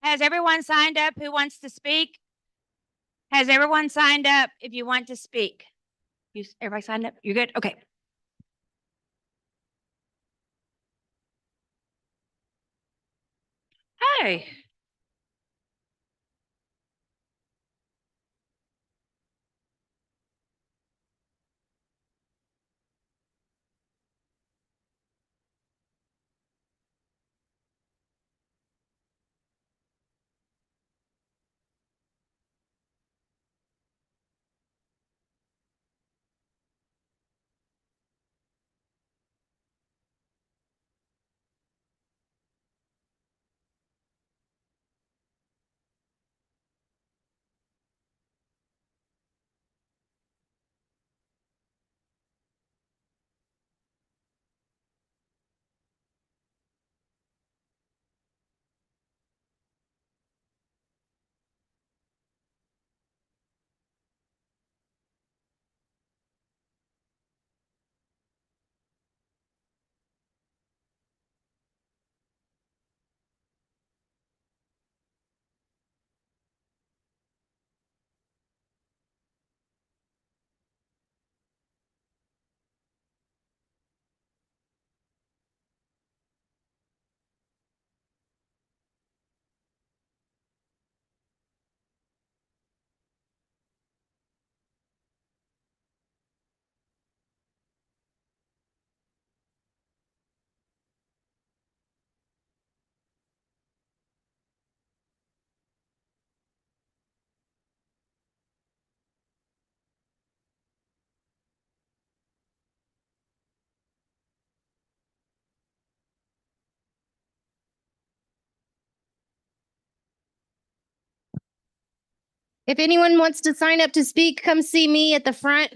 Has everyone signed up who wants to speak? Has everyone signed up if you want to speak? Everybody signed up? You're good? Okay. Hey. If anyone wants to sign up to speak, come see me at the front.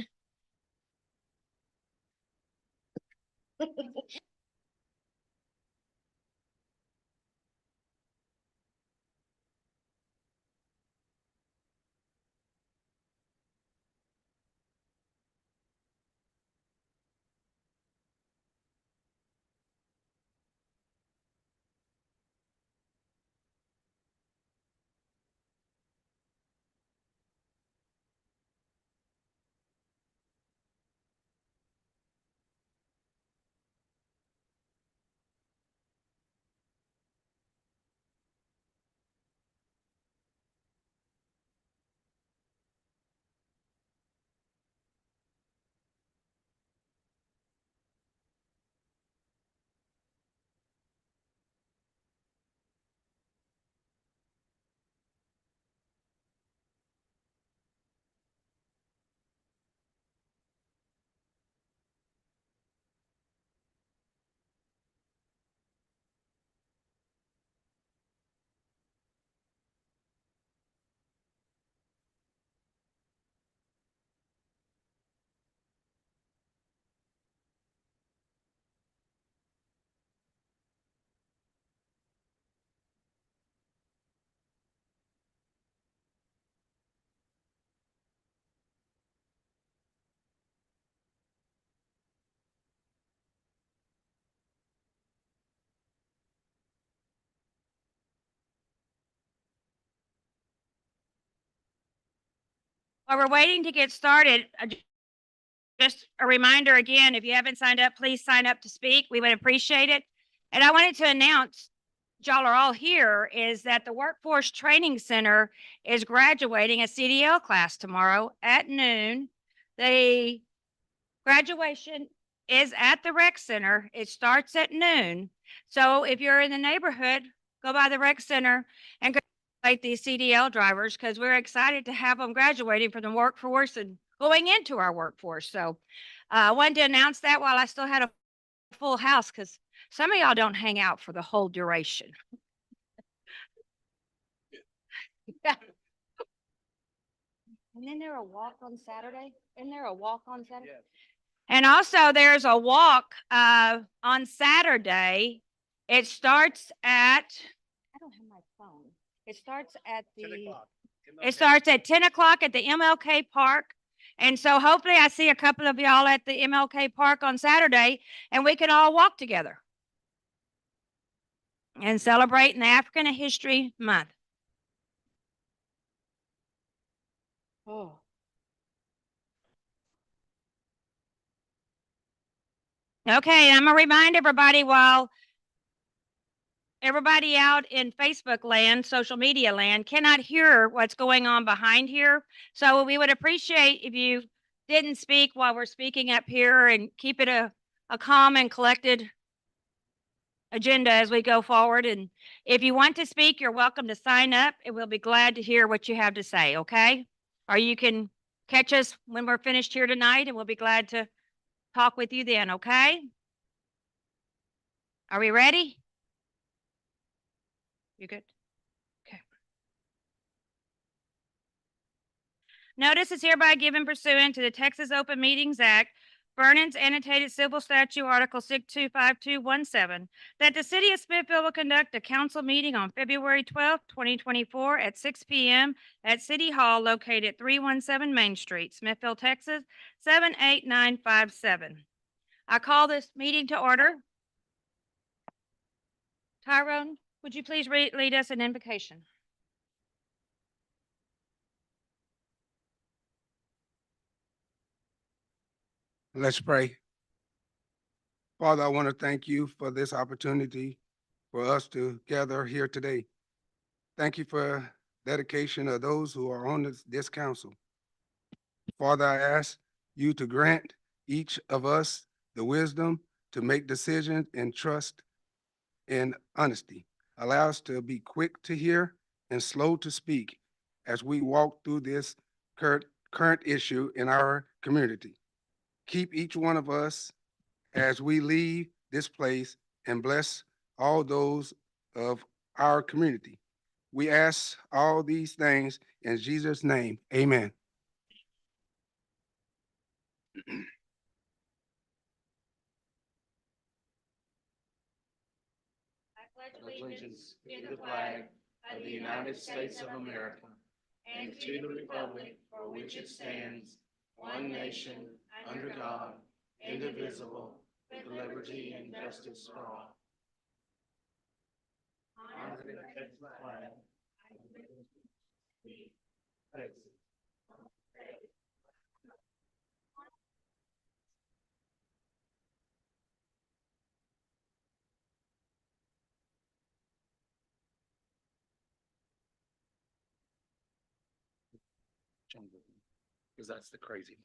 While we're waiting to get started, just a reminder again, if you haven't signed up, please sign up to speak. We would appreciate it. And I wanted to announce, y'all are all here, is that the Workforce Training Center is graduating a CDL class tomorrow at noon. The graduation is at the rec center. It starts at noon. So if you're in the neighborhood, go by the rec center and congratulate these CDL drivers, because we're excited to have them graduating from the workforce and going into our workforce. So I wanted to announce that while I still had a full house, because some of y'all don't hang out for the whole duration. And then there a walk on Saturday? Isn't there a walk on Saturday? Yes. And also there's a walk on Saturday. It starts at, I don't have my phone. It starts at 10 o'clock. it starts at 10 o'clock at the MLK Park. And so hopefully I see a couple of y'all at the MLK Park on Saturday and we can all walk together and celebrate in the African History Month. Oh. Okay, I'm gonna remind everybody while everybody out in Facebook land, social media land cannot hear what's going on behind here. So we would appreciate if you didn't speak while we're speaking up here and keep it a calm and collected agenda as we go forward. And if you want to speak, you're welcome to sign up and we'll be glad to hear what you have to say, okay? Or you can catch us when we're finished here tonight and we'll be glad to talk with you then, okay? Are we ready? You good? Okay. Notice is hereby given pursuant to the Texas Open Meetings Act, Vernon's annotated civil statute, Article 625217, that the city of Smithfield will conduct a council meeting on February 12th, 2024 at 6 p.m. at City Hall located at 317 Main Street, Smithfield, Texas, 78957. I call this meeting to order. Tyrone, would you please lead us in invocation? Let's pray. Father, I want to thank you for this opportunity for us to gather here today. Thank you for dedication of those who are on this council. Father, I ask you to grant each of us the wisdom to make decisions and trust in honesty. Allow us to be quick to hear and slow to speak as we walk through this current issue in our community. Keep each one of us as we leave this place and bless all those of our community. We ask all these things in Jesus' name. Amen. Allegiance to the flag of the United States of America and to the republic for which it stands, one nation, under God, indivisible, with liberty and justice for all. Honor the Texas flag. Texas. Because that's the crazy.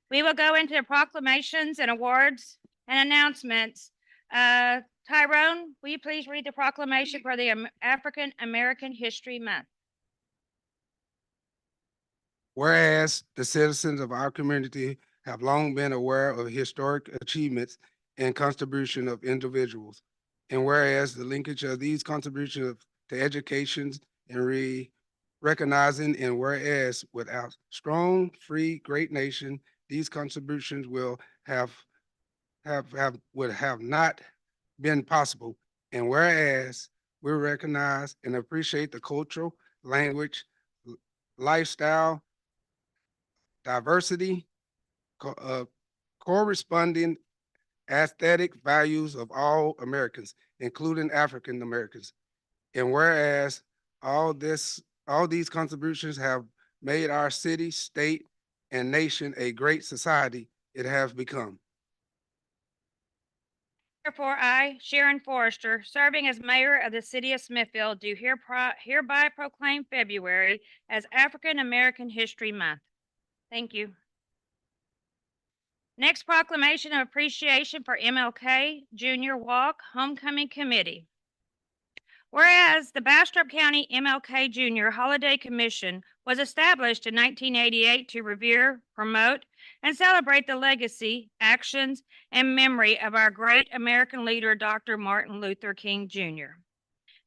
We will go into proclamations and awards and announcements. Tyrone, will you please read the proclamation for the African American History Month? Whereas the citizens of our community have long been aware of historic achievements and contribution of individuals, and whereas the linkage of these contributions to education and recognizing, and whereas without strong, free, great nation, these contributions would have not been possible. And whereas we recognize and appreciate the cultural, language, lifestyle, diversity, corresponding aesthetic values of all Americans, including African Americans. And whereas all these contributions have made our city, state, and nation a great society it has become. Therefore, I, Sharon Forrester, serving as mayor of the city of Smithfield, do hereby proclaim February as African American History Month. Thank you. Next, proclamation of appreciation for MLK Junior Walk Homecoming Committee. Whereas the Bastrop County MLK Junior Holiday Commission was established in 1988 to revere, promote, and celebrate the legacy, actions, and memory of our great American leader, Dr. Martin Luther King Jr.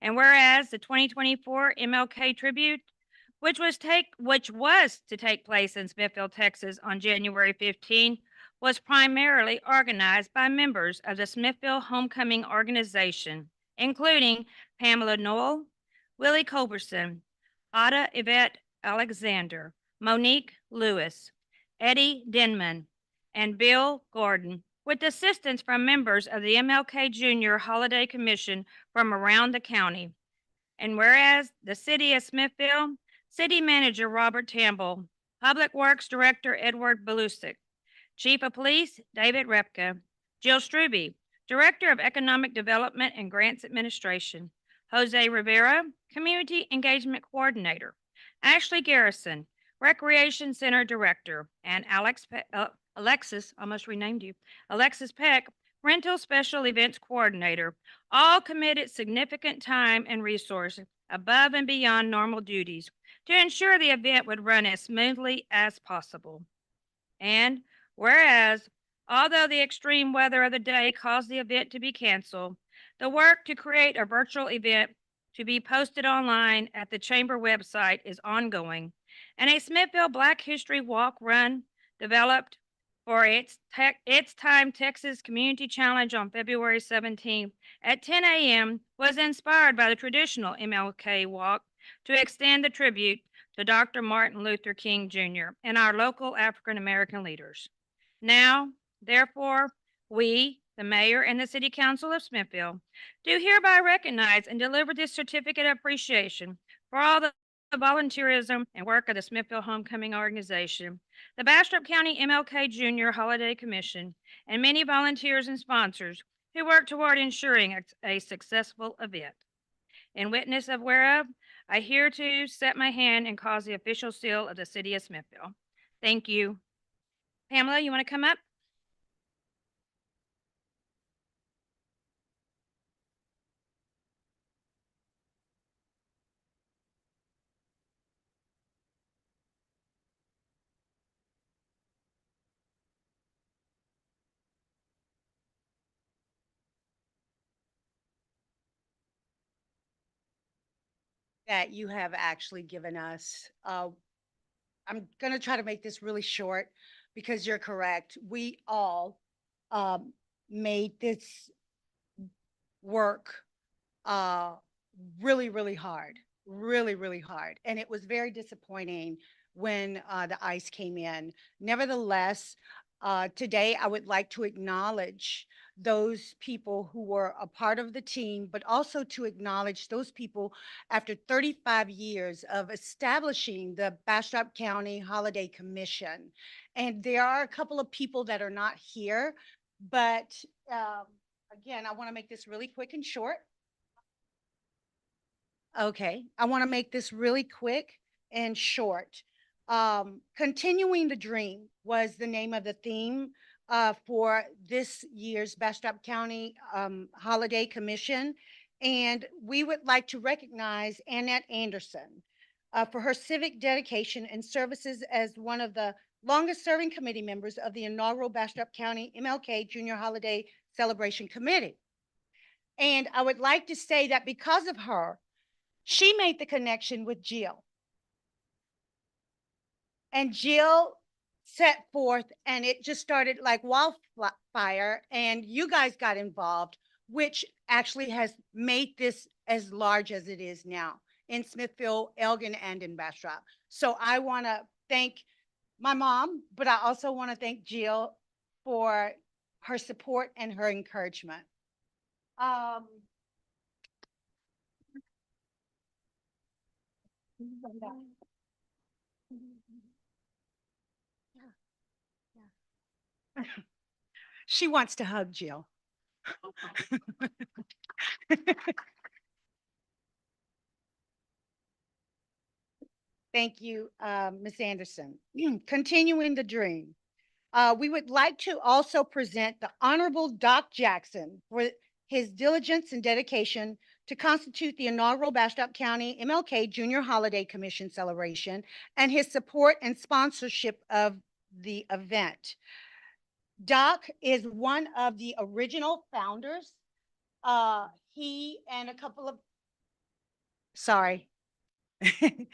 And whereas the 2024 MLK Tribute, which was to take place in Smithfield, Texas on January 15, was primarily organized by members of the Smithfield Homecoming Organization, including Pamela Noel, Willie Culberson, Ada Yvette Alexander, Monique Lewis, Eddie Denman, and Bill Gordon, with assistance from members of the MLK Junior Holiday Commission from around the county. And whereas the city of Smithfield, City Manager Robert Tamble Public Works Director Edward Belusic, Chief of Police David Repka, Jill Struby, Director of Economic Development and Grants Administration, Jose Rivera, Community Engagement Coordinator, Ashley Garrison, Recreation Center Director, and Alexis, almost renamed you, Alexis Peck, Rental Special Events Coordinator, all committed significant time and resources above and beyond normal duties to ensure the event would run as smoothly as possible. And whereas, although the extreme weather of the day caused the event to be canceled, the work to create a virtual event to be posted online at the chamber website is ongoing, and a Smithville Black History Walk Run developed for its Time Texas Community Challenge on February 17th at 10 a.m. was inspired by the traditional MLK walk to extend the tribute to Dr. Martin Luther King Jr. and our local African American leaders. Now, therefore, we, the mayor and the city council of Smithville, do hereby recognize and deliver this certificate of appreciation for all the volunteerism and work of the Smithville Homecoming Organization, the Bastrop County MLK Jr. Holiday Commission, and many volunteers and sponsors who work toward ensuring a successful event. In witness of whereof, I hereto set my hand and cause the official seal of the city of Smithville. Thank you. Pamela, you want to come up? That you have actually given us. I'm going to try to make this really short because you're correct. We all made this work really, really hard, really hard. And it was very disappointing when the ice came in. Nevertheless, today I would like to acknowledge those people who were a part of the team, but also to acknowledge those people after 35 years of establishing the Bastrop County Holiday Commission. And there are a couple of people that are not here, but again, I want to make this really quick and short. Okay, I want to make this really quick and short. Continuing the Dream was the name of the theme for this year's Bastrop County Holiday Commission. And we would like to recognize Annette Anderson for her civic dedication and services as one of the longest serving committee members of the inaugural Bastrop County MLK Junior Holiday Celebration Committee. And I would like to say that because of her, she made the connection with Jill. And Jill set forth, and it just started like wildfire, and you guys got involved, which actually has made this as large as it is now in Smithville, Elgin, and in Bastrop. So I want to thank my mom, but I also want to thank Jill for her support and her encouragement. She wants to hug Jill. Thank you, Ms. Anderson. Continuing the dream. We would like to also present the Honorable Doc Jackson for his diligence and dedication to constitute the inaugural Bastrop County MLK Junior Holiday Commission celebration and his support and sponsorship of the event. Doc is one of the original founders. He and a couple of, sorry. He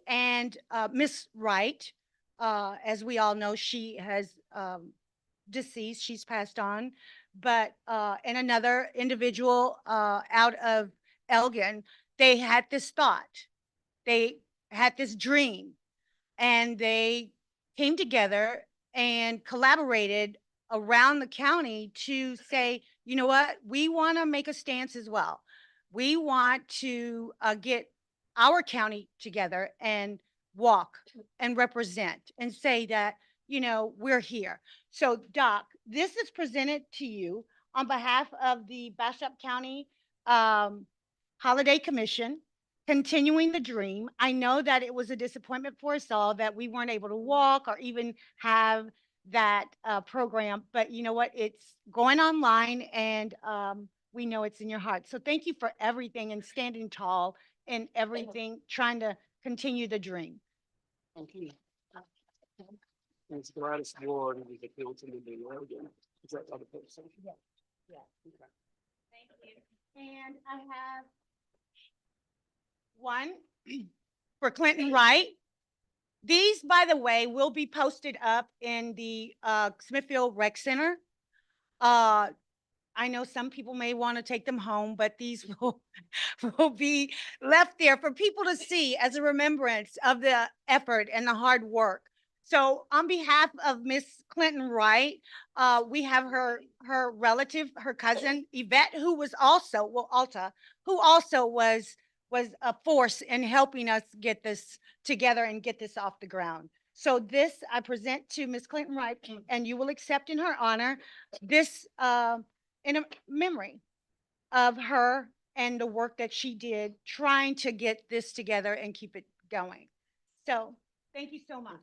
and Miss Wright, as we all know, she has deceased, she's passed on, but and another individual out of Elgin, they had this thought, they had this dream, and they came together and collaborated around the county to say, you know what, we want to make a stance as well. We want to get our county together and walk and represent and say that, you know, we're here. So Doc, this is presented to you on behalf of the Bastrop County Holiday Commission, continuing the dream. I know that it was a disappointment for us all that we weren't able to walk or even have that program, but you know what? It's going online and we know it's in your heart. So thank you for everything and standing tall and everything, trying to continue the dream. Thank you. It's Gladys Ward, who's a Hilton in the Oregon. Is that other person? Yeah. Thank you. And I have one for Clinton Wright. These, by the way, will be posted up in the Smithfield Rec Center. I know some people may want to take them home, but these will be left there for people to see as a remembrance of the effort and the hard work. So on behalf of Miss Clinton Wright, we have her relative, her cousin Yvette, who was also, well, Alta, who also was a force in helping us get this together and get this off the ground. So this I present to Miss Clinton Wright, and you will accept in her honor this in a memory of her and the work that she did trying to get this together and keep it going. So thank you so much.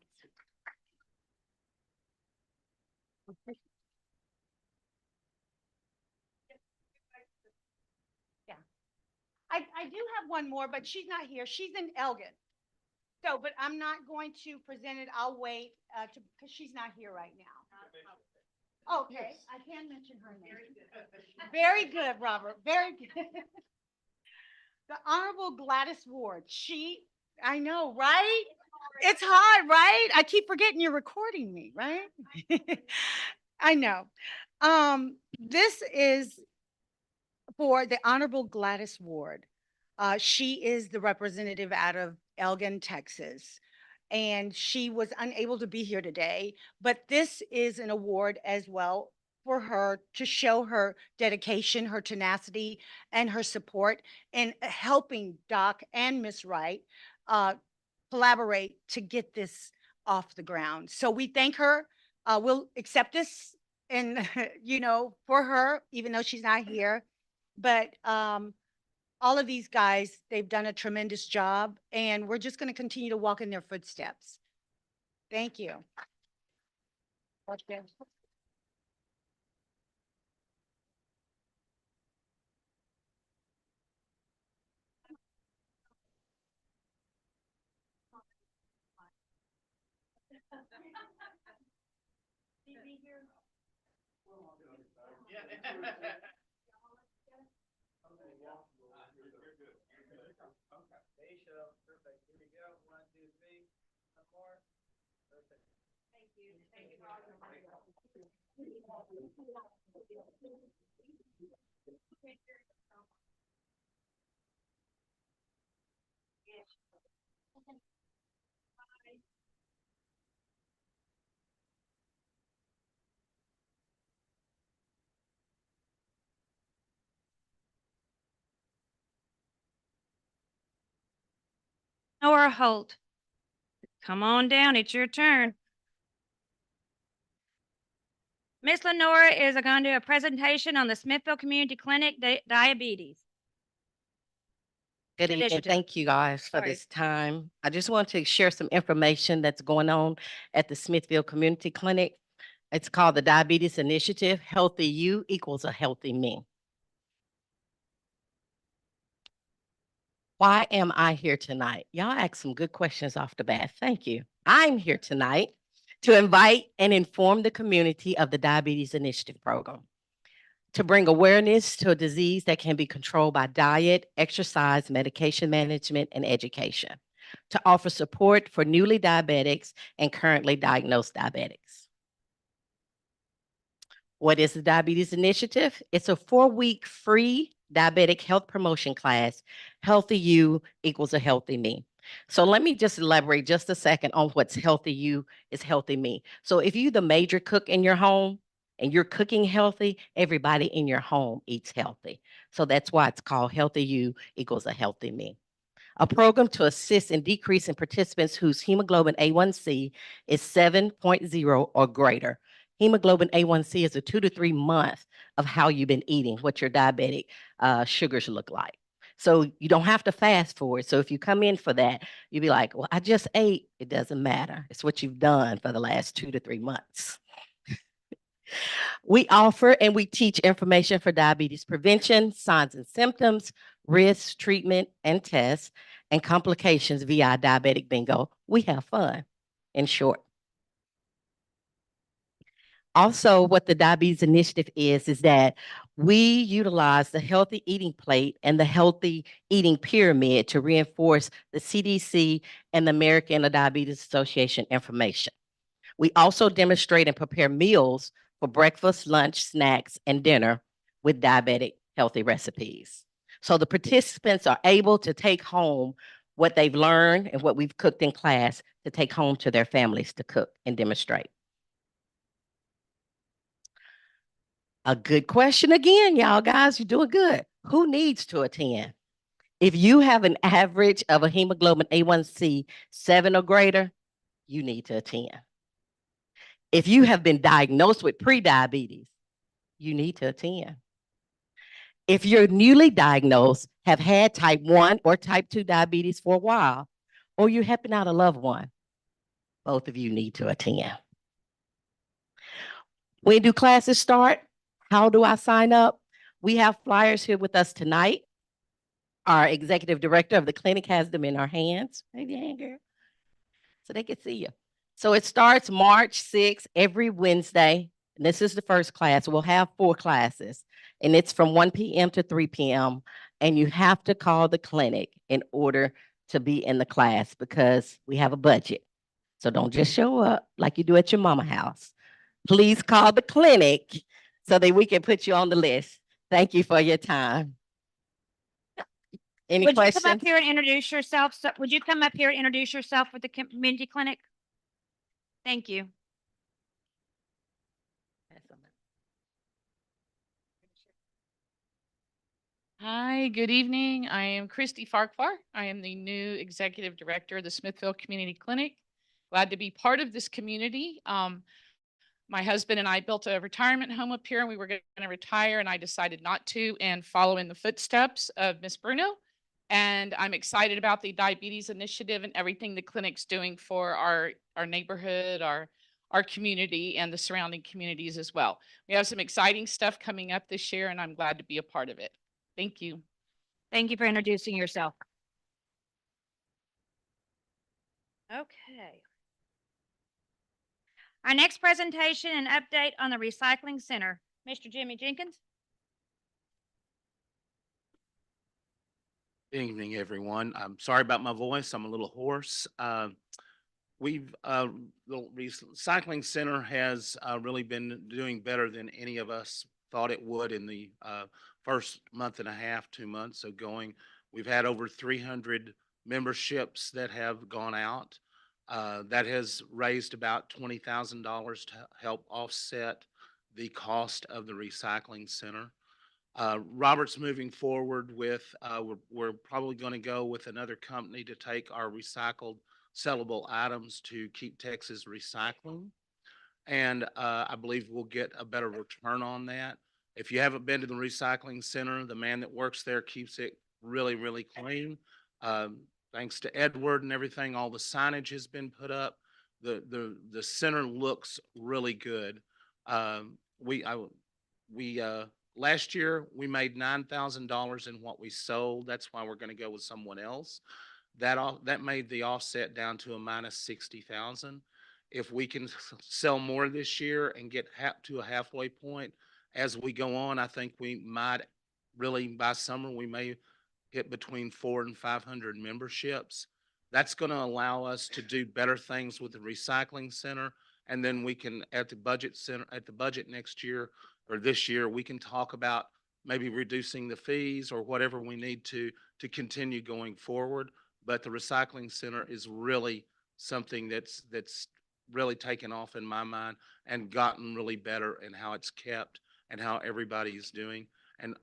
Yeah. I do have one more, but she's not here. She's in Elgin. So, but I'm not going to present it. I'll wait because she's not here right now. Okay, I can mention her name. Very good, Robert. Very good. The Honorable Gladys Ward. I know, right? It's hard, right? I keep forgetting you're recording me, right? I know. This is for the Honorable Gladys Ward. She is the representative out of Elgin, Texas, and she was unable to be here today, but this is an award as well for her to show her dedication, her tenacity, and her support in helping Doc and Miss Wright collaborate to get this off the ground. So we thank her. We'll accept this and, you know, for her, even though she's not here. But all of these guys, they've done a tremendous job, and we're just going to continue to walk in their footsteps. Thank you. Okay. Nora Holt, come on down. It's your turn. Miss Lenora is going to do a presentation on the Smithfield Community Clinic diabetes. Good evening. Initiative. Thank you guys for Sorry. this time. I just want to share some information that's going on at the Smithfield Community Clinic. It's called the Diabetes Initiative. Healthy you equals a healthy me. Why am I here tonight? Y'all asked some good questions off the bat. Thank you. I'm here tonight to invite and inform the community of the Diabetes Initiative program, to bring awareness to a disease that can be controlled by diet, exercise, medication management, and education, to offer support for newly diabetics and currently diagnosed diabetics. What is the Diabetes Initiative? It's a 4-week free diabetic health promotion class. Healthy you equals a healthy me. So let me just elaborate just a second on what's healthy you is healthy me. So if you're the major cook in your home and you're cooking healthy, everybody in your home eats healthy. So that's why it's called healthy you equals a healthy me. a program to assist in decreasing participants whose hemoglobin A1C is 7.0 or greater. Hemoglobin A1C is a 2 to 3 month of how you've been eating, what your diabetic sugars look like. So you don't have to fast for it. So if you come in for that, you'll be like, well, I just ate. It doesn't matter. It's what you've done for the last 2 to 3 months. We offer and we teach information for diabetes prevention, signs and symptoms, risks, treatment, and tests, and complications via diabetic bingo. We have fun, in short. Also, what the Diabetes Initiative is that we utilize the healthy eating plate and the healthy eating pyramid to reinforce the CDC and the American Diabetes Association information. We also demonstrate and prepare meals for breakfast, lunch, snacks, and dinner with diabetic healthy recipes. So the participants are able to take home what they've learned and what we've cooked in class to take home to their families to cook and demonstrate. A good question again, y'all guys, you're doing good. Who needs to attend? If you have an average of a hemoglobin A1C 7 or greater, you need to attend. If you have been diagnosed with prediabetes, you need to attend. If you're newly diagnosed, have had type 1 or type 2 diabetes for a while, or you're helping out a loved one, both of you need to attend. When do classes start? How do I sign up? We have flyers here with us tonight. Our executive director of the clinic has them in her hands. Maybe hand, girl, so they can see you. So it starts March 6th every Wednesday. And this is the first class. We'll have 4 classes, and it's from 1 p.m. to 3 p.m. And you have to call the clinic in order to be in the class because we have a budget. So don't just show up like you do at your mama house. Please call the clinic so that we can put you on the list. Thank you for your time. Any Would you questions? come up here and introduce yourself? So, would you come up here and introduce yourself with the community clinic? Thank you. Hi, good evening. I am Christy Farquhar. I am the new executive director of the Smithville Community Clinic. Glad to be part of this community. My husband and I built a retirement home up here and we were going to retire and I decided not to and follow in the footsteps of Miss Bruno. And I'm excited about the diabetes initiative and everything the clinic's doing for our neighborhood, our community and the surrounding communities as well. We have some exciting stuff coming up this year and I'm glad to be a part of it. Thank you. Thank you for introducing yourself. Okay. Our next presentation and update on the recycling center. Mr. Jimmy Jenkins. Good evening, everyone. I'm sorry about my voice. I'm a little hoarse. The recycling center has really been doing better than any of us thought it would in the first month and a half, 2 months of going. We've had over 300 memberships that have gone out. That has raised about $20,000 to help offset the cost of the recycling center. Robert's moving forward with, we're probably going to go with another company to take our recycled sellable items to Keep Texas Recycling. And I believe we'll get a better return on that. If you haven't been to the recycling center, the man that works there keeps it really, really clean. Thanks to Edward and everything, all the signage has been put up. The center looks really good. Last year we made $9,000 in what we sold. That's why we're going to go with someone else. That made the offset down to a minus 60,000. If we can sell more this year and get to a halfway point as we go on, I think we might really by summer we may hit between 400 and 500 memberships. That's going to allow us to do better things with the recycling center. And then we can at the budget next year or this year, we can talk about maybe reducing the fees or whatever we need to continue going forward. But the recycling center is really something that's really taken off in my mind and gotten really better in how it's kept and how everybody is doing. And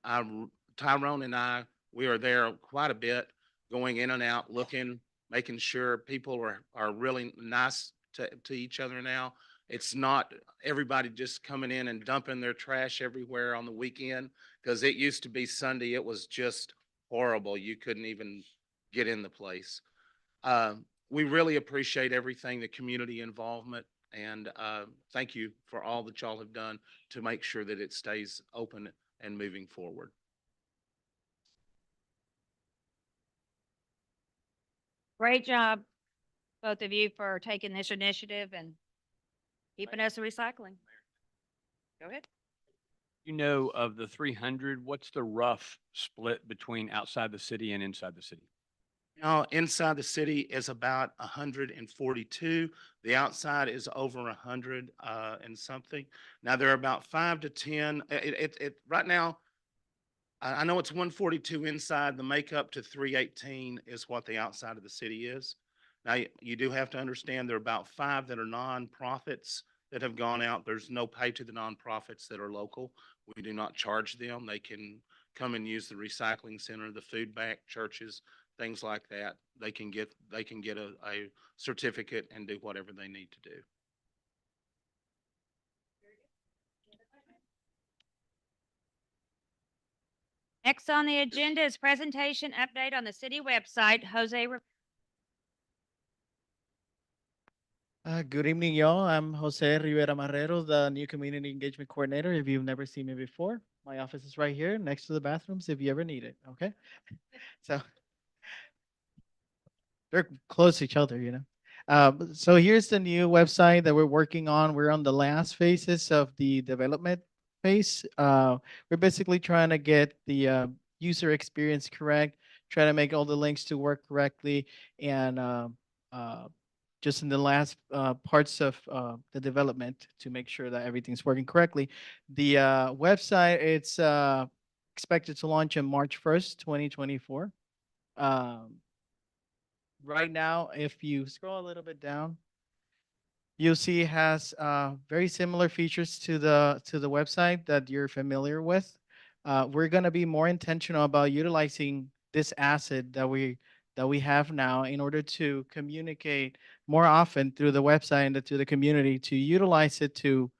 Tyrone and I, we are there quite a bit. going in and out, looking, making sure people are really nice to each other now. It's not everybody just coming in and dumping their trash everywhere on the weekend, because it used to be Sunday. It was just horrible. You couldn't even get in the place. We really appreciate everything, the community involvement, and thank you for all that y'all have done to make sure that it stays open and moving forward. Great job, both of you, for taking this initiative and keeping us recycling. Go ahead. You know, of the 300, what's the rough split between outside the city and inside the city? Now, inside the city is about 142. The outside is over 100 and something. Now, there are about 5 to 10. Right now, I know it's 142 inside. The makeup to 318 is what the outside of the city is. Now, you do have to understand there are about 5 that are nonprofits that have gone out. There's no pay to the nonprofits that are local. We do not charge them. They can come and use the recycling center, the food bank, churches, things like that. They can get a certificate and do whatever they need to do. Next on the agenda is presentation update on the city website. Jose. Good evening, y'all. I'm Jose Rivera Marrero, the new community engagement coordinator. If you've never seen me before, my office is right here next to the bathrooms if you ever need it. Okay. So they're close to each other, you know. So here's the new website that we're working on. We're on the last phases of the development phase. We're basically trying to get the user experience correct, try to make all the links to work correctly, and just in the last parts of the development to make sure that everything's working correctly. The website, it's expected to launch on March 1st, 2024. Right now, if you scroll a little bit down, you'll see it has very similar features to the website that you're familiar with. We're going to be more intentional about utilizing this asset that we have now in order to communicate more often through the website and to the community, to utilize it to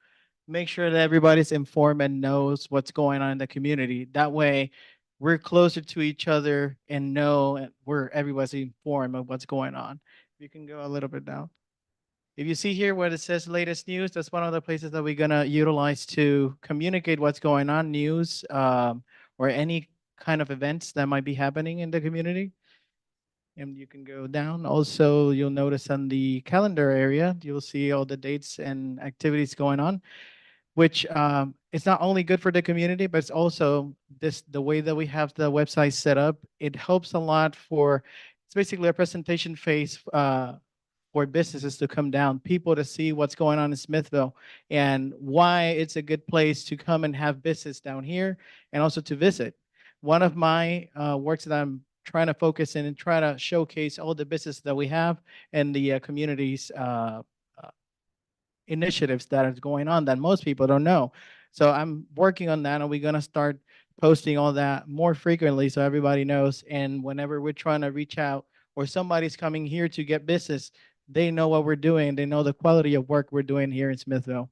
make sure that everybody's informed and knows what's going on in the community. That way, we're closer to each other and know where everybody's informed of what's going on. You can go a little bit down. If you see here where it says latest news, that's one of the places that we're gonna utilize to communicate what's going on, news, or any kind of events that might be happening in the community. And you can go down. Also, you'll notice on the calendar area, you'll see all the dates and activities going on, which it's not only good for the community, but it's also the way that we have the website set up. It helps a lot for, it's basically a presentation phase for businesses to come down, people to see what's going on in Smithville and why it's a good place to come and have business down here and also to visit. One of my works that I'm trying to focus in and try to showcase all the business that we have and the communities initiatives that are going on that most people don't know. So I'm working on that, and we're gonna start posting all that more frequently so everybody knows. And whenever we're trying to reach out or somebody's coming here to get business, they know what we're doing. They know the quality of work we're doing here in Smithville.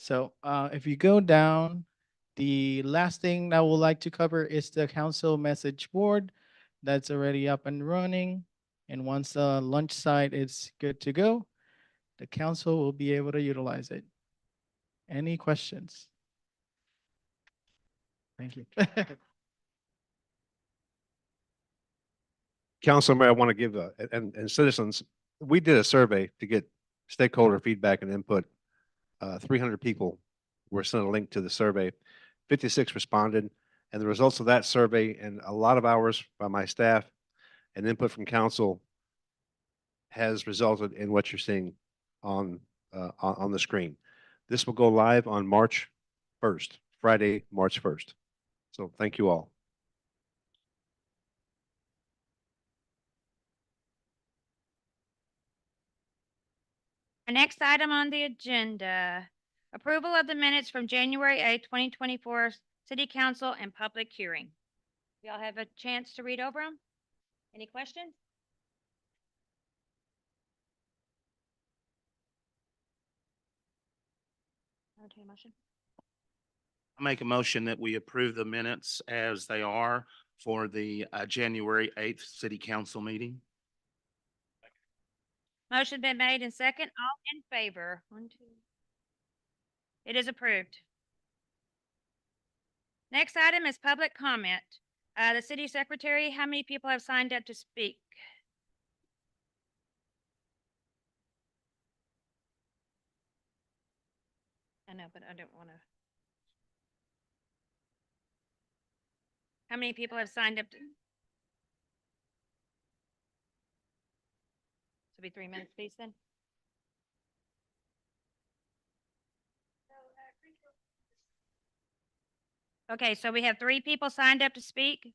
If you go down, the last thing I would like to cover is the council message board that's already up and running. And once the lunch site is good to go, the council will be able to utilize it. Any questions? Thank you. Councilman, I want to give and citizens, we did a survey to get stakeholder feedback and input. 300 people were sent a link to the survey. 56 responded, and the results of that survey and a lot of hours by my staff and input from council has resulted in what you're seeing on the screen. This will go live on March 1st, Friday, March 1st. So thank you all. Our next item on the agenda, approval of the minutes from January 8th, 2024, city council and public hearing. Y'all have a chance to read over them? Any questions? Entertain a motion. I make a motion that we approve the minutes as they are for the January 8th city council meeting. Motion been made and second. All in favor? 1, 2. It is approved. Next item is public comment. The city secretary, how many people have signed up to speak? I know, but I don't want to. How many people have signed up to? This will be 3 minutes, please, then. Okay, so we have 3 people signed up to speak.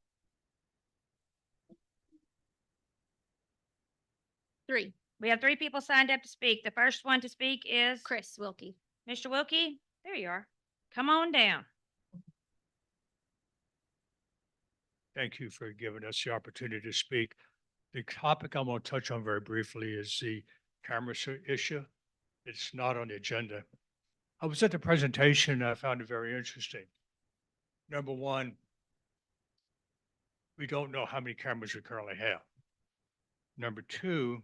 3. We have 3 people signed up to speak. The first one to speak is Chris Wilkie. Mr. Wilkie. There you are. Come on down. Thank you for giving us the opportunity to speak. The topic I'm going to touch on very briefly is the camera issue. It's not on the agenda. I was at the presentation and I found it very interesting. Number one, we don't know how many cameras we currently have. Number two,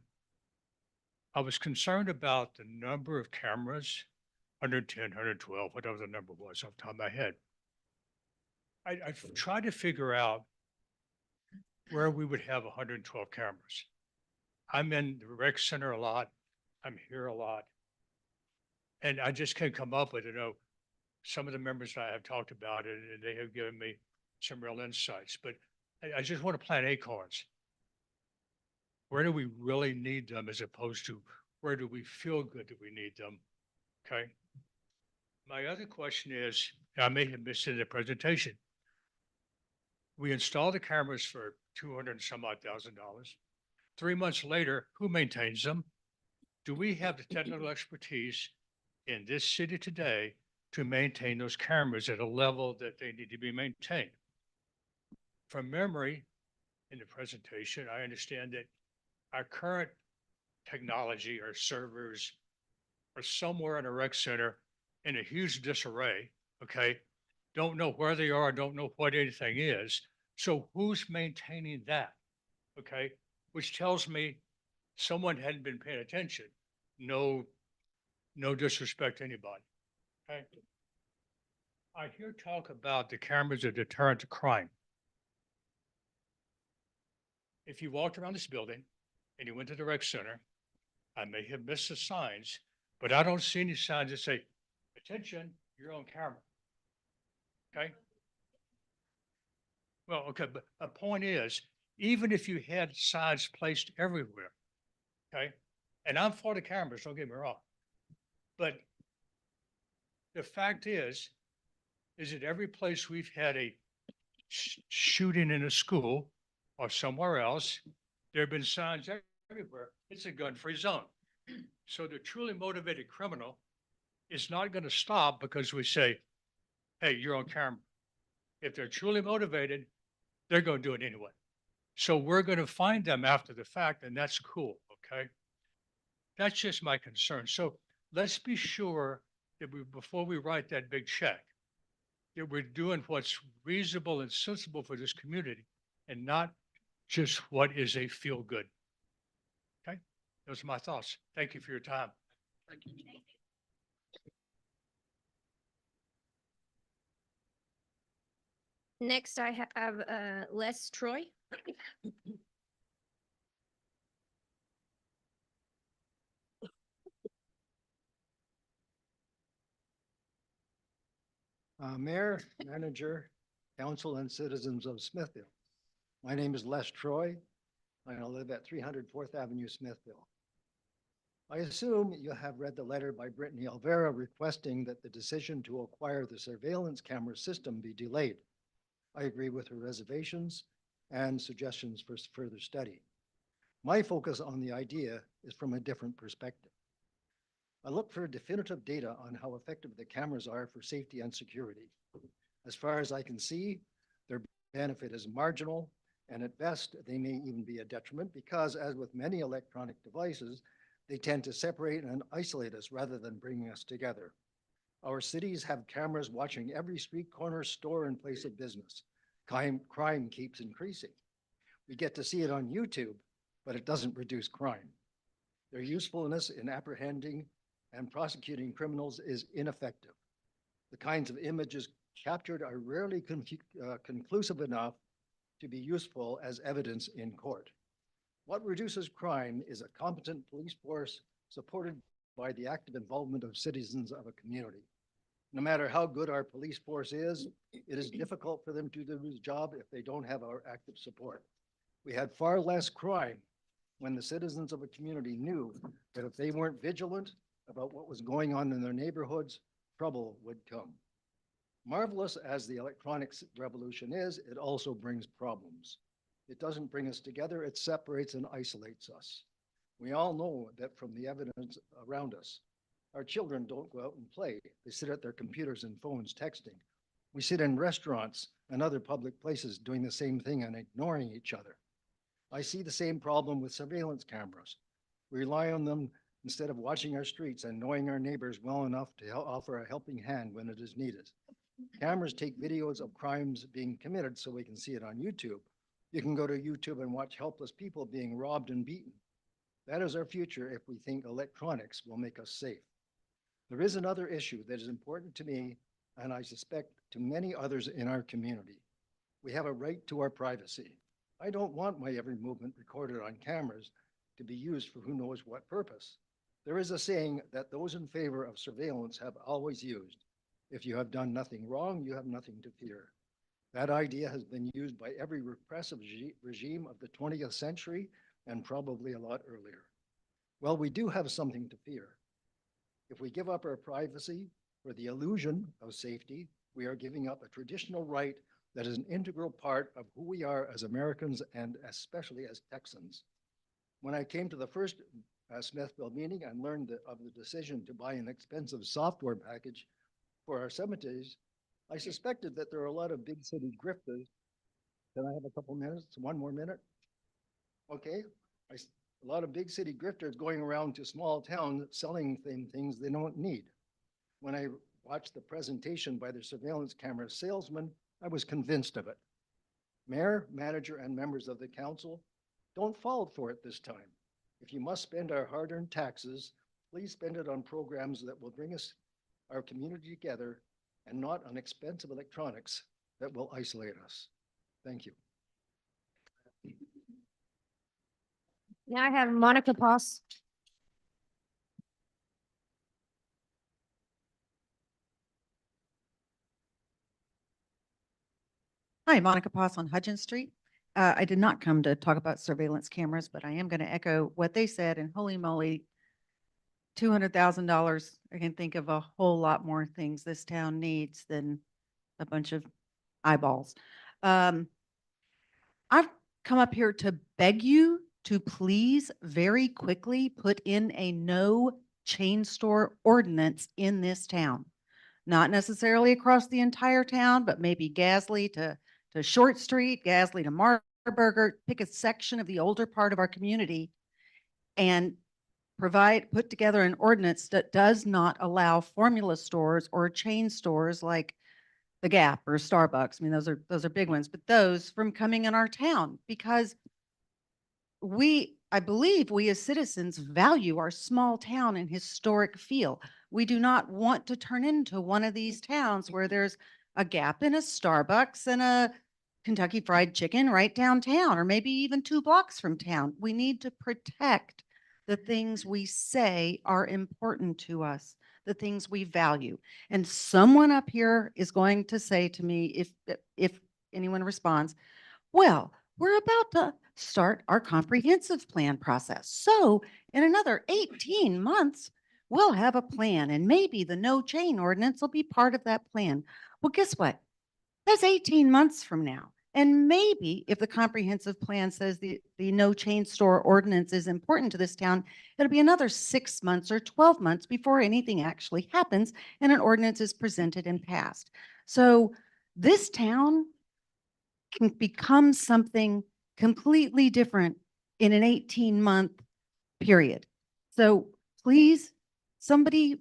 I was concerned about the number of cameras, 110, 112, whatever the number was off the top of my head. I've tried to figure out where we would have 112 cameras. I'm in the rec center a lot. I'm here a lot. And I just can't come up with, some of the members and I have talked about it and they have given me some real insights, but I just want to plant acorns. Where do we really need them as opposed to where do we feel good that we need them? Okay. My other question is, I may have missed it in the presentation. We installed the cameras for 200 and some odd $1,000. 3 months later, who maintains them? Do we have the technical expertise in this city today to maintain those cameras at a level that they need to be maintained? From memory, in the presentation, I understand that our current technology, our servers are somewhere in a rec center in a huge disarray, okay? Don't know where they are, don't know what anything is. So who's maintaining that? Okay, which tells me someone hadn't been paying attention. No disrespect to anybody. Okay. I hear talk about the cameras are deterrent to crime. If you walked around this building and you went to the rec center, I may have missed the signs, but I don't see any signs that say, attention, you're on camera. Okay. Well, okay, but a point is, even if you had signs placed everywhere, okay, and I'm for the cameras, don't get me wrong, but the fact is that every place we've had a shooting in a school or somewhere else, there have been signs everywhere. It's a gun-free zone. So the truly motivated criminal is not going to stop because we say, hey, you're on camera. If they're truly motivated, they're going to do it anyway. So we're going to find them after the fact, and that's cool, okay? That's just my concern. So let's be sure that before we write that big check, that we're doing what's reasonable and sensible for this community and not just what is a feel good. Okay, those are my thoughts. Thank you for your time. Thank you. Next, I have Les Troy. Mayor, manager, council, and citizens of Smithville. My name is Les Troy. I live at 300 4th Avenue, Smithville. I assume you have read the letter by Brittany Alvera requesting that the decision to acquire the surveillance camera system be delayed. I agree with her reservations and suggestions for further study. My focus on the idea is from a different perspective. I look for definitive data on how effective the cameras are for safety and security. As far as I can see, they're benefit is marginal, and at best, they may even be a detriment because, as with many electronic devices, they tend to separate and isolate us rather than bringing us together. Our cities have cameras watching every street corner, store, and place of business. Crime keeps increasing. We get to see it on YouTube, but it doesn't reduce crime. Their usefulness in apprehending and prosecuting criminals is ineffective. The kinds of images captured are rarely conclusive enough to be useful as evidence in court. What reduces crime is a competent police force supported by the active involvement of citizens of a community. No matter how good our police force is, it is difficult for them to do the job if they don't have our active support. We had far less crime when the citizens of a community knew that if they weren't vigilant about what was going on in their neighborhoods, trouble would come. Marvelous as the electronics revolution is, it also brings problems. It doesn't bring us together, it separates and isolates us. We all know that from the evidence around us. Our children don't go out and play. They sit at their computers and phones texting. We sit in restaurants and other public places doing the same thing and ignoring each other. I see the same problem with surveillance cameras. We rely on them instead of watching our streets and knowing our neighbors well enough to offer a helping hand when it is needed. Cameras take videos of crimes being committed so we can see it on YouTube. You can go to YouTube and watch helpless people being robbed and beaten. That is our future if we think electronics will make us safe. There is another issue that is important to me, and I suspect to many others in our community. We have a right to our privacy. I don't want my every movement recorded on cameras to be used for who knows what purpose. There is a saying that those in favor of surveillance have always used. If you have done nothing wrong, you have nothing to fear. That idea has been used by every repressive regime of the 20th century and probably a lot earlier. Well, we do have something to fear. If we give up our privacy for the illusion of safety, we are giving up a traditional right that is an integral part of who we are as Americans and especially as Texans. When I came to the first Smithville meeting and learned of the decision to buy an expensive software package for our cemeteries, I suspected that there are a lot of big city grifters. Can I have a couple minutes? One more minute? Okay. A lot of big city grifters going around to small towns selling things they don't need. When I watched the presentation by the surveillance camera salesman, I was convinced of it. Mayor, manager, and members of the council, don't fall for it this time. If you must spend our hard-earned taxes, please spend it on programs that will bring our community together and not on expensive electronics that will isolate us. Thank you. Now I have Monica Poss. Hi, Monica Poss on Hudgens Street. I did not come to talk about surveillance cameras, but I am going to echo what they said, and holy moly, $200,000. I can think of a whole lot more things this town needs than a bunch of eyeballs. I've come up here to beg you to please very quickly put in a no chain store ordinance in this town. Not necessarily across the entire town, but maybe Gasly to Short Street, Gasly to Marburger, pick a section of the older part of our community and put together an ordinance that does not allow formula stores or chain stores like the Gap or Starbucks. I mean, those are big ones, but those from coming in our town, because I believe we as citizens value our small town and historic feel. We do not want to turn into one of these towns where there's a Gap and a Starbucks and a Kentucky Fried Chicken right downtown, or maybe even 2 blocks from town. We need to protect the things we say are important to us, the things we value. And someone up here is going to say to me, if anyone responds, well, we're about to start our comprehensive plan process. So in another 18 months, we'll have a plan, and maybe the no chain ordinance will be part of that plan. Well, guess what? That's 18 months from now. And maybe if the comprehensive plan says the no chain store ordinance is important to this town, it'll be another 6 months or 12 months before anything actually happens and an ordinance is presented and passed. So this town can become something completely different in an 18-month period. So please, somebody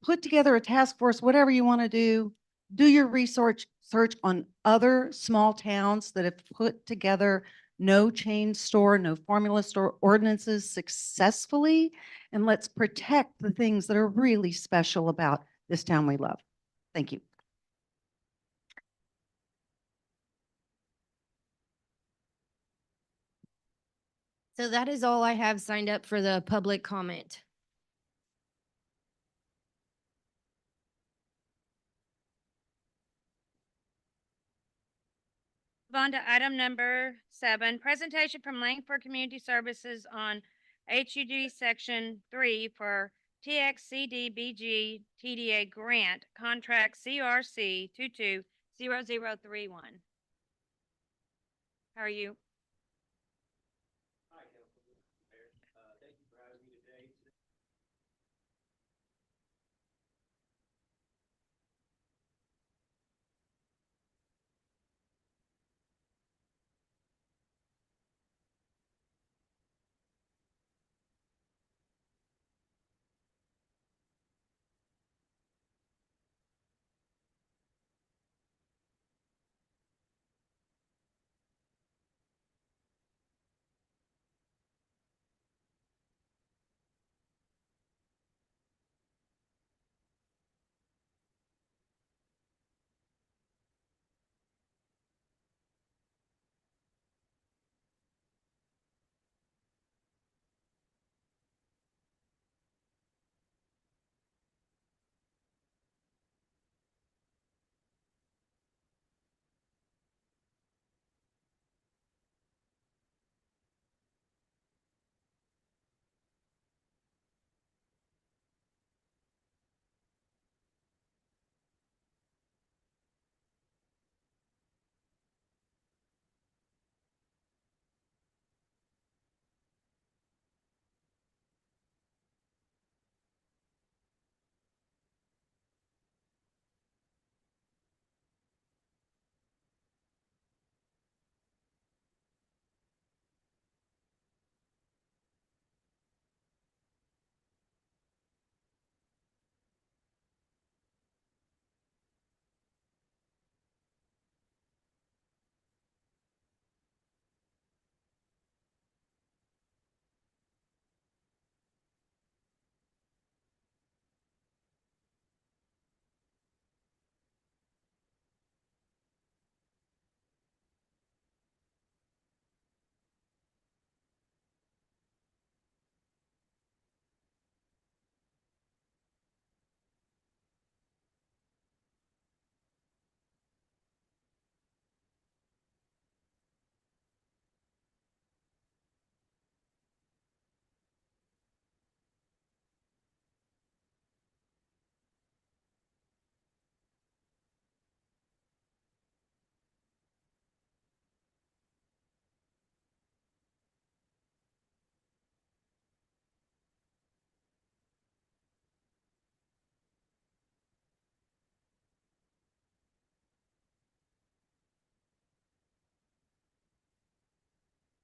put together a task force, whatever you want to do your research, search on other small towns that have put together no chain store, no formula store ordinances successfully. And let's protect the things that are really special about this town we love. Thank you. So that is all I have signed up for the public comment. Move on to item number 7, presentation from Langford Community Services on HUD Section 3 for TXCDBG TDA grant contract CRC 220031. How are you?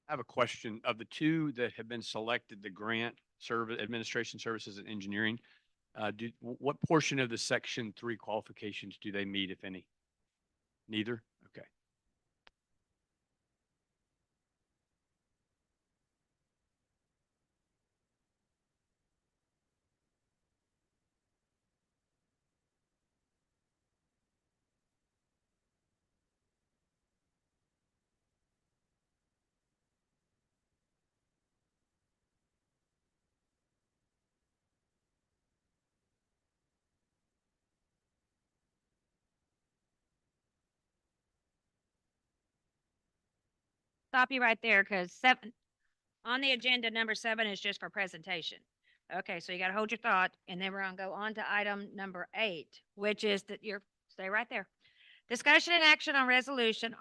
I have a question. Of the two that have been selected, the grant service, administration services and engineering, what portion of the Section 3 qualifications do they meet, if any? Neither? Okay. Stop you right there because 7 on the agenda, number 7 is just for presentation. Okay, so you got to hold your thought, and then we're going to go on to item number 8, which is that stay right there. Discussion and action on resolution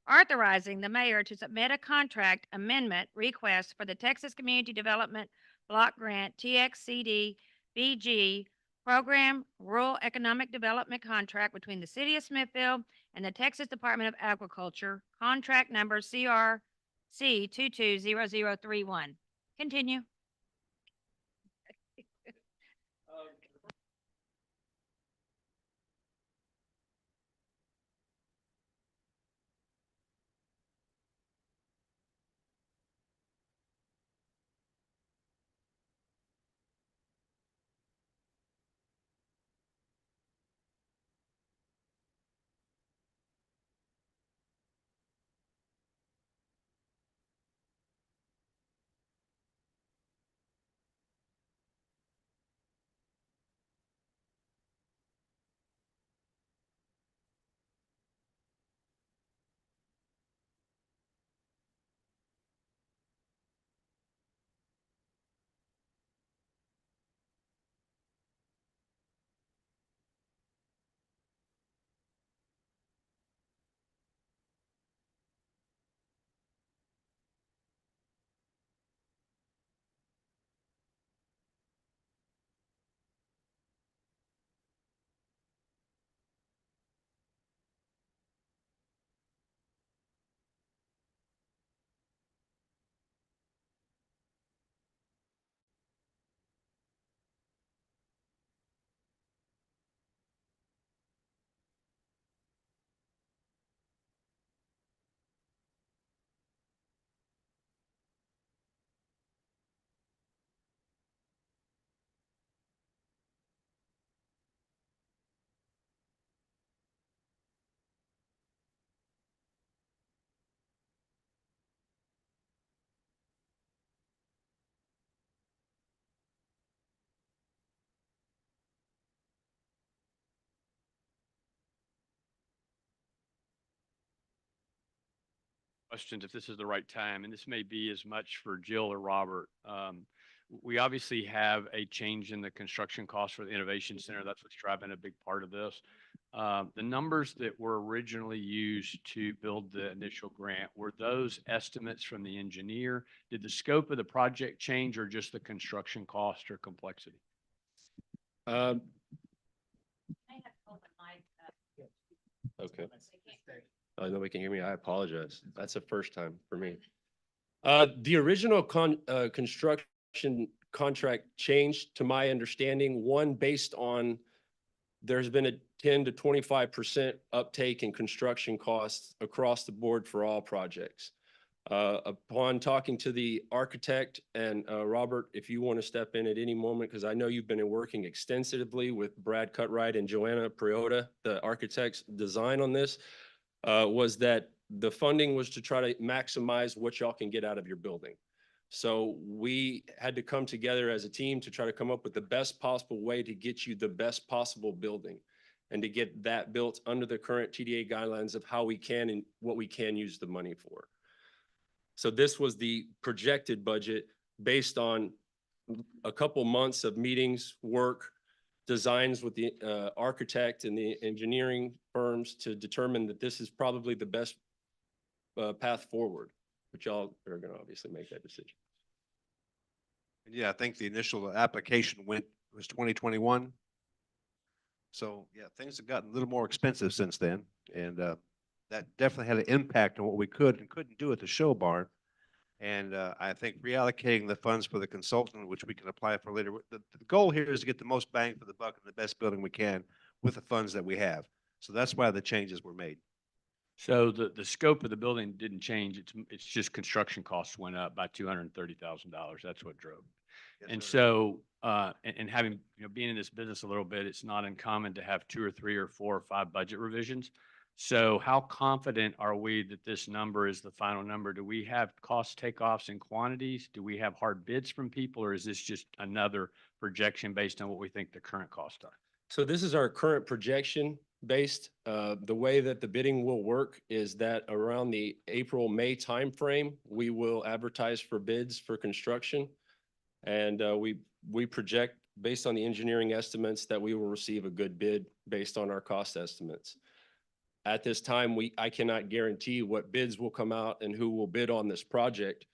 authorizing the mayor to submit a contract amendment request for the Texas Community Development Block Grant TXCD BG Program Rural Economic Development Contract between the City of Smithfield and the Texas Department of Agriculture, contract number CRC 220031. Continue. Questions if this is the right time, and this may be as much for Jill or Robert. We obviously have a change in the construction cost for the Innovation Center. That's what's driving a big part of this. The numbers that were originally used to build the initial grant, were those estimates from the engineer? Did the scope of the project change or just the construction cost or complexity? Okay. Nobody can hear me. I apologize. That's the first time for me. The original construction contract changed, to my understanding, one based on there's been a 10 to 25% uptake in construction costs across the board for all projects. Upon talking to the architect, and Robert, if you want to step in at any moment, because I know you've been working extensively with Brad Cutright and Joanna Priota, the architect's design on this, was that the funding was to try to maximize what y'all can get out of your building. So we had to come together as a team to try to come up with the best possible way to get you the best possible building and to get that built under the current TDA guidelines of how we can and what we can use the money for. So this was the projected budget based on a couple months of meetings, work, designs with the architect and the engineering firms to determine that this is probably the best path forward, but y'all are going to obviously make that decision. Yeah, I think the initial application was 2021. So yeah, things have gotten a little more expensive since then. And that definitely had an impact on what we could and couldn't do at the show barn. And I think reallocating the funds for the consultant, which we can apply for later. The goal here is to get the most bang for the buck and the best building we can with the funds that we have. So that's why the changes were made. So the scope of the building didn't change. It's just construction costs went up by $230,000. That's what drove. Yes, And sir. so, and having, being in this business a little bit, it's not uncommon to have 2 or 3 or 4 or 5 budget revisions. So how confident are we that this number is the final number? Do we have cost takeoffs in quantities? Do we have hard bids from people, or is this just another projection based on what we think the current costs are? So this is our current projection based. The way that the bidding will work is that around the April-May timeframe, we will advertise for bids for construction. And we project based on the engineering estimates that we will receive a good bid based on our cost estimates. At this time, I cannot guarantee what bids will come out and who will bid on this project,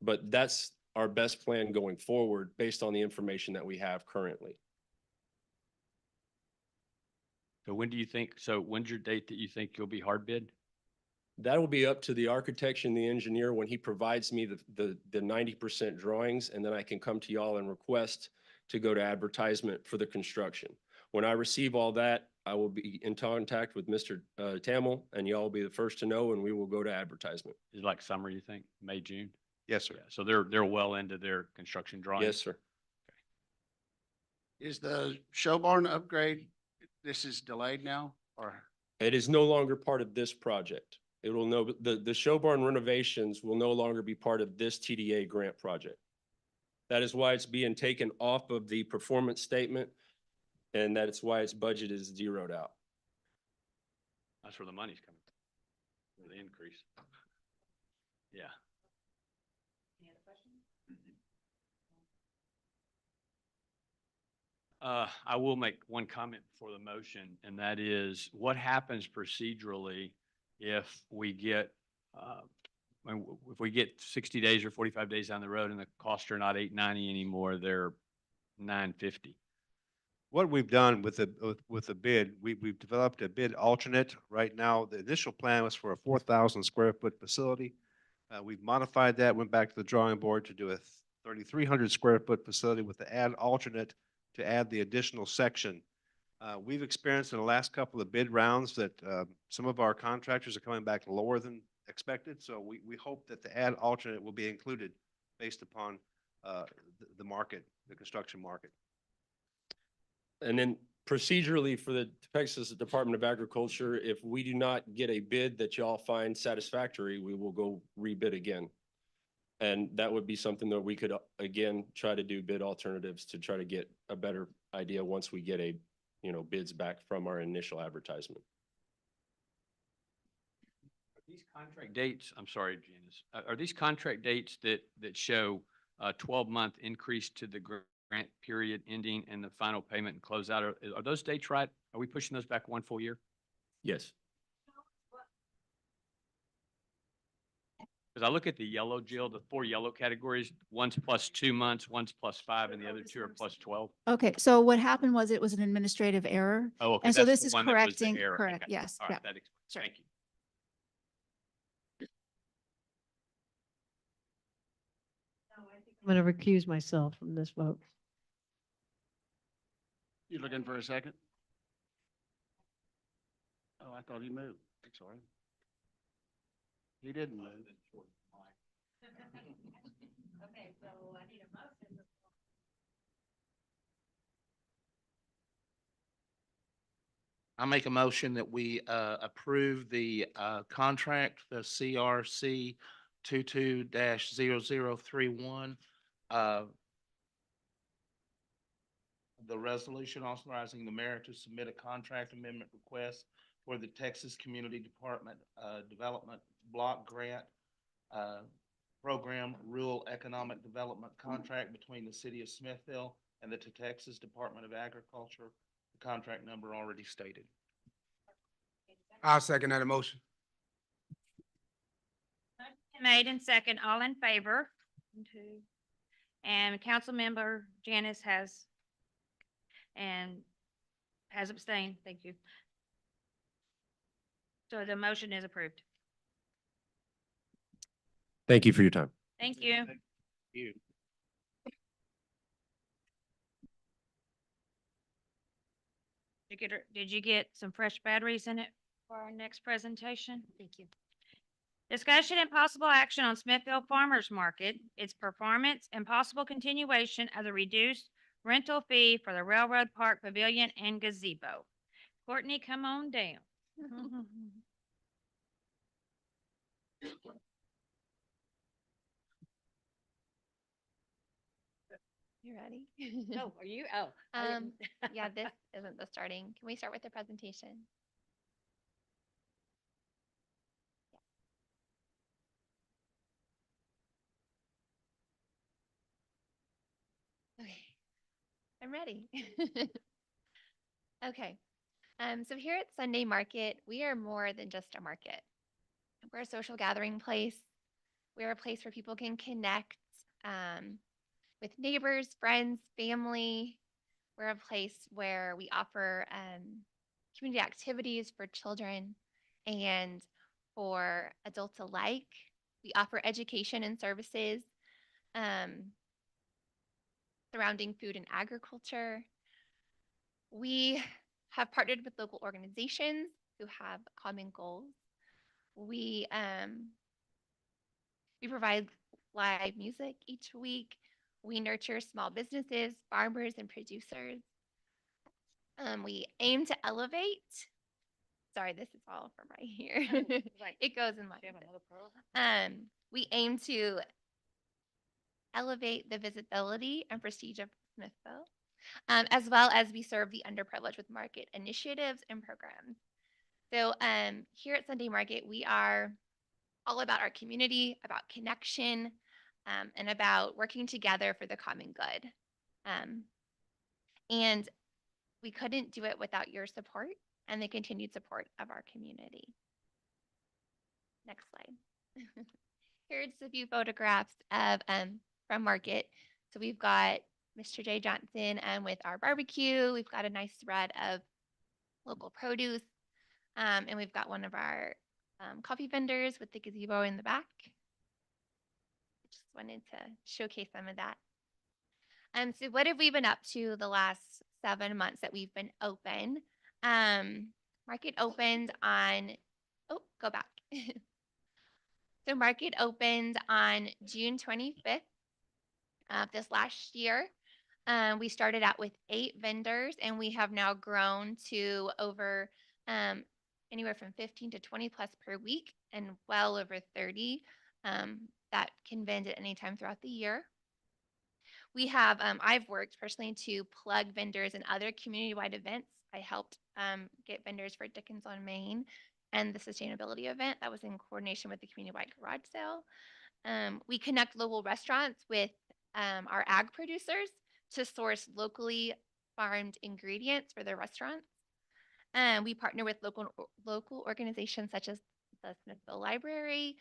but that's our best plan going forward based on the information that we have currently. So when do you think, so when's your date that you think you'll be hard bid? That will be up to the architect and the engineer when he provides me the 90% drawings, and then I can come to y'all and request to go to advertisement for the construction. When I receive all that, I will be in contact with Mr. Tamil, and y'all will be the first to know, and we will go to advertisement. Is it like summer, you think? May, June? Yes, sir. Yeah, so they're well into their construction drawings. Yes, sir. Is the show barn upgrade, this is delayed now or? It is no longer part of this project. It will no, the show barn renovations will no longer be part of this TDA grant project. That is why it's being taken off of the performance statement, and that is why its budget is zeroed out. That's where the money's coming from, the increase. Yeah. I will make one comment before the motion, and that is what happens procedurally if we get, if we get 60 days or 45 days down the road and the costs are not 890 anymore, they're 950. What we've done with the bid, we've developed a bid alternate. Right now, the initial plan was for a 4,000 square foot facility. We've modified that, went back to the drawing board to do a 3,300 square foot facility with the add alternate to add the additional section. We've experienced in the last couple of bid rounds that some of our contractors are coming back lower than expected. So we hope that the add alternate will be included based upon the market, the construction market. And then procedurally for the Texas Department of Agriculture, if we do not get a bid that y'all find satisfactory, we will go rebid again. And that would be something that we could, again, try to do bid alternatives to try to get a better idea once we get bids back from our initial advertisement. Are these contract dates, I'm sorry, Janice, are these contract dates that show a 12-month increase to the grant period ending and the final payment and closeout? Are those dates right? Are we pushing those back one full year? Yes. Because I look at the yellow, Jill, the 4 yellow categories, one's plus 2 months, one's plus 5, and the other 2 are plus 12. Okay, so what happened was it was an administrative error. Oh, okay. And so that's this the is one that was the correcting, error. correct, Okay. yes, All yeah. right, that explains. Sure. Thank you. I'm going to recuse myself from this vote. You looking for a second? Oh, I thought he moved. I'm sorry. He didn't move. Okay, so I need a motion. I make a motion that we approve the contract, the CRC 22-0031. The resolution authorizing the mayor to submit a contract amendment request for the Texas Community Department Development Block Grant Program Rural Economic Development Contract between the City of Smithville and the Texas Department of Agriculture. The contract number already stated. I'll second that motion. Made and second, all in favor? 1, 2. And Councilmember Janice has abstained. Thank you. So the motion is approved. Thank you for your time. Thank you. You. Did you get some fresh batteries in it for our next presentation? Thank you. Discussion and possible action on Smithville Farmers Market, its performance and possible continuation of the reduced rental fee for the Railroad Park Pavilion and gazebo. Courtney, come on down. You ready? Oh, are you? Oh. Yeah, this isn't the starting. Can we start with the presentation? Okay, I'm ready. Okay, so here at Sunday Market, we are more than just a market. We're a social gathering place. We're a place where people can connect with neighbors, friends, family. We're a place where we offer community activities for children and for adults alike. We offer education and services surrounding food and agriculture. We have partnered with local organizations who have common goals. We provide live music each week. We nurture small businesses, farmers, and producers. We aim to elevate. Sorry, this is all from right here. It goes in my. We aim to elevate the visibility and prestige of Smithville, as well as we serve the underprivileged with market initiatives and programs. So here at Sunday Market, we are all about our community, about connection, and about working together for the common good. And we couldn't do it without your support and the continued support of our community. Next slide. Here's a few photographs of from Market. So we've got Mr. J. Johnson with our barbecue. We've got a nice spread of local produce. And we've got one of our coffee vendors with the gazebo in the back. Just wanted to showcase some of that. So what have we been up to the last 7 months that we've been open? Market opened on, go back. So Market opened on June 25th of this last year. We started out with 8 vendors, and we have now grown to over anywhere from 15 to 20 plus per week, and well over 30 that can vend at any time throughout the year. We have, I've worked personally to plug vendors in other community-wide events. I helped get vendors for Dickens on Main and the sustainability event that was in coordination with the community-wide garage sale. We connect local restaurants with our ag producers to source locally farmed ingredients for their restaurants. We partner with local organizations such as the Smithville Library.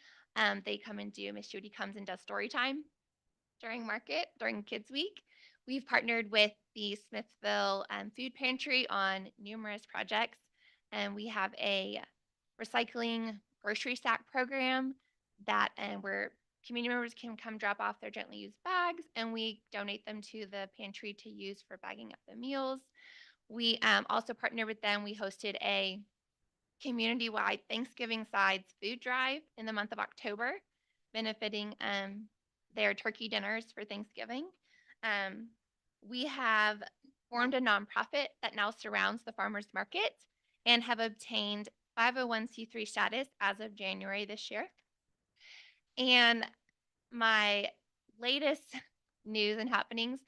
They come and do, Miss Judy comes and does story time during Market, during Kids Week. We've partnered with the Smithville Food Pantry on numerous projects, and we have a recycling grocery stack program that where community members can come drop off their gently used bags, and we donate them to the pantry to use for bagging up the meals. We also partnered with them. We hosted a community-wide Thanksgiving sides food drive in the month of October, benefiting their turkey dinners for Thanksgiving. We have formed a nonprofit that now surrounds the farmers market and have obtained 501c3 status as of January this year. And my latest news and happenings,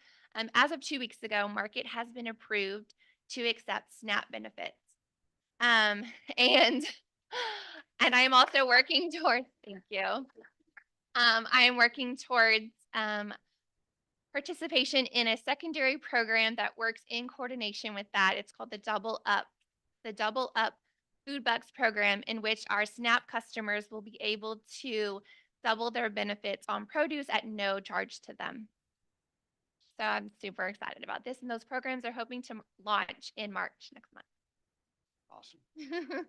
as of 2 weeks ago, Market has been approved to accept SNAP benefits. And I am also working towards, thank you. I am working towards participation in a secondary program that works in coordination with that. It's called the Double Up Food Bucks program, in which our SNAP customers will be able to double their benefits on produce at no charge to them. So I'm super excited about this. And those programs are hoping to launch in March next month. Awesome.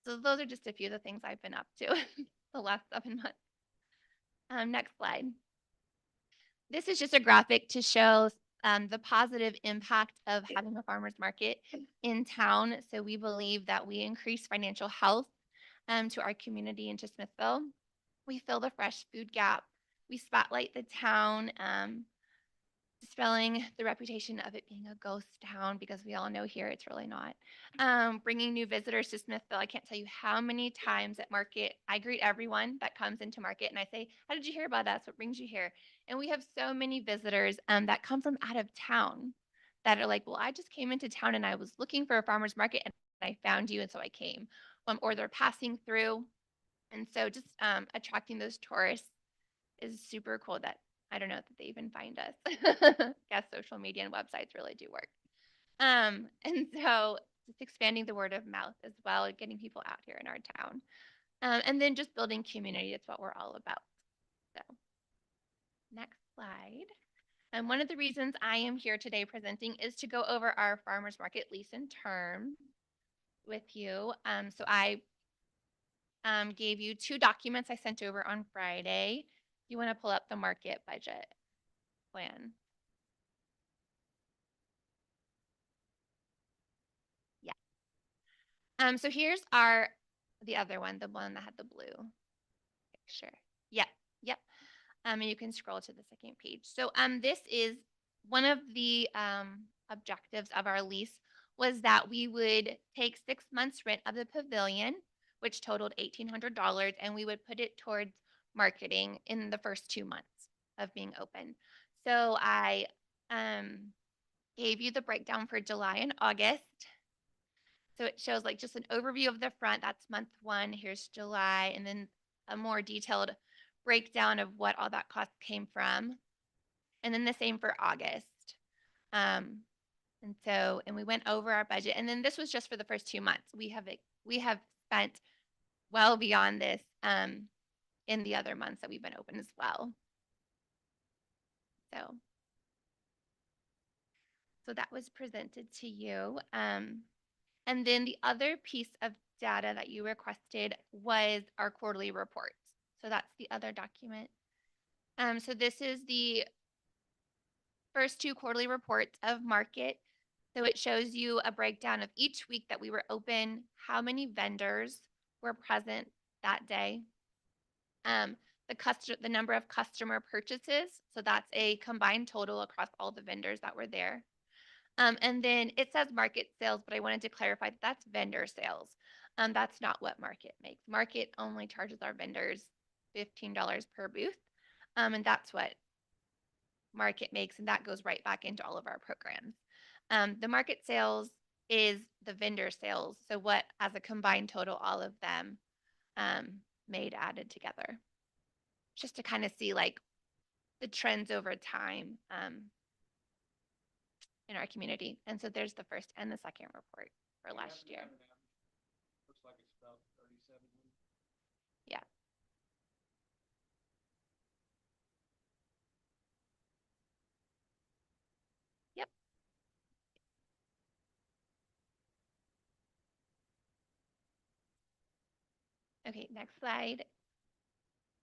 So those are just a few of the things I've been up to the last 7 months. Next slide. This is just a graphic to show the positive impact of having a farmer's market in town. So we believe that we increase financial health to our community and to Smithville. We fill the fresh food gap. We spotlight the town, dispelling the reputation of it being a ghost town, because we all know here it's really not. Bringing new visitors to Smithville. I can't tell you how many times at Market I greet everyone that comes into Market and I say, how did you hear about us? What brings you here? And we have so many visitors that come from out of town that are like, well, I just came into town and I was looking for a farmer's market and I found you, and so I came. Or they're passing through. And so just attracting those tourists is super cool. That I don't know that they even find us. Guess social media and websites really do work. And so just expanding the word of mouth as well, and getting people out here in our town. And then just building community. That's what we're all about. So next slide. And one of the reasons I am here today presenting is to go over our farmers market lease and term with you. So I gave you 2 documents I sent over on Friday. You want to pull up the market budget plan. Yeah. So here's the other one, the one that had the blue picture. Yep, yep. And you can scroll to the second page. So this is one of the objectives of our lease was that we would take 6 months rent of the pavilion, which totaled $1,800, and we would put it towards marketing in the first 2 months of being open. So I gave you the breakdown for July and August. So it shows like just an overview of the front. That's month 1. Here's July, and then a more detailed breakdown of what all that cost came from. And then the same for August. And we went over our budget. And then this was just for the first 2 months. We have spent well beyond this in the other months that we've been open as well. So that was presented to you. And then the other piece of data that you requested was our quarterly reports. So that's the other document. So this is the first 2 quarterly reports of market. So it shows you a breakdown of each week that we were open, how many vendors were present that day, the number of customer purchases. So that's a combined total across all the vendors that were there. And then it says market sales, but I wanted to clarify that that's vendor sales. That's not what market makes. Market only charges our vendors $15 per booth. And that's what market makes, and that goes right back into all of our programs. The market sales is the vendor sales. So what, as a combined total, all of them added together. Just to kind of see like the trends over time in our community. And so there's the first and the second report for last year. Looks like it's about 37. Yeah. Yep. Okay, next slide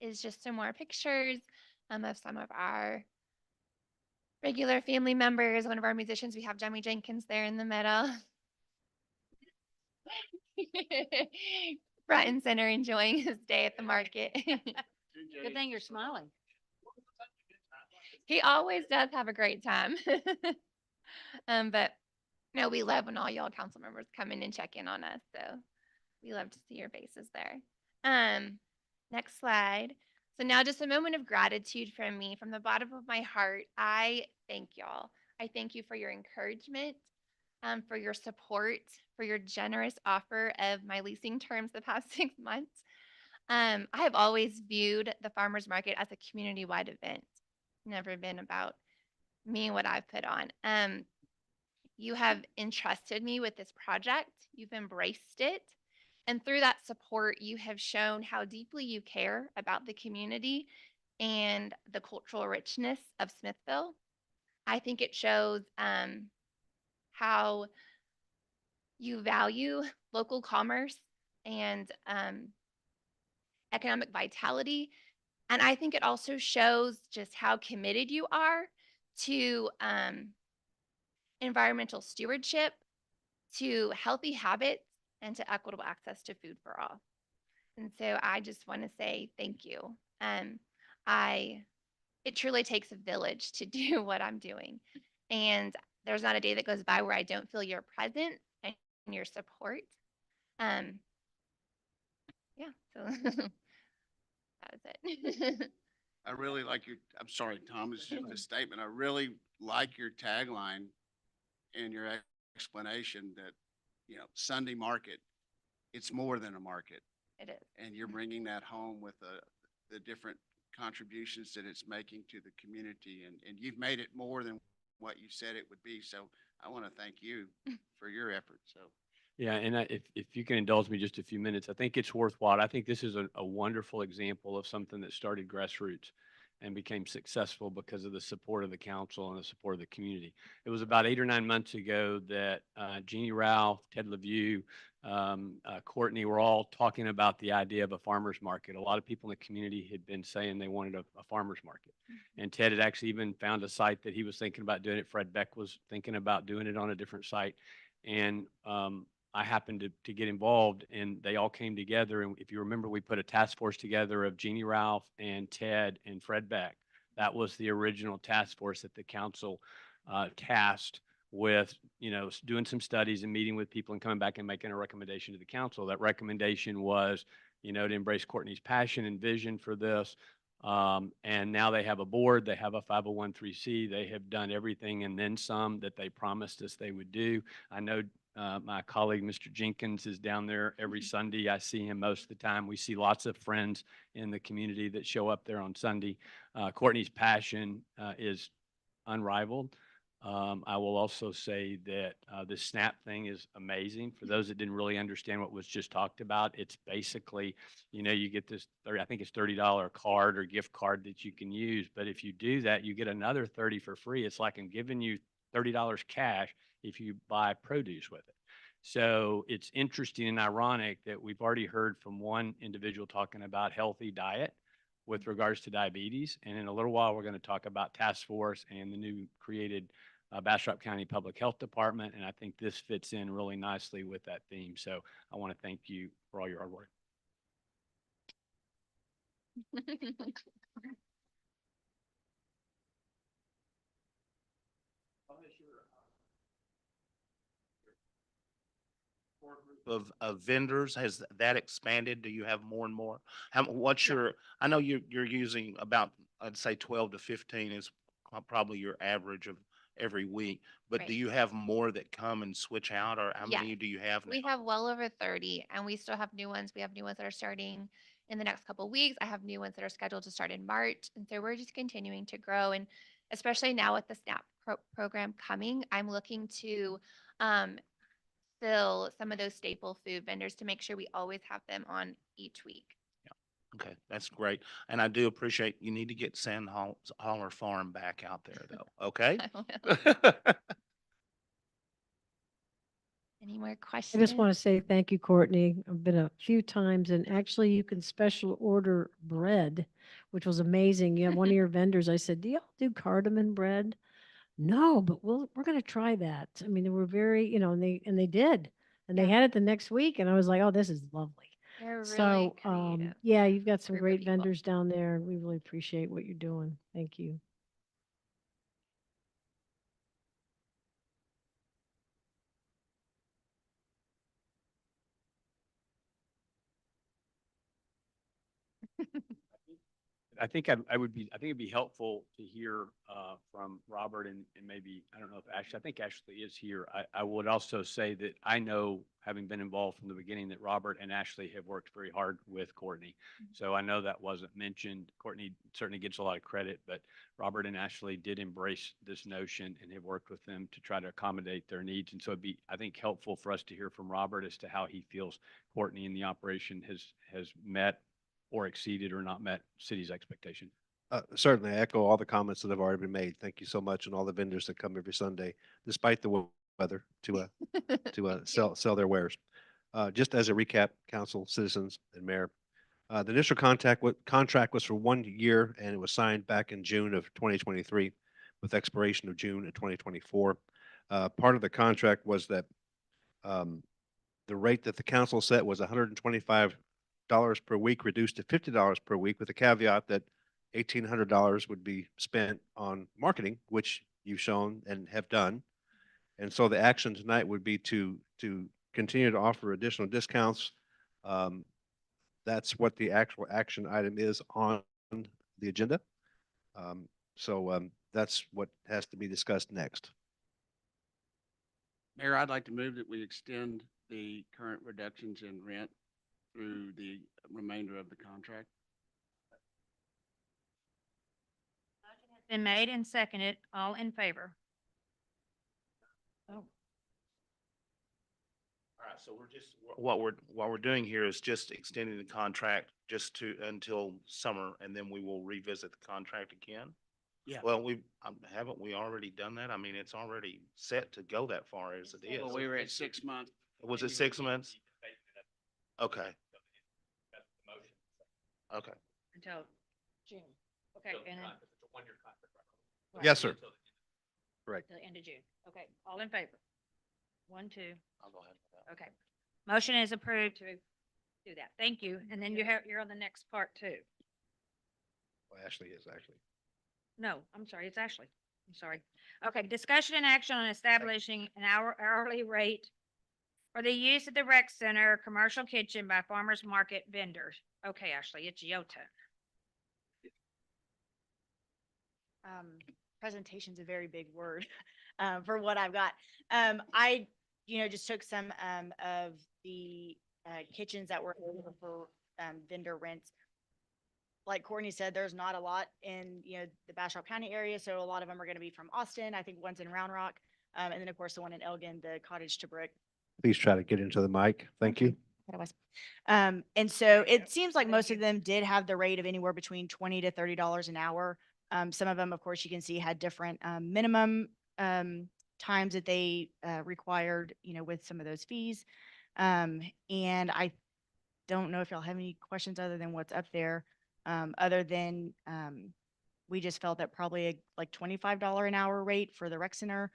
is just some more pictures of some of our regular family members. One of our musicians, we have Jimmy Jenkins there in the middle. Front and center, enjoying his day at the market. Good thing you're smiling. He always does have a great time. But no, we love when all y'all council members come in and check in on us. So we love to see your faces there. Next slide. So now just a moment of gratitude from me. From the bottom of my heart, I thank y'all. I thank you for your encouragement, for your support, for your generous offer of my leasing terms the past 6 months. I have always viewed the farmers market as a community-wide event. Never been about me and what I've put on. You have entrusted me with this project. You've embraced it. And through that support, you have shown how deeply you care about the community and the cultural richness of Smithville. I think it shows how you value local commerce and economic vitality. And I think it also shows just how committed you are to environmental stewardship, to healthy habits, and to equitable access to food for all. And so I just want to say thank you. It truly takes a village to do what I'm doing. And there's not a day that goes by where I don't feel your presence and your support. Yeah, so that was it. I really like I'm sorry, Tom, it's just a statement. I really like your tagline and your explanation that, Sunday market, it's more than a market. It is. And you're bringing that home with the different contributions that it's making to the community. And you've made it more than what you said it would be. So I want to thank you for your efforts. So. Yeah, and if you can indulge me just a few minutes, I think it's worthwhile. I think this is a wonderful example of something that started grassroots. and became successful because of the support of the council and the support of the community. It was about 8 or 9 months ago that Jeannie Ralph, Ted LeVue, Courtney were all talking about the idea of a farmer's market. A lot of people in the community had been saying they wanted a farmer's market. And Ted had actually even found a site that he was thinking about doing it. Fred Beck was thinking about doing it on a different site. And I happened to get involved, and they all came together. And if you remember, we put a task force together of Jeannie Ralph and Ted and Fred Beck. That was the original task force that the council tasked with, doing some studies and meeting with people and coming back and making a recommendation to the council. That recommendation was, to embrace Courtney's passion and vision for this. And now they have a board, they have a 501(c)(3). They have done everything and then some that they promised us they would do. I know my colleague, Mr. Jenkins, is down there every Sunday. I see him most of the time. We see lots of friends in the community that show up there on Sunday. Courtney's passion is unrivaled. I will also say that the SNAP thing is amazing. For those that didn't really understand what was just talked about, it's basically, you get this, I think it's $30 card or gift card that you can use. But if you do that, you get another 30 for free. It's like I'm giving you $30 cash if you buy produce with it. So it's interesting and ironic that we've already heard from one individual talking about healthy diet with regards to diabetes. And in a little while, we're going to talk about task force and the new created Bastrop County Public Health Department. And I think this fits in really nicely with that theme. So I want to thank you for all your hard work. Of vendors, has that expanded? Do you have more and more? What's your, I know you're using about, I'd say 12 to 15 is probably your average of every week, but do Right. you have more that come and switch out, or how many Yes. do you have We now? have well over 30, and we still have new ones. We have new ones that are starting in the next couple weeks. I have new ones that are scheduled to start in March. And so we're just continuing to grow. And especially now with the SNAP program coming, I'm looking to um, fill some of those staple food vendors to make sure we always have them on each week. Okay, that's great. And I do appreciate, you need to get Sand Holler Farm back out there though, okay? I will. Any more I questions? just want to say thank you, Courtney. I've been a few times, and actually you can special order bread, which was amazing. You have one of your vendors. I said, "Do y'all do cardamom bread?" No, but we're going to try that. I mean, they were very, and they did, and they Yeah. had it the next week, and I was like, "Oh, this is lovely." They're really So, creative yeah, you've got some group of great people. vendors down there. We really appreciate what you're doing. Thank you. I think I would be, I think it'd be helpful to hear from Robert and maybe, I don't know if Ashley, I think Ashley is here. I would also say that I know, having been involved from the beginning, that Robert and Ashley have worked very hard with Courtney. So I know that wasn't mentioned. Courtney certainly gets a lot of credit, but Robert and Ashley did embrace this notion and have worked with them to try to accommodate their needs. And so it'd be, I think, helpful for us to hear from Robert as to how he feels Courtney and the operation has met or exceeded or not met city's expectation. Certainly, I echo all the comments that have already been made. Thank you so much, and all the vendors that come every Sunday, despite the weather, to sell their wares. Just as a recap, council, citizens, and mayor, the initial contract was for 1 year, and it was signed back in June of 2023, with expiration of June of 2024. Part of the contract was that the rate that the council set was $125 per week, reduced to $50 per week, with a caveat that $1,800 would be spent on marketing, which you've shown and have done. And so the action tonight would be to continue to offer additional discounts. That's what the actual action item is on the agenda. That's what has to be discussed next. Mayor, I'd like to move that we extend the current reductions in rent through the remainder of the contract. Been made and seconded. All in favor? Oh, All right, so what we're doing here is just extending the contract just to, until summer, and then we will revisit the contract again? Yeah. Well, haven't we already done that? I mean, it's already set to go that far as it is. Well, we were at 6 months. Was it 6 months? Okay, okay. Until June. Okay, and then. Right, Yes, sir. Correct. till the end of June. Okay, all in favor? 1, 2. I'll go ahead with that. Okay. Motion is approved to do that. Thank you. And then you're on the next part too. Well, Ashley is actually. No, I'm sorry, it's Ashley. I'm sorry. Okay, discussion and action on establishing an hourly rate for the use of the rec center, commercial kitchen by farmers market vendors. Okay, Ashley, it's your turn. Presentation's a very big word, for what I've got. Just took some, of the, kitchens that were over for, vendor rents. Like Courtney said, there's not a lot in, the Bastrop County area, so a lot of them are gonna be from Austin. I think one's in Round Rock. And then of course the one in Elgin, the cottage to brick. Please try to get into the mic. Thank you. That was. And so it seems like most of them did have the rate of anywhere between $20 to $30 an hour. Some of them, of course, you can see had different, minimum, times that they, required, with some of those fees. And I don't know if y'all have any questions other than what's up there. Other than, we just felt that probably like $25 an hour rate for the rec center,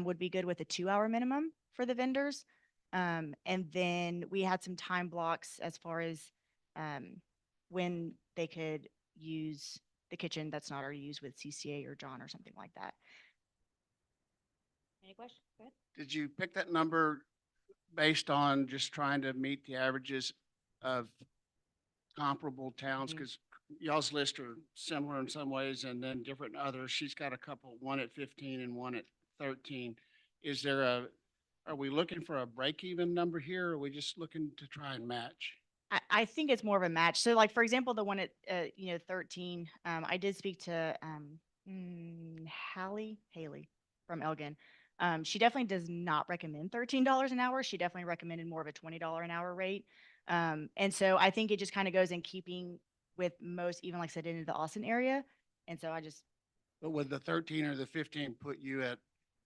would be good with a 2-hour minimum for the vendors. And then we had some time blocks as far as, when they could use the kitchen that's not already used with CCA or John or something like that. Any questions? Go ahead. Did you pick that number based on just trying to meet the averages of comparable towns? Because y'all's list are similar in some ways and then different in others. She's got a couple, one at 15 and one at 13. Is there are we looking for a break-even number here, or are we just looking to try and match? I think it's more of a match. So like, for example, the one at, 13, I did speak to, Haley from Elgin. She definitely does not recommend $13 an hour. She definitely recommended more of a $20 an hour rate. And so I think it just kind of goes in keeping with most, even like I said, into the Austin area. And so I just, But would the 13 or the 15 put you at,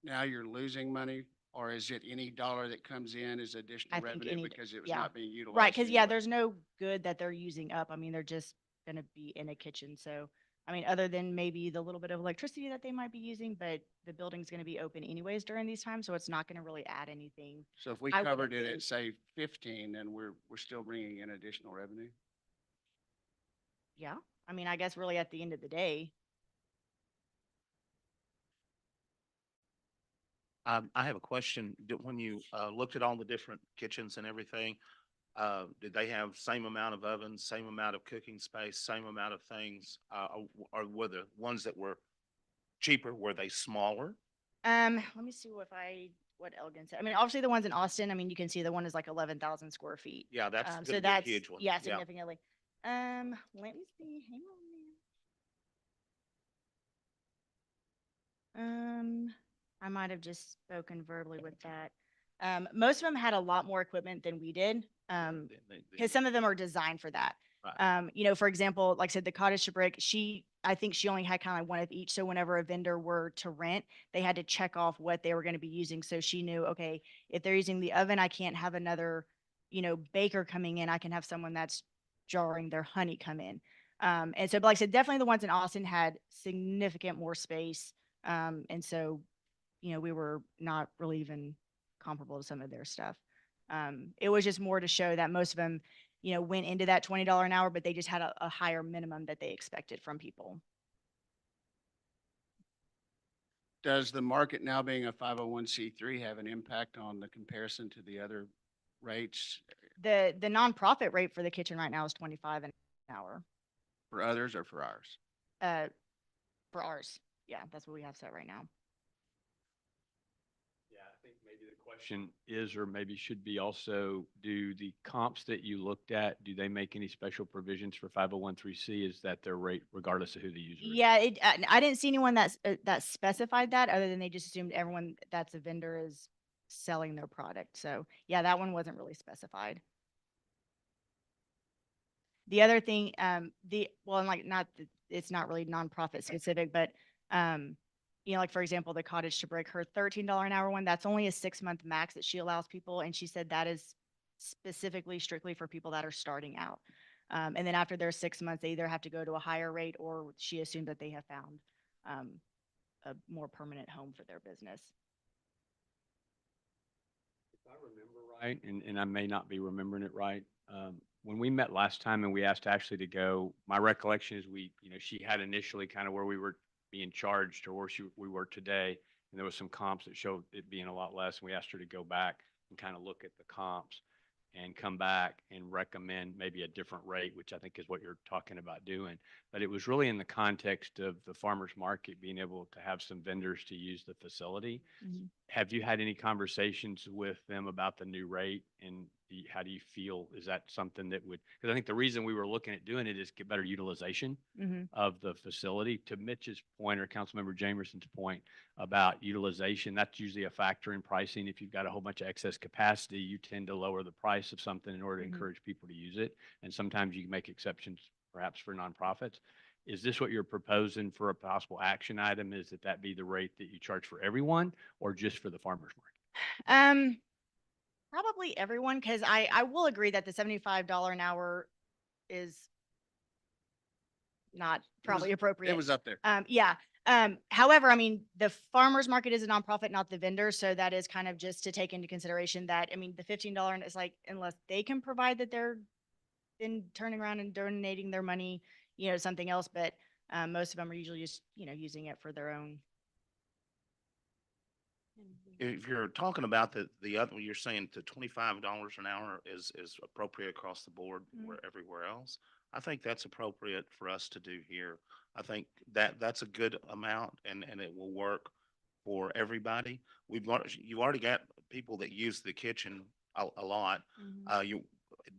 now you're losing money? Or is it any dollar that comes in is additional I think revenue any, because it was yeah. not being utilized? Right, because yeah, anyway? there's no good that they're using up. I mean, they're just gonna be in a kitchen. So, I mean, other than maybe the little bit of electricity that they might be using, but the building's gonna be open anyways during these times, so it's not gonna really add anything. So if we I covered wouldn't it think- at, say, 15, then we're still bringing in additional revenue? Yeah, I mean, I guess really at the end of the day, I have a question. When you looked at all the different kitchens and everything, did they have same amount of ovens, same amount of cooking space, same amount of things? Or were the ones that were cheaper, were they smaller? let me see what Elgin said. I mean, obviously the ones in Austin, I mean, you can see the one is like 11,000 square feet. Yeah, that's So gonna be a that's, huge one. yeah, significantly. Let me see, hang on. I might have just spoken verbally with that. Most of them had a lot more equipment than we did. Because some of them are designed for that. Right. For example, like I said, the cottage to brick, I think she only had kind of like one of each. So whenever a vendor were to rent, they had to check off what they were going to be using. So she knew, okay, if they're using the oven, I can't have another, baker coming in. I can have someone that's jarring their honey come in. And so, but like I said, definitely the ones in Austin had significant more space. And so, we were not really even comparable to some of their stuff. It was just more to show that most of them, went into that $20 an hour, but they just had a higher minimum that they expected from people. Does the market now being a 501c3 have an impact on the comparison to the other rates The nonprofit rate for the kitchen right now is 25 an hour. for others or for ours? For ours. Yeah, that's what we have set right now. Yeah, I think maybe the question is, or maybe should be also, do the comps that you looked at, do they make any special provisions for 501(c)(3)? Is that their rate regardless of who the user is? Yeah, I didn't see anyone that specified that, other than they just assumed everyone that's a vendor is selling their product. So yeah, that one wasn't really specified. The other thing, well, and like it's not really nonprofit specific, but, like, for example, the Cottage to Brick, her $13 an hour one, that's only a 6-month max that she allows people. And she said that is specifically strictly for people that are starting out. And then after their 6 months, they either have to go to a higher rate or she assumed that they have found, a more permanent home for their business. If I remember right, and I may not be remembering it right, when we met last time and we asked Ashley to go, my recollection is she had initially kind of where we were being charged or where we were today. And there was some comps that showed it being a lot less. And we asked her to go back and kind of look at the comps and come back and recommend maybe a different rate, which I think is what you're talking about doing. But it was really in the context of the farmer's market being able to have some vendors to use the facility. Have you had any conversations with them about the new rate and how do you feel? Is that something that would, because I think the reason we were looking at doing it is get better utilization of the facility. To Mitch's point or Councilmember Jamerson's point about utilization, that's usually a factor in pricing. If you've got a whole bunch of excess capacity, you tend to lower the price of something in order to encourage people to use it. And sometimes you can make exceptions perhaps for nonprofits. Is this what you're proposing for a possible action item? Is that be the rate that you charge for everyone or just for the farmer's market? Probably everyone, because I will agree that the $75 an hour is not probably appropriate. It was up there. Yeah. However, I mean, the farmer's market is a nonprofit, not the vendor. So that is kind of just to take into consideration that, I mean, the $15 is like, unless they can provide that they're then turning around and donating their money, something else. But most of them are usually just, using it for their own. If you're talking about the other, you're saying the $25 an hour is appropriate across the board where everywhere else. I think that's appropriate for us to do here. I think that's a good amount and it will work for everybody. You already got people that use the kitchen a lot.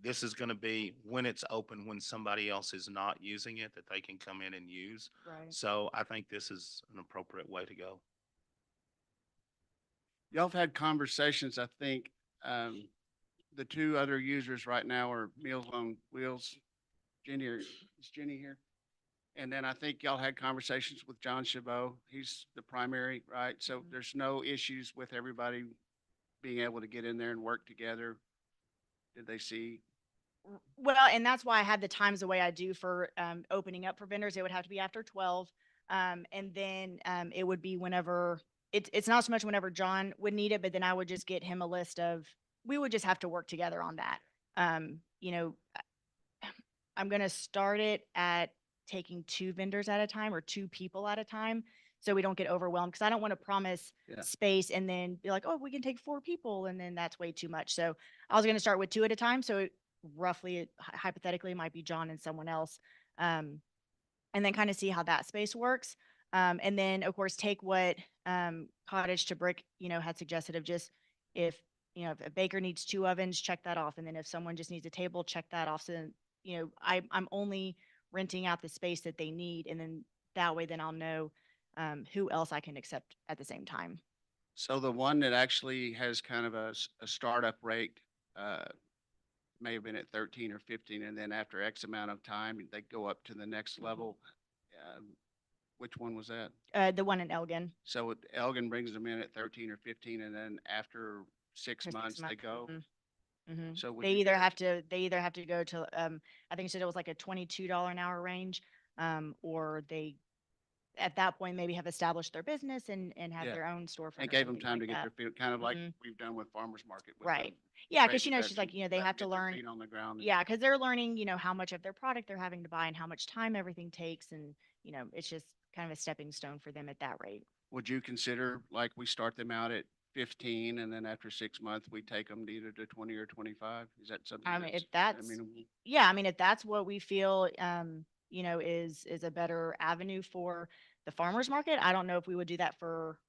This is going to be when it's open, when somebody else is not using it, that they can come in and use. Right. So I think this is an appropriate way to go. Y'all have had conversations, I think, the two other users right now are Meals on Wheels. Is Jenny here? And then I think y'all had conversations with John Chabot. He's the primary, right? So there's no issues with everybody being able to get in there and work together. Did they see? Well, and that's why I have the times the way I do for opening up for vendors. It would have to be after 12. And then it would be whenever it's not so much whenever John would need it, but then I would just get him a list of, we would just have to work together on that. I'm going to start it at taking 2 vendors at a time or 2 people at a time. So we don't get overwhelmed, because I don't want to promise space and then be like, oh, we can take 4 people. And then that's way too much. So I was going to start with 2 at a time. So roughly, hypothetically, it might be John and someone else. And then kind of see how that space works. And then of course, take what Cottage to Brick, had suggested of just if a baker needs 2 ovens, check that off. And then if someone just needs a table, check that off. So then, I'm only renting out the space that they need. And then that way, then I'll know who else I can accept at the same time. So the one that actually has kind of a startup rate may have been at 13 or 15, and then after X amount of time, they go up to the next level. Which one was that? The one in Elgin. So Elgin brings them in at 13 or 15, and then after 6 months, they go. So would They you either guys- have to go to, I think you said it was like a $22 an hour range, or they, at that point, maybe have established their business and have Yeah. their own storefront. And or gave them something time to like get their that. feet, kind of like Mhm. we've done with farmer's market. with Right. the Yeah, because trade she's like, sessions, they let have them to get their learn. feet on the ground. Yeah, because they're learning, how much of their product they're having to buy and how much time everything takes. And, it's just kind of a stepping stone for them at that rate. Would you consider, like, we start them out at 15, and then after 6 months, we take them either to 20 or 25? Is that something? I mean, if that's that's, amenable? yeah, I mean, if that's what we feel, is a better avenue for the farmer's market. I don't know if we would do that for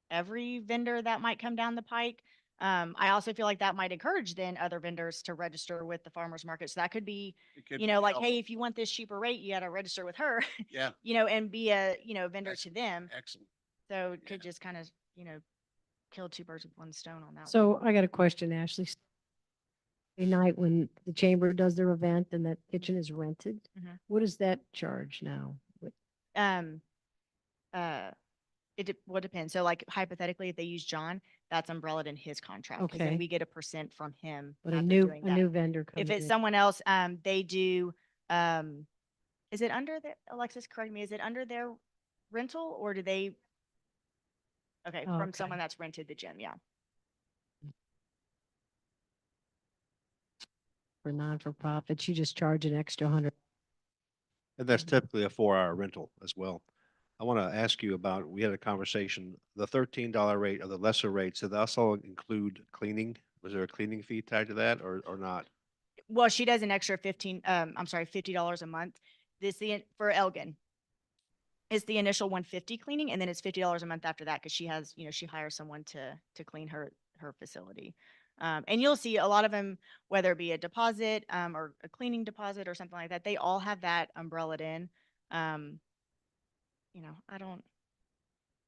every vendor that might come down the pike. I also feel like that might encourage then other vendors to register with the farmer's market. So that could be, It could like, help. hey, if you want this cheaper rate, you got to register with her, Yeah, and be a, vendor That's to them. excellent. So it could just kind of, kill 2 birds with 1 stone on that one. So I got a question, Ashley. night when the chamber does their event and that kitchen is rented? Mhm. What is that charge now? Um, would depend. So like hypothetically, if they use John, that's umbrellaed in his contract. 'Cause then Okay. we get a percent from him. But a after new, doing a that. new vendor If comes it's in. someone else, they do, is it under the, Alexis, correct me, is it under their rental or do they? Okay, Oh, from okay. someone that's rented the gym, yeah. For non-for-profits, you just charge an extra 100. And that's typically a 4-hour rental as well. I want to ask you about, we had a conversation, the $13 rate or the lesser rates, did that also include cleaning? Was there a cleaning fee tied to that or not? Well, she does an extra $50 a month. For Elgin. It's the initial 150 cleaning and then it's $50 a month after that because she has, she hires someone to clean her facility. And you'll see a lot of them, whether it be a deposit, or a cleaning deposit or something like that, they all have that umbrellaed in. I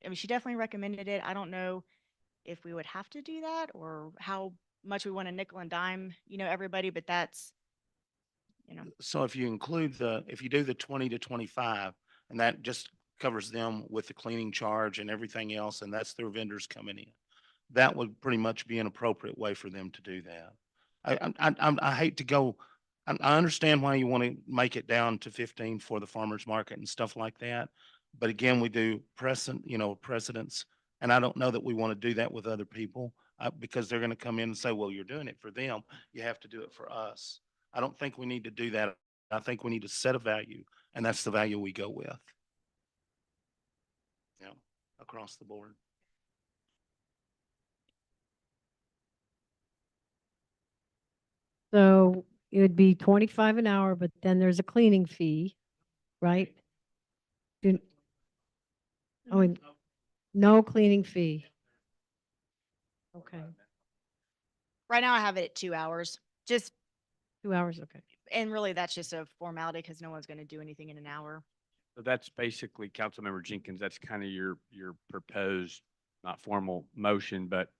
mean, she definitely recommended it. I don't know if we would have to do that or how much we want to nickel and dime, everybody, but that's, So if you if you do the 20 to 25, and that just covers them with the cleaning charge and everything else, and that's their vendors coming in, that would pretty much be an appropriate way for them to do that. I hate to go, I understand why you want to make it down to 15 for the farmer's market and stuff like that. But again, we do precedents, and I don't know that we want to do that with other people, because they're going to come in and say, well, you're doing it for them. You have to do it for us. I don't think we need to do that. I think we need to set a value, and that's the value we go with. Across the board. So it would be 25 an hour, but then there's a cleaning fee, right? Do- Oh, and no cleaning fee. Okay, right now I have it at 2 hours, just, 2 hours, okay. and really that's just a formality because no one's going to do anything in an hour. So that's basically, Councilmember Jenkins, that's kind of your proposed, not formal motion, but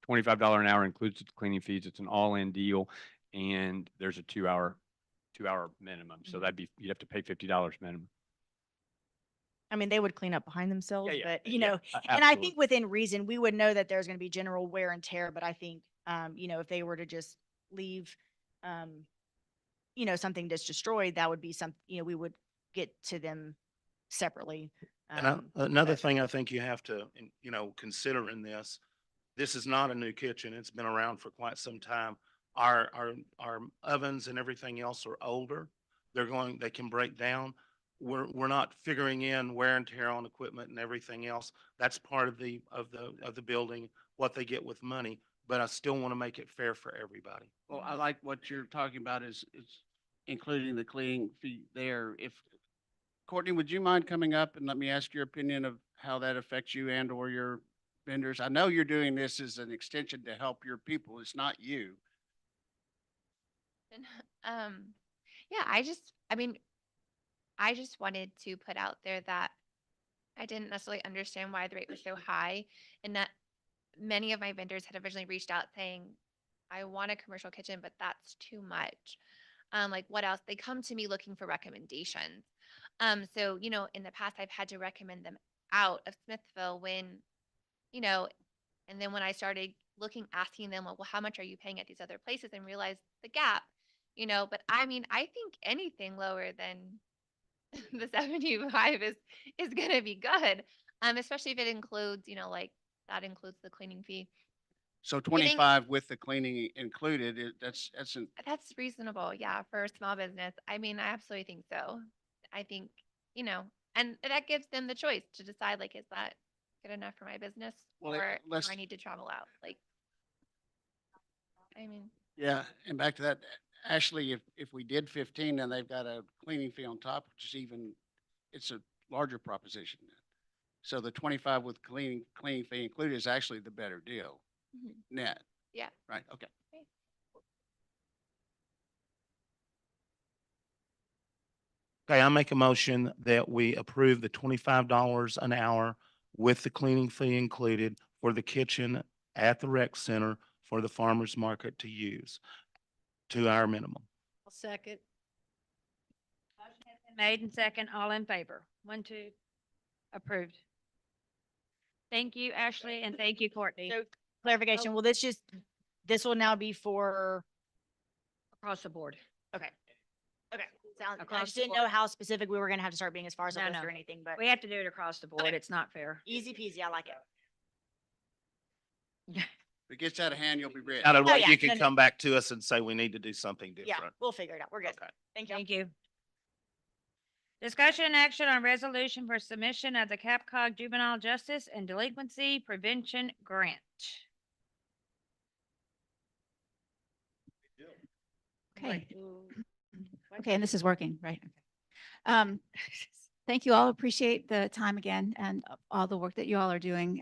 $25 an hour includes the cleaning fees. It's an all-in deal. And there's a 2-hour minimum. So you'd have to pay $50 minimum. I mean, they would clean up behind themselves, Yeah, but yeah, and I think within reason, we would know that there's going to be general wear and tear, but I think, if they were to just leave, something that's destroyed, that would be we would get to them separately. And another thing I think you have to, consider in this is not a new kitchen. It's been around for quite some time. Our ovens and everything else are older. They can break down. We're not figuring in wear and tear on equipment and everything else. That's part of the building, what they get with money, but I still want to make it fair for everybody. Well, I like what you're talking about is including the cleaning fee there. Courtney, would you mind coming up and let me ask your opinion of how that affects you and or your vendors? I know you're doing this as an extension to help your people. It's not you. Yeah, I just wanted to put out there that I didn't necessarily understand why the rate was so high, and that many of my vendors had originally reached out saying, I want a commercial kitchen, but that's too much. Like what else? They come to me looking for recommendations. So, in the past I've had to recommend them out of Smithville and then when I started asking them, well, how much are you paying at these other places, and realized the gap, but I mean, I think anything lower than the 75 is gonna be good. Especially if it includes, like that includes the cleaning fee. So 25 with the cleaning included, that's That's reasonable, yeah, for a small business. I mean, I absolutely think so. I think, and that gives them the choice to decide, like, is that good enough for my business, Well, or do let's- I need to travel out? Like, I mean, yeah. And back to that, Ashley, if we did 15 and they've got a cleaning fee on top, which is it's a larger proposition. So the 25 with cleaning fee included is actually the better deal. Net, yeah. right? Okay. Okay, I make a motion that we approve the $25 an hour with the cleaning fee included for the kitchen at the rec center for the farmer's market to use. 2-hour minimum. I'll second. Motion has been made and second, all in favor. 1, 2, approved. Thank you, Ashley, and thank you, Courtney. So clarification, will this will now be for, Across the board. okay. Okay, I Across just the didn't board. know how specific we were gonna have to start being as far as a No, list no. or anything, but We have to do it across the board. It's not fair. easy peasy, I like it. If it gets out of hand, you'll be rich. Out of Oh, what yeah, you no, can no. come back to us and say we need to do something Yeah, different. we'll figure it out. We're good. Okay. Thank you. Thank you. Discussion and action on resolution for submission of the Capcog Juvenile Justice and Delinquency Prevention Grant. Okay. Okay, and this is working, right? Okay. Thank you all. Appreciate the time again and all the work that you all are doing.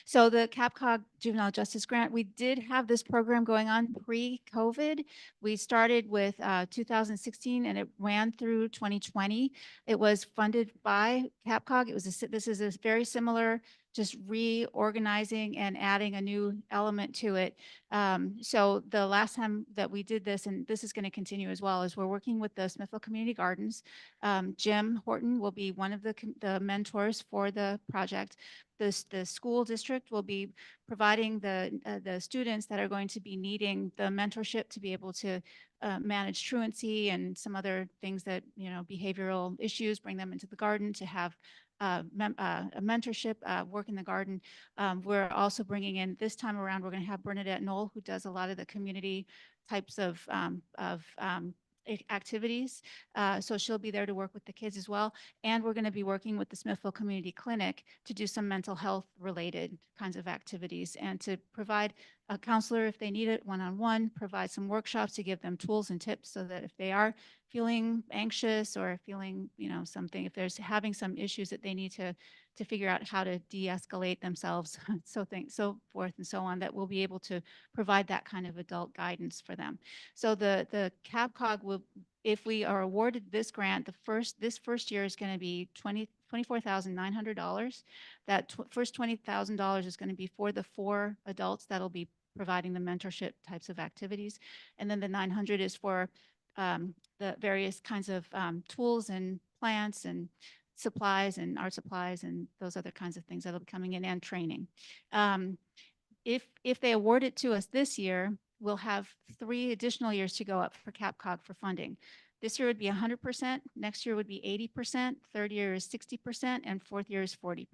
So the Capcog Juvenile Justice Grant, we did have this program going on pre-COVID. We started with 2016 and it ran through 2020. It was funded by Capcog. This is a very similar, just reorganizing and adding a new element to it. So the last time that we did this, and this is going to continue as well, is we're working with the Smithville Community Gardens. Jim Horton will be one of the mentors for the project. The school district will be providing the students that are going to be needing the mentorship to be able to manage truancy and some other things that, behavioral issues, bring them into the garden to have a mentorship, work in the garden. We're also bringing in, this time around, we're going to have Bernadette Knoll, who does a lot of the community types of activities. So she'll be there to work with the kids as well. And we're going to be working with the Smithville Community Clinic to do some mental health related kinds of activities and to provide a counselor if they need it one-on-one, provide some workshops to give them tools and tips so that if they are feeling anxious or feeling, something, if there's having some issues that they need to figure out how to de-escalate themselves, so forth and so on, that we'll be able to provide that kind of adult guidance for them. So the Capcog will, if we are awarded this grant, this first year is going to be $24,900. That first $20,000 is going to be for the 4 adults that'll be providing the mentorship types of activities, and then the 900 is for the various kinds of tools and plants and supplies and art supplies and those other kinds of things that'll be coming in, and training. If they award it to us this year, we'll have 3 additional years to go up for Capcog for funding. This year would be 100%, next year would be 80%, third year is 60%, and fourth year is 40%.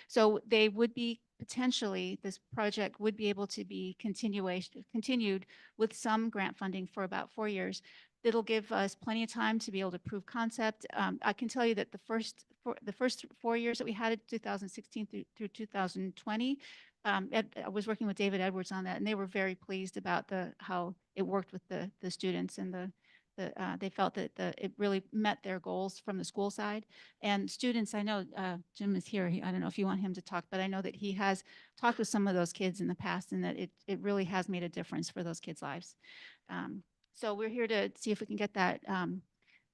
So they would be potentially, this project would be able to be continued with some grant funding for about 4 years. It'll give us plenty of time to be able to prove concept. I can tell you that the first 4 years that we had it, 2016 through 2020, I was working with David Edwards on that, and they were very pleased about how it worked with the students, and they felt that it really met their goals from the school side. And students, I know Jim is here. I don't know if you want him to talk, but I know that he has talked with some of those kids in the past, and that it really has made a difference for those kids' lives. So we're here to see if we can get that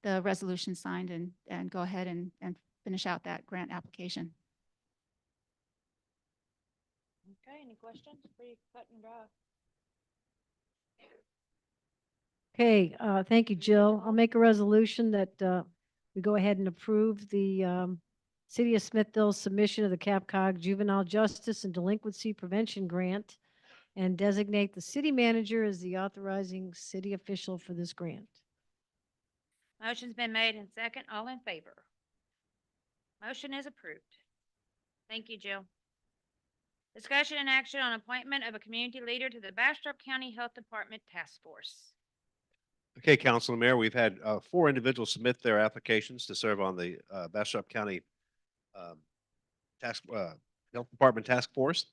the resolution signed and go ahead and finish out that grant application. Okay, any questions? Pretty cut and dry. Okay, thank you, Jill. I'll make a resolution that we go ahead and approve the City of Smithville's submission of the Capcog Juvenile Justice and Delinquency Prevention Grant and designate the city manager as the authorizing city official for this grant. Motion's been made and second, all in favor. Motion is approved. Thank you, Jill. Discussion and action on appointment of a community leader to the Bastrop County Health Department Task Force. Okay, Council and Mayor, we've had 4 individuals submit their applications to serve on the Bastrop County Health Department Task Force.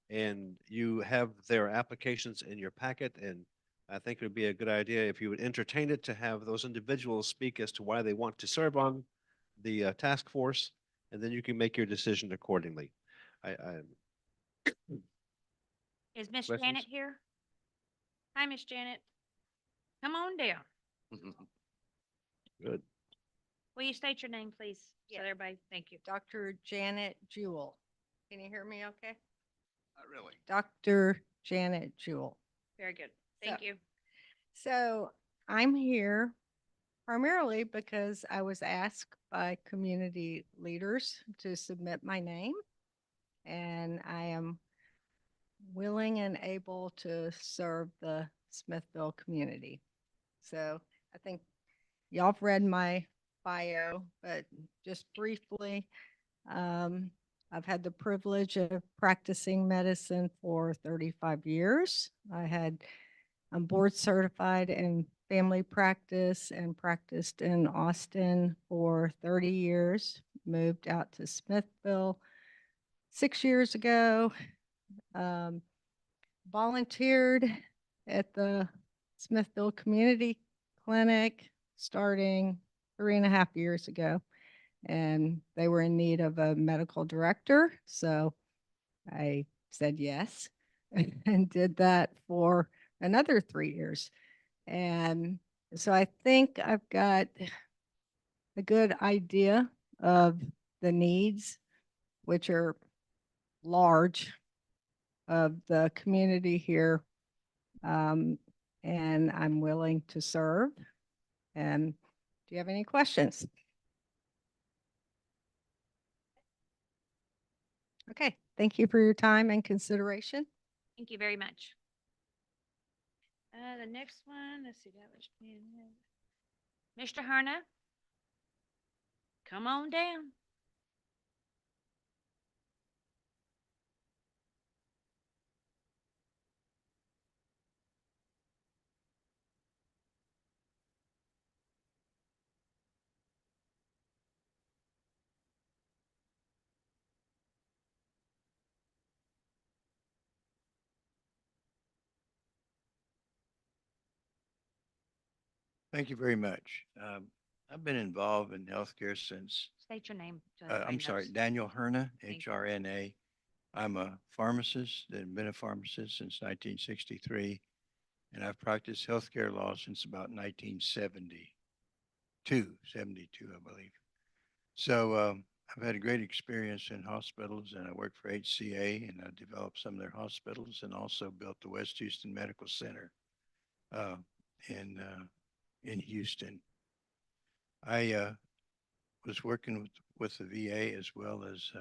And you have their applications in your packet, and I think it would be a good idea if you would entertain it to have those individuals speak as to why they want to serve on the task force, and then you can make your decision accordingly. Is Miss Questions? Janet here? Hi, Miss Janet. Come on down. Good. Will you state your name, please? So everybody, thank you. Dr. Janet Jewell. Can you hear me okay? Not really. Dr. Janet Jewell. Very good. Thank you. So I'm here primarily because I was asked by community leaders to submit my name. And I am willing and able to serve the Smithville community. So I think y'all have read my bio, but just briefly, I've had the privilege of practicing medicine for 35 years. I'm board certified in family practice and practiced in Austin for 30 years, moved out to Smithville 6 years ago, um, volunteered at the Smithville Community Clinic starting 3.5 years ago. And they were in need of a medical director. So I said yes and did that for another 3 years. And so I think I've got a good idea of the needs, which are large, of the community here. And I'm willing to serve. And do you have any questions? Okay, thank you for your time and consideration. Thank you very much. The next one, let's see, that was Mr. Herna. Come on down. Thank you very much. I've been involved in healthcare since, State your name. so I'm everybody sorry, knows. Daniel Herna, Thank you. HRNA. I'm a pharmacist and been a pharmacist since 1963, and I've practiced healthcare law since about 1972, I believe. So I've had a great experience in hospitals, and I worked for HCA, and I developed some of their hospitals, and also built the West Houston Medical Center uh, in in Houston. I was working with the VA as well as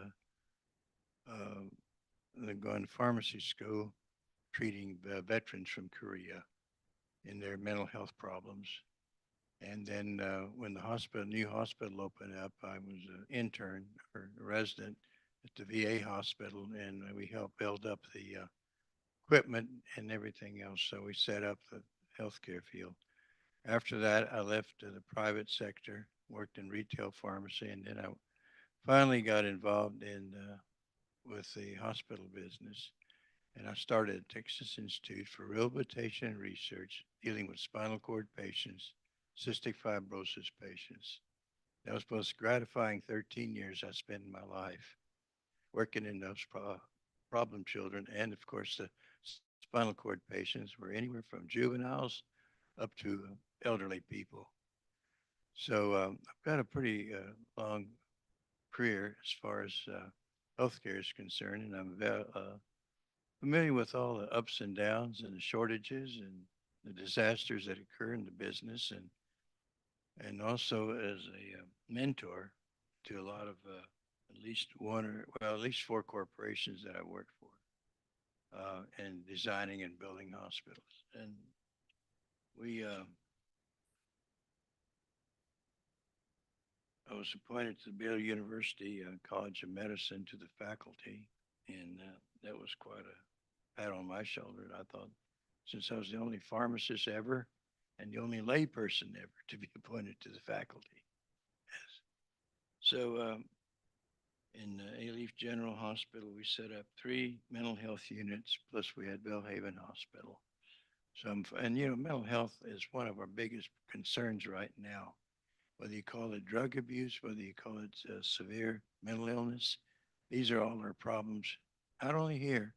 going to pharmacy school, treating veterans from Korea in their mental health problems. And then when the new hospital opened up, I was an intern or a resident at the VA hospital, and we helped build up the equipment and everything else. So we set up the healthcare field. After that, I left the private sector, worked in retail pharmacy, and then I finally got involved in with the hospital business. And I started at Texas Institute for Rehabilitation and Research, dealing with spinal cord patients, cystic fibrosis patients. That was the most gratifying 13 years I spent in my life working in those problem children. And of course, the spinal cord patients were anywhere from juveniles up to elderly people. So I've got a pretty long career as far as healthcare is concerned, and I'm familiar with all the ups and downs and the shortages and the disasters that occur in the business, and also as a mentor to a lot of at least at least 4 corporations that I work for, and designing and building hospitals. And I was appointed to the Baylor University College of Medicine to the faculty, and that was quite a pat on my shoulder. And I thought, since I was the only pharmacist ever and the only layperson ever to be appointed to the faculty. Yes. So in Alief General Hospital, we set up 3 mental health units, plus we had Bellhaven Hospital. So, and mental health is one of our biggest concerns right now. Whether you call it drug abuse, whether you call it severe mental illness, these are all our problems, not only here,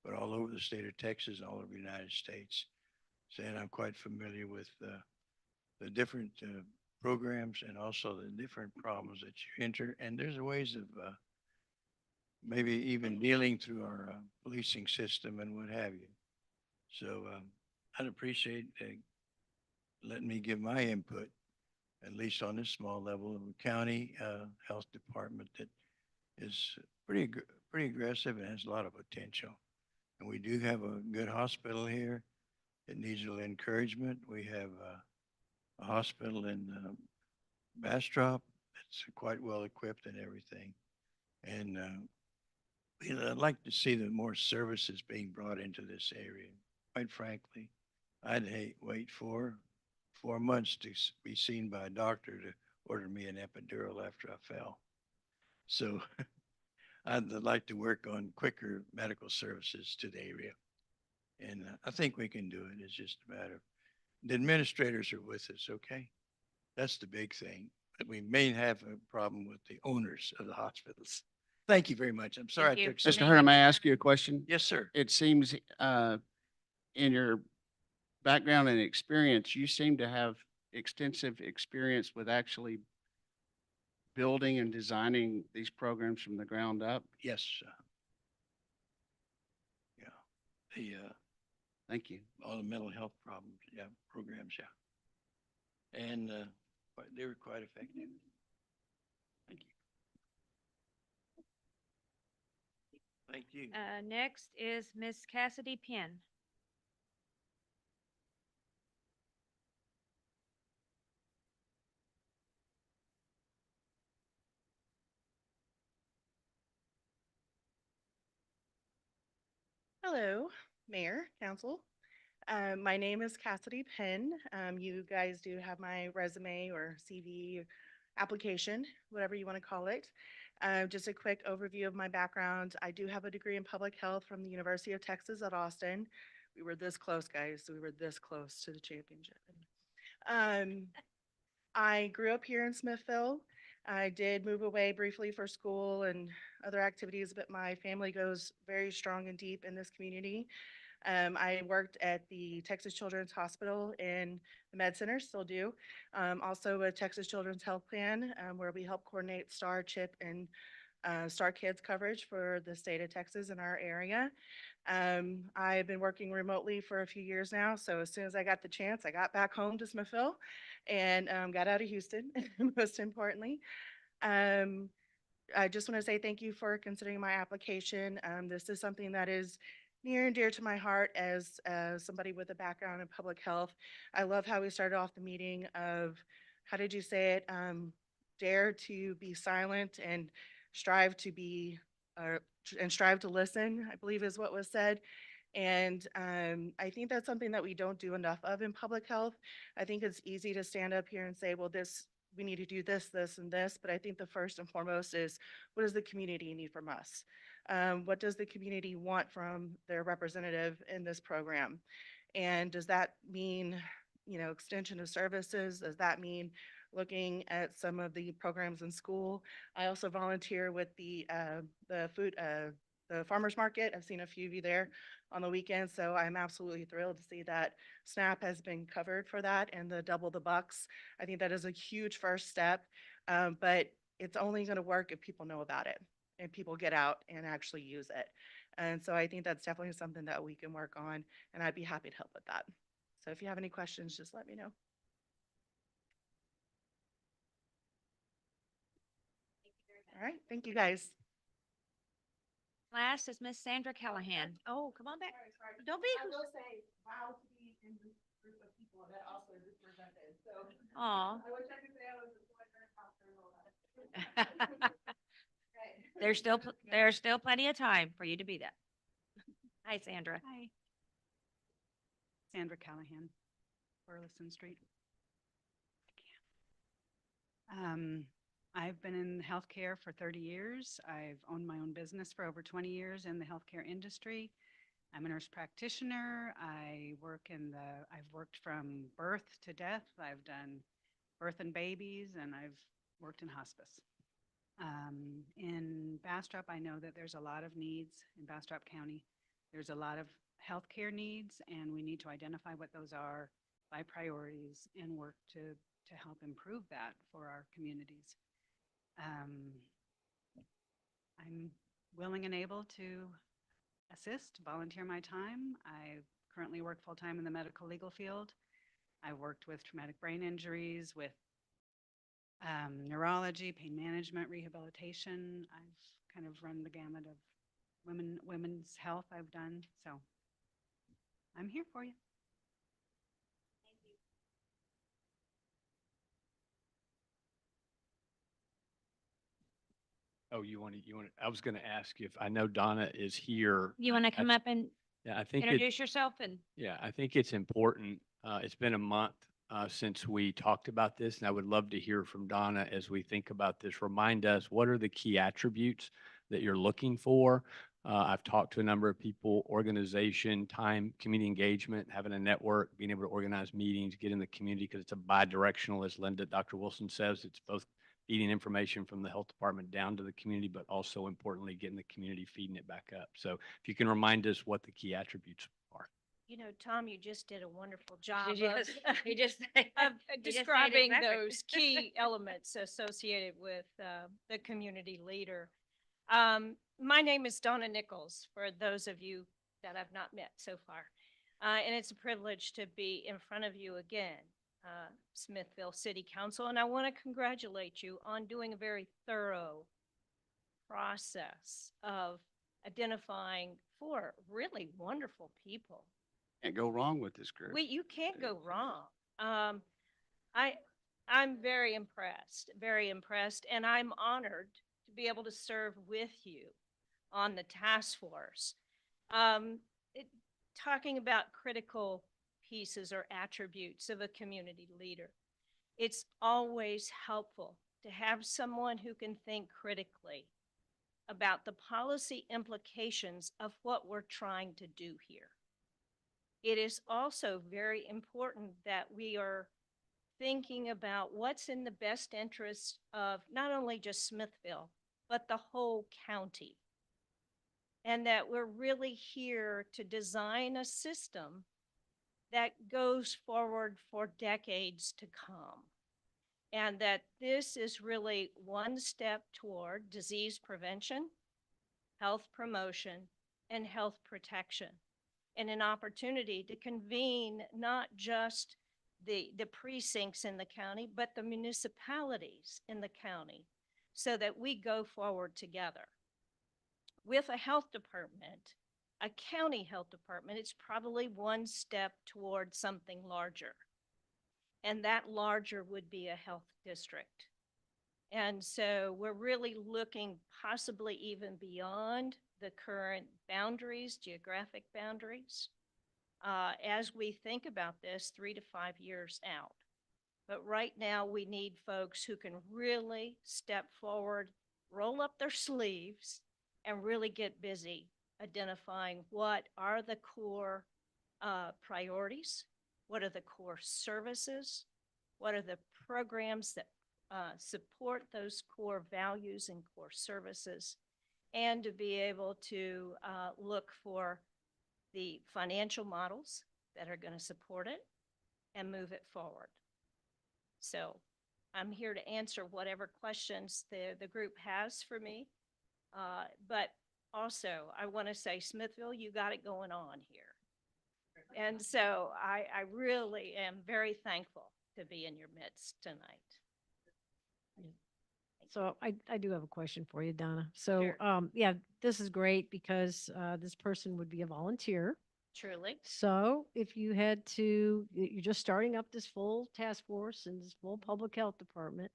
but all over the state of Texas, all over the United States. So, and I'm quite familiar with the different programs and also the different problems that you enter. And there's ways of maybe even dealing through our policing system and what have you. So I'd appreciate letting me give my input, at least on this small level of a county health department that is pretty aggressive and has a lot of potential. And we do have a good hospital here. It needs a little encouragement. We have a hospital in Bastrop that's quite well equipped and everything. And I'd like to see the more services being brought into this area. Quite frankly, I'd wait 4 months to be seen by a doctor to order me an epidural after I fell. So I'd like to work on quicker medical services to the area. And I think we can do it. It's just a matter of, the administrators are with us, okay? That's the big thing. But we may have a problem with the owners of the hospitals. Thank you very much. I'm sorry I you. took so Mr. much. Herner, may I ask you a question? Yes, sir. It seems in your background and experience, you seem to have extensive experience with actually building and designing these programs from the ground up. Yes. Yeah. Thank you. All the mental health problems, yeah, programs, yeah. And they were quite effective. Thank you. Thank you. Next is Miss Cassidy Penn. Hello, Mayor, Council. My name is Cassidy Penn. You guys do have my resume or CV application, whatever you want to call it. Just a quick overview of my background. I do have a degree in public health from the University of Texas at Austin. We were this close, guys. We were this close to the championship. I grew up here in Smithville. I did move away briefly for school and other activities, but my family goes very strong and deep in this community. I worked at the Texas Children's Hospital in the Med Center, still do. Also a Texas Children's Health Plan, where we help coordinate STAR, CHIP, and STAR Kids coverage for the state of Texas in our area. I've been working remotely for a few years now, so as soon as I got the chance, I got back home to Smithville and got out of Houston, most importantly. I just want to say thank you for considering my application. This is something that is near and dear to my heart as somebody with a background in public health. I love how we started off the meeting of, how did you say it? Dare to be silent and strive to be, and strive to listen, I believe is what was said. And I think that's something that we don't do enough of in public health. I think it's easy to stand up here and say, well, we need to do this, this, and this. But I think the first and foremost is, what does the community need from us? What does the community want from their representative in this program? And does that mean, extension of services? Does that mean looking at some of the programs in school? I also volunteer with the farmers market. I've seen a few of you there on the weekend, so I'm absolutely thrilled to see that SNAP has been covered for that and the double the bucks. I think that is a huge first step, but it's only going to work if people know about it and people get out and actually use it. And so I think that's definitely something that we can work on, and I'd be happy to help with that. So if you have any questions, just let me know. All right, thank you guys. Last is Miss Sandra Callahan. Oh, come on back. Don't be. I will say, wow to be in this group of people that also represented. So Aw. I wish I could say I was a boy. There's still plenty of time for you to be that. Hi, Sandra. Hi. Sandra Callahan, Burleson Street. I've been in healthcare for 30 years. I've owned my own business for over 20 years in the healthcare industry. I'm a nurse practitioner. I've worked from birth to death. I've done birth and babies, and I've worked in hospice. In Bastrop, I know that there's a lot of needs in Bastrop County. There's a lot of healthcare needs, and we need to identify what those are by priorities and work to help improve that for our communities. I'm willing and able to assist, volunteer my time. I currently work full-time in the medical legal field. I worked with traumatic brain injuries, with neurology, pain management, rehabilitation. I've kind of run the gamut of women's health I've done. So I'm here for you. Oh, I was going to ask if, I know Donna is here. You want to I- come up and Yeah, I think it, introduce yourself and yeah, I think it's important. It's been a month since we talked about this, and I would love to hear from Donna as we think about this. Remind us, what are the key attributes that you're looking for? I've talked to a number of people, organization, time, community engagement, having a network, being able to organize meetings, get in the community, because it's a bi-directional, as Dr. Wilson says. It's both feeding information from the health department down to the community, but also importantly, getting the community feeding it back up. So if you can remind us what the key attributes are. You know, Tom, you just did a wonderful job you of, just, you just, of you just said it describing exactly. those key elements associated with the community leader. My name is Donna Nichols, for those of you that I've not met so far. And it's a privilege to be in front of you again, Smithville City Council. And I want to congratulate you on doing a very thorough process of identifying 4 really wonderful people. Can't go wrong with this group. You can't go wrong. I'm very impressed, and I'm honored to be able to serve with you on the task force. Talking about critical pieces or attributes of a community leader, it's always helpful to have someone who can think critically about the policy implications of what we're trying to do here. It is also very important that we are thinking about what's in the best interest of not only just Smithville, but the whole county. And that we're really here to design a system that goes forward for decades to come. And that this is really one step toward disease prevention, health promotion, and health protection, and an opportunity to convene not just the precincts in the county, but the municipalities in the county, so that we go forward together. With a health department, a county health department, it's probably one step toward something larger. And that larger would be a health district. And so we're really looking possibly even beyond the current boundaries, geographic boundaries, as we think about this 3 to 5 years out. But right now we need folks who can really step forward, roll up their sleeves, and really get busy identifying what are the core priorities, what are the core services, what are the programs that support those core values and core services, and to be able to look for the financial models that are going to support it and move it forward. So I'm here to answer whatever questions the group has for me. But also, I want to say, Smithville, you got it going on here. And so I really am very thankful to be in your midst tonight. So I do have a question for you, Donna. So, Sure. yeah, this is great because this person would be a volunteer. Truly. So if you had to, you're just starting up this full task force and this full public health department,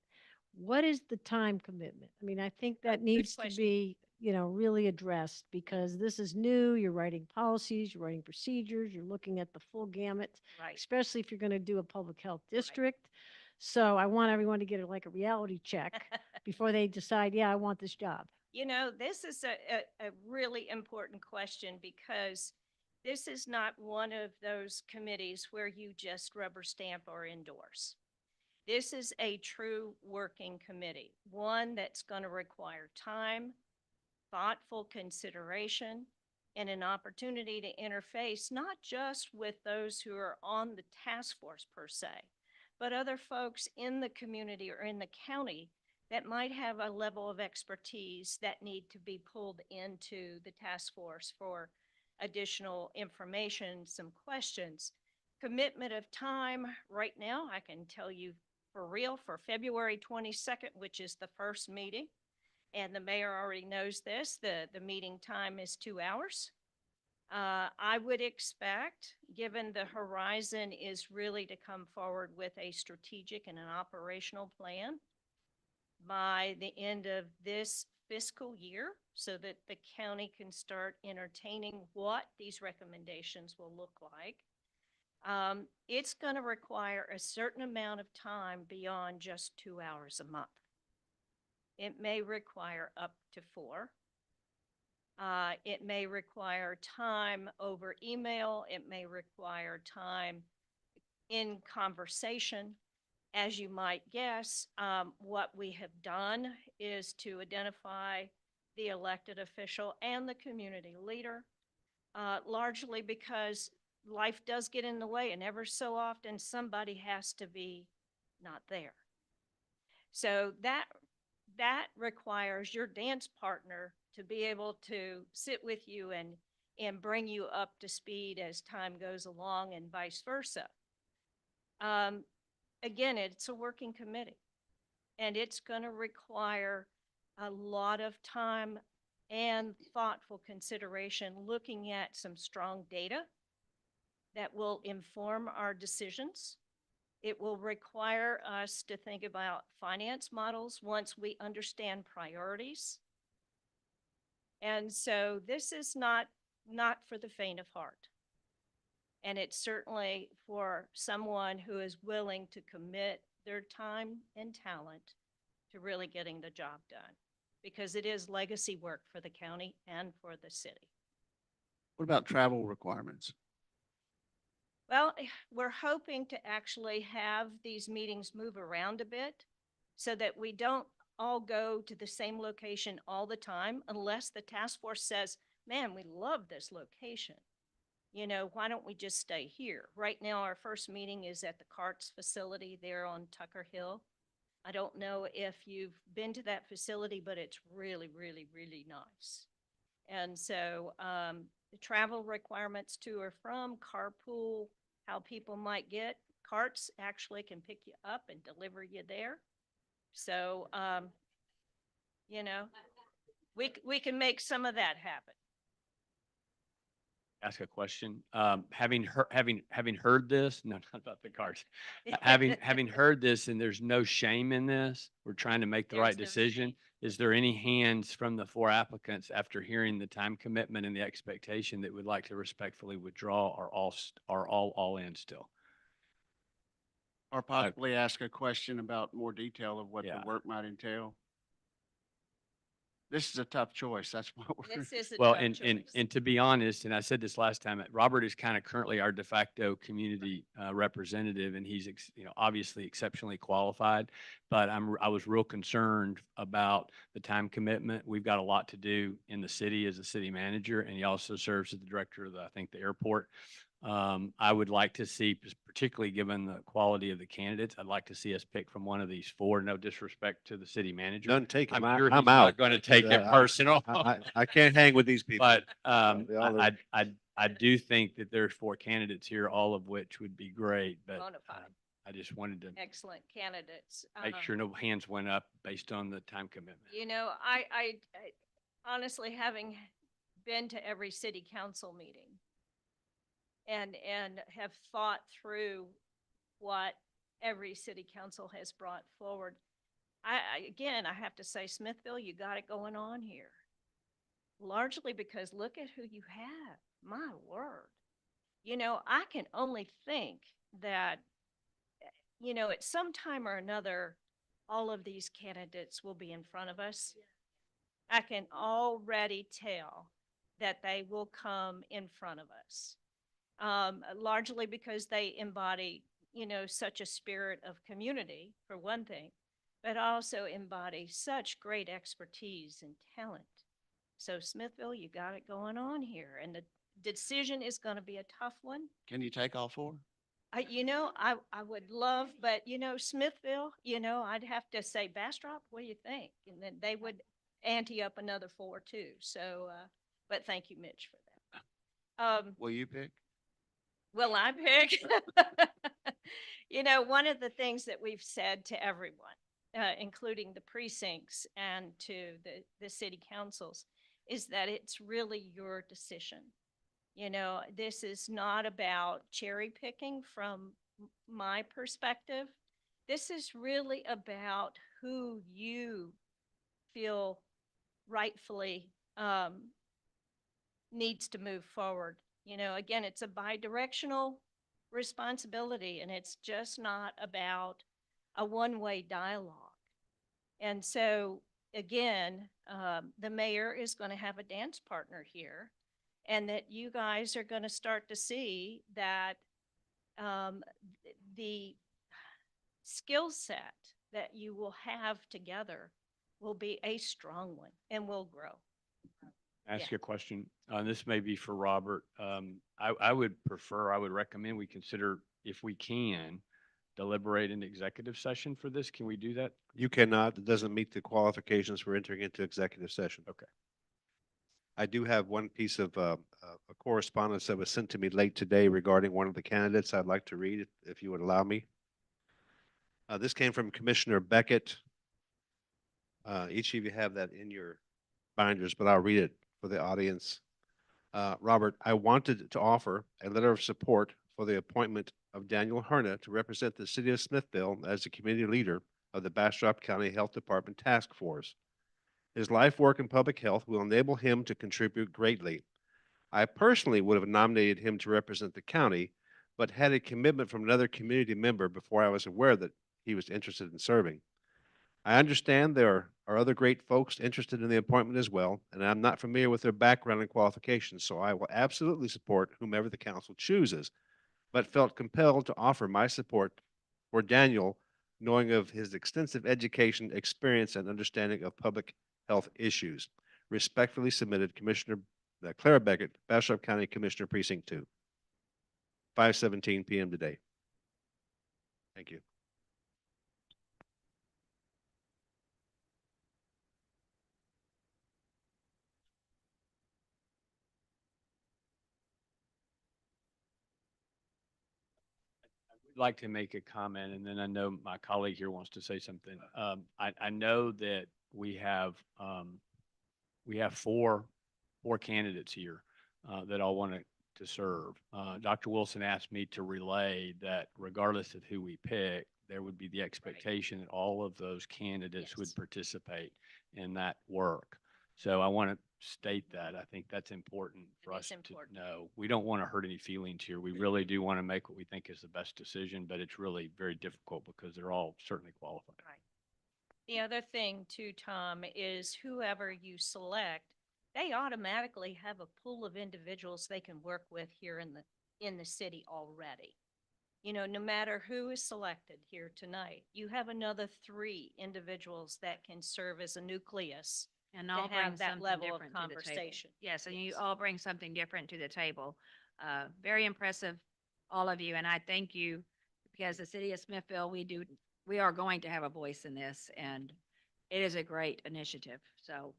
what is the time commitment? I mean, I think that needs to question. be, really addressed because this is new. You're writing policies, you're writing procedures, you're looking at the full gamut, Right. especially if you're going to do a public health district. So I want everyone to get like a reality check before they decide, yeah, I want this job. You know, this is a really important question because this is not one of those committees where you just rubber stamp or endorse. This is a true working committee, one that's going to require time, thoughtful consideration, and an opportunity to interface not just with those who are on the task force per se, but other folks in the community or in the county that might have a level of expertise that need to be pulled into the task force for additional information, some questions. commitment of time right now, I can tell you for real, for February 22nd, which is the first meeting, and the mayor already knows this, the meeting time is 2 hours. I would expect, given the horizon is really to come forward with a strategic and an operational plan by the end of this fiscal year, so that the county can start entertaining what these recommendations will look like. It's going to require a certain amount of time beyond just 2 hours a month. It may require up to 4. It may require time over email. It may require time in conversation. As you might guess, what we have done is to identify the elected official and the community leader, largely because life does get in the way, and ever so often somebody has to be not there. So that requires your dance partner to be able to sit with you and bring you up to speed as time goes along, and vice versa. Again, it's a working committee, and it's going to require a lot of time and thoughtful consideration, looking at some strong data that will inform our decisions. It will require us to think about finance models once we understand priorities. And so this is not for the faint of heart. And it's certainly for someone who is willing to commit their time and talent to really getting the job done, because it is legacy work for the county and for the city. What about travel requirements? Well, we're hoping to actually have these meetings move around a bit so that we don't all go to the same location all the time, unless the task force says, man, we love this location. You know, why don't we just stay here? Right now, our first meeting is at the CARTS facility there on Tucker Hill. I don't know if you've been to that facility, but it's really, really, really nice. And so the travel requirements to or from, carpool, how people might get, CARTS actually can pick you up and deliver you there. So, you know, we can make some of that happen. Ask a question. Having heard this, no, not about the cards. Having heard this, and there's no shame in this, we're trying to make the right decision. Is there any hands from the 4 applicants after hearing the time commitment and the expectation that would like to respectfully withdraw, or all in still? Or possibly ask a question about more detail of what the Yeah. work might entail? This is a tough choice. That's what we're. This is a Well, tough choice. and to be honest, and I said this last time, Robert is kind of currently our de facto community representative, and he's obviously exceptionally qualified. But I was real concerned about the time commitment. We've got a lot to do in the city as a city manager, and he also serves as the director of the airport. I would like to see, particularly given the quality of the candidates, I'd like to see us pick from one of these 4. No disrespect to the city manager. None taken. I'm I'm sure he's out. not going to take it Yeah, personal. I can't hang with these people. But They all are- I do think that there's 4 candidates here, all of which would be great. But Bona fide. I just wanted to Excellent candidates. make sure no hands went up based on the time commitment. You know, I honestly, having been to every city council meeting and have thought through what every city council has brought forward, again, I have to say, Smithville, you got it going on here. Largely because look at who you have. My word. You know, I can only think that, you know, at some time or another, all of these candidates will be in front of us. I can already tell that they will come in front of us, largely because they embody, you know, such a spirit of community, for one thing, but also embody such great expertise and talent. So Smithville, you got it going on here, and the decision is going to be a tough one. Can you take all 4? You know, I would love, but you know, Smithville, you know, I'd have to say, Bastrop, what do you think? And then they would ante up another 4 too. So, but thank you, Mitch, for that. Will you pick? Will I pick? You know, one of the things that we've said to everyone, including the precincts and to the city councils, is that it's really your decision. You know, this is not about cherry picking from my perspective. This is really about who you feel rightfully needs to move forward. You know, again, it's a bi-directional responsibility, and it's just not about a one-way dialogue. And so, again, the mayor is going to have a dance partner here, and that you guys are going to start to see that the skill set that you will have together will be a strong one and will grow. Ask you a question. This may be for Robert. I would recommend we consider, if we can, deliberate an executive session for this. Can we do that? You cannot, it doesn't meet the qualifications for entering into executive session. Okay. I do have one piece of a correspondence that was sent to me late today regarding one of the candidates I'd like to read, if you would allow me. This came from Commissioner Beckett. Each of you have that in your binders, but I'll read it for the audience. Robert, I wanted to offer a letter of support for the appointment of Daniel Herna to represent the city of Smithville as the community leader of the Bastrop County Health Department Task Force. His life work in public health will enable him to contribute greatly. I personally would have nominated him to represent the county, but had a commitment from another community member before I was aware that he was interested in serving. I understand there are other great folks interested in the appointment as well, and I'm not familiar with their background and qualifications, so I will absolutely support whomever the council chooses, but felt compelled to offer my support for Daniel, knowing of his extensive education, experience, and understanding of public health issues. Respectfully submitted, Commissioner Clara Beckett, Bastrop County Commissioner Precinct 2, 5:17 p.m. today. Thank you. I'd like to make a comment, and then I know my colleague here wants to say something. I know that we have four candidates here that all want to serve. Dr. Wilson asked me to relay that regardless of who we pick, there would be the expectation that all of those candidates would participate in that work. So I want to state that. I think that's important for us to know. We don't want to hurt any feelings here. We really do want to make what we think is the best decision, but it's really very difficult because they're all certainly qualified. Right. The other thing too, Tom, is whoever you select, they automatically have a pool of individuals they can work with here in the city already. You know, no matter who is selected here tonight, you have another 3 individuals that can serve as a nucleus And to all bring have that something level of different to the table. conversation. Yes, and you all bring something different to the table. Very impressive, all of you, and I thank you because the city of Smithville, we are going to have a voice in this, and it is a great initiative. So,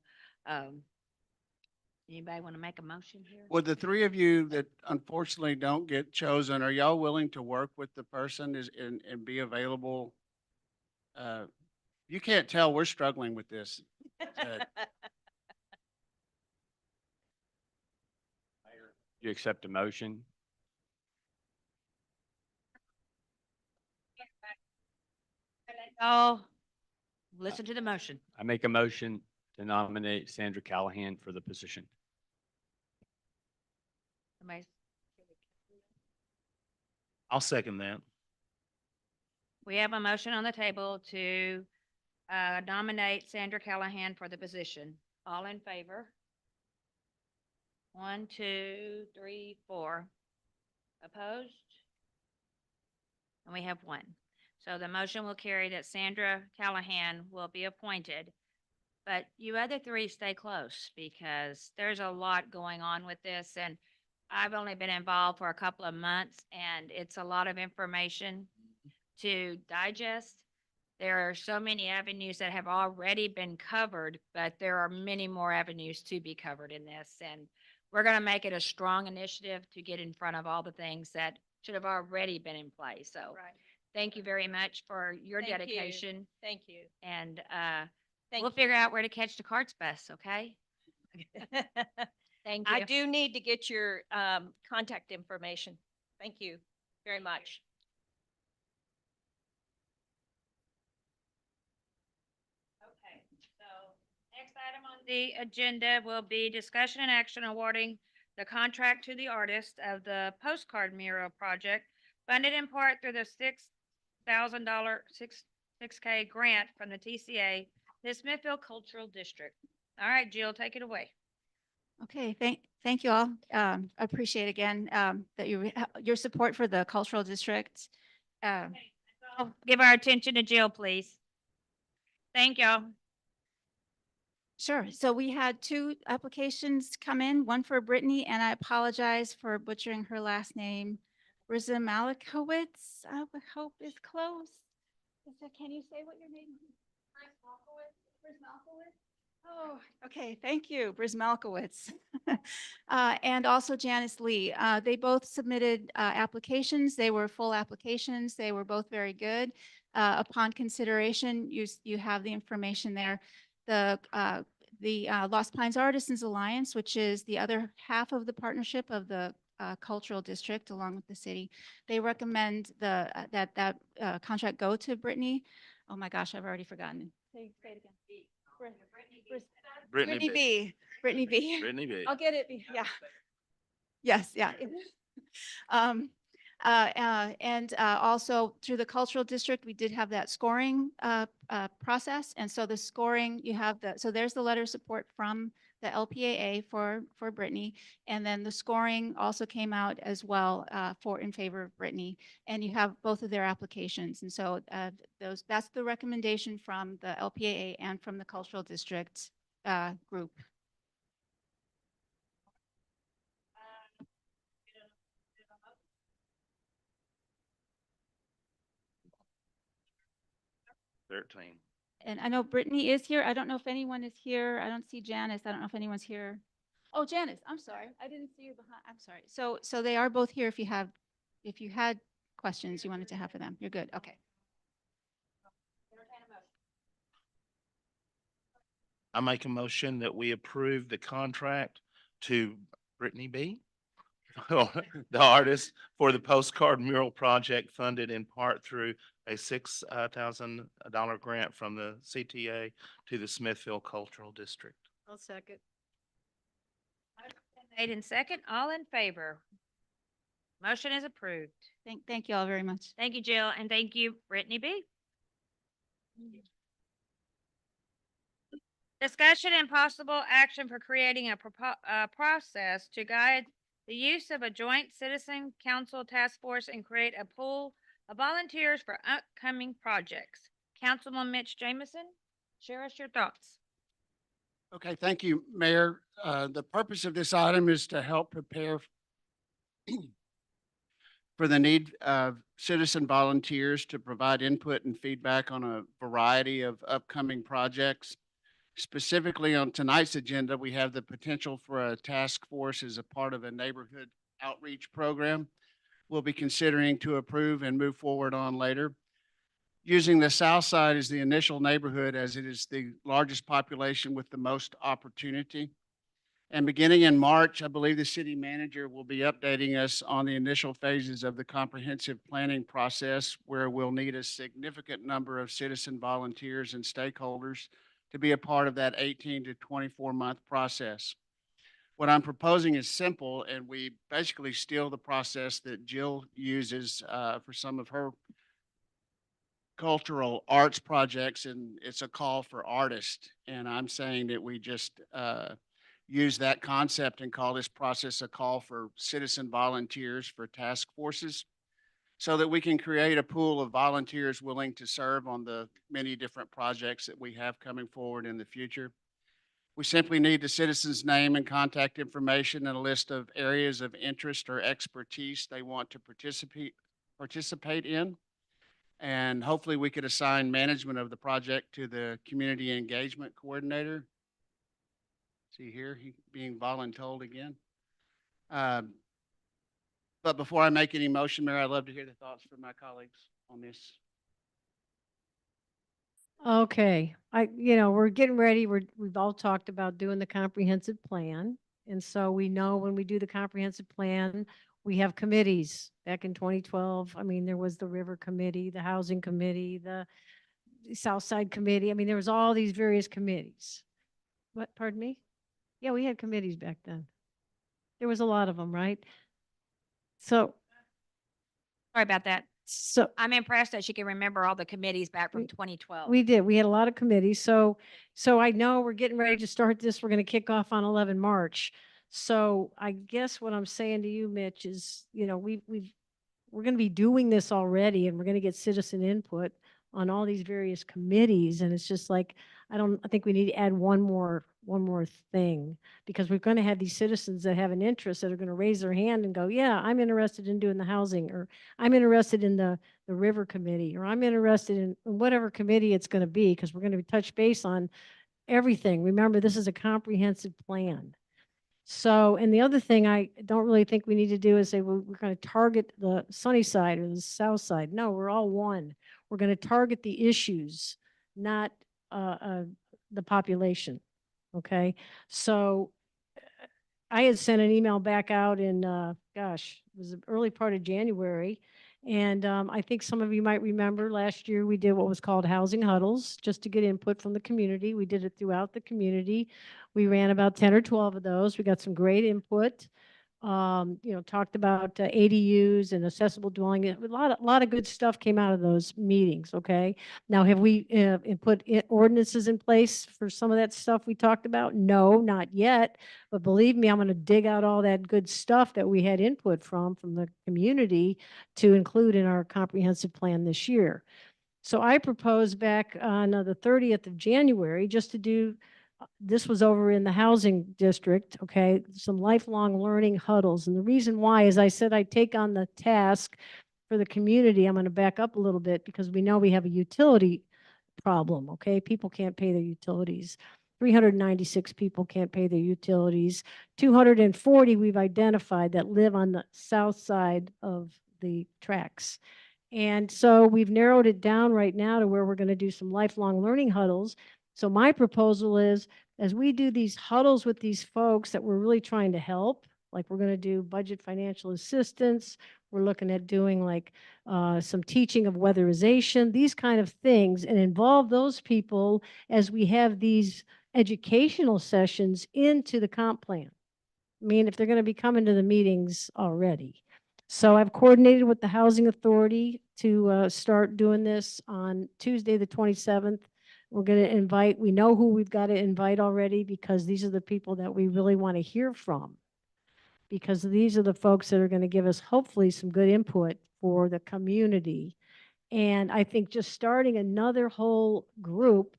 anybody want to make a motion here? Would the 3 of you that unfortunately don't get chosen, are y'all willing to work with the person and be available? You can't tell we're struggling with this. You accept a motion? Oh, listen to the motion. I make a motion to nominate Sandra Callahan for the position. Somebody- I'll second that. We have a motion on the table to nominate Sandra Callahan for the position. All in favor? 1, 2, 3, 4. Opposed? And we have 1. So the motion will carry that Sandra Callahan will be appointed. But you other 3 stay close because there's a lot going on with this, and I've only been involved for a couple of months, and it's a lot of information to digest. There are so many avenues that have already been covered, but there are many more avenues to be covered in this. And we're going to make it a strong initiative to get in front of all the things that should have already been in place. So Right. thank you very much for your Thank you. dedication. Thank you. And Thank we'll you. figure out where to catch the carts bus, okay? Thank you. I do need to get your contact information. Thank you very much. Okay, so next item on the agenda will be discussion and action awarding the contract to the artist of the postcard mural project, funded in part through the $6,000, 6K grant from the TCA, the Smithfield Cultural District. All right, Jill, take it away. Okay, thank you all. I appreciate again that your support for the cultural district. I'll give our attention to Jill, please. Thank y'all. Sure. So we had two applications come in, one for Brittany, and I apologize for butchering her last name, Riza Malikowitz. I would hope is close. Can you say what your name is? Briz Malkowitz? Oh, okay. Thank you, Briz Malkowitz. And also Janice Lee. They both submitted applications. They were full applications. They were both very good. Upon consideration, you have the information there. The Lost Pines Artisans Alliance, which is the other half of the partnership of the cultural district along with the city, they recommend that contract go to Brittany. Oh my gosh, I've already forgotten. Say it again. Brittany B. Brittany B. Brittany B. I'll get it. Yeah. Yes, yeah. And also through the cultural district, we did have that scoring process. And so the scoring, you have so there's the letter of support from the LPAA for Brittany. And then the scoring also came out as well in favor of Brittany. And you have both of their applications. And so that's the recommendation from the LPAA and from the cultural district group. And I know Brittany is here. I don't know if anyone is here. I don't see Janice. I don't know if anyone's here. Oh, Janice, I'm sorry. I didn't see you behind. I'm sorry. So they are both here if you had questions you wanted to have for them. You're good. Okay. I make a motion that we approve the contract to Brittany B., the artist, for the postcard mural project funded in part through a $6,000 grant from the CTA to the Smithfield Cultural District. I'll second. Made in second, all in favor. Motion is approved. Thank you all very much. Thank you, Jill, and thank you, Brittany B. Discussion and possible action for creating a process to guide the use of a joint citizen council task force and create a pool of volunteers for upcoming projects. Councilman Mitch Jameson, share us your thoughts. Okay, thank you, Mayor. The purpose of this item is to help prepare for the need of citizen volunteers to provide input and feedback on a variety of upcoming projects. Specifically on tonight's agenda, we have the potential for a task force as a part of a neighborhood outreach program we'll be considering to approve and move forward on later. Using the South Side as the initial neighborhood, as it is the largest population with the most opportunity. And beginning in March, I believe the city manager will be updating us on the initial phases of the comprehensive planning process, where we'll need a significant number of citizen volunteers and stakeholders to be a part of that 18 to 24-month process. What I'm proposing is simple, and we basically steal the process that Jill uses for some of her cultural arts projects, and it's a call for artists. And I'm saying that we just use that concept and call this process a call for citizen volunteers for task forces, so that we can create a pool of volunteers willing to serve on the many different projects that we have coming forward in the future. We simply need the citizen's name and contact information and a list of areas of interest or expertise they want to participate in. And hopefully we could assign management of the project to the community engagement coordinator. See here, he being voluntold again. Um, But before I make any motion, Mayor, I'd love to hear the thoughts from my colleagues on this. Okay, we're getting ready. We've all talked about doing the comprehensive plan. And so we know when we do the comprehensive plan, we have committees. Back in 2012, I mean, there was the River Committee, the Housing Committee, the South Side Committee. I mean, there was all these various committees. What, pardon me? Yeah, we had committees back then. There was a lot of them, right? So, Sorry about that. so I'm impressed that she can remember all the committees back from 2012. we did. We had a lot of committees. So I know we're getting ready to start this. We're going to kick off on 11 March. So I guess what I'm saying to you, Mitch, is, we're going to be doing this already, and we're going to get citizen input on all these various committees. And it's just like, I think we need to add one more thing, because we're going to have these citizens that have an interest that are going to raise their hand and go, yeah, I'm interested in doing the housing, or I'm interested in the River Committee, or I'm interested in whatever committee it's going to be, because we're going to touch base on everything. Remember, this is a comprehensive plan. So, and the other thing I don't really think we need to do is say, well, we're going to target the sunny side or the south side. No, we're all one. We're going to target the issues, not the population. Okay. So I had sent an email back out in, gosh, it was the early part of January. And I think some of you might remember last year we did what was called housing huddles, just to get input from the community. We did it throughout the community. We ran about 10 or 12 of those. We got some great input. Talked about ADUs and accessible dwelling. A lot of good stuff came out of those meetings. Okay. Now, have we put ordinances in place for some of that stuff we talked about? No, not yet. But believe me, I'm going to dig out all that good stuff that we had input from the community to include in our comprehensive plan this year. So I proposed back on the 30th of January just to do, this was over in the housing district, okay, some lifelong learning huddles. And the reason why is I said I'd take on the task for the community. I'm going to back up a little bit, because we know we have a utility problem, okay? People can't pay their utilities. 396 people can't pay their utilities. 240 we've identified that live on the south side of the tracks. And so we've narrowed it down right now to where we're going to do some lifelong learning huddles. So my proposal is, as we do these huddles with these folks that we're really trying to help, like we're going to do budget financial assistance, we're looking at doing like some teaching of weatherization, these kind of things, and involve those people as we have these educational sessions into the comp plan. I mean, if they're going to be coming to the meetings already. So I've coordinated with the Housing Authority to start doing this on Tuesday, the 27th. We're going to invite, we know who we've got to invite already, because these are the people that we really want to hear from, because these are the folks that are going to give us hopefully some good input for the community. And I think just starting another whole group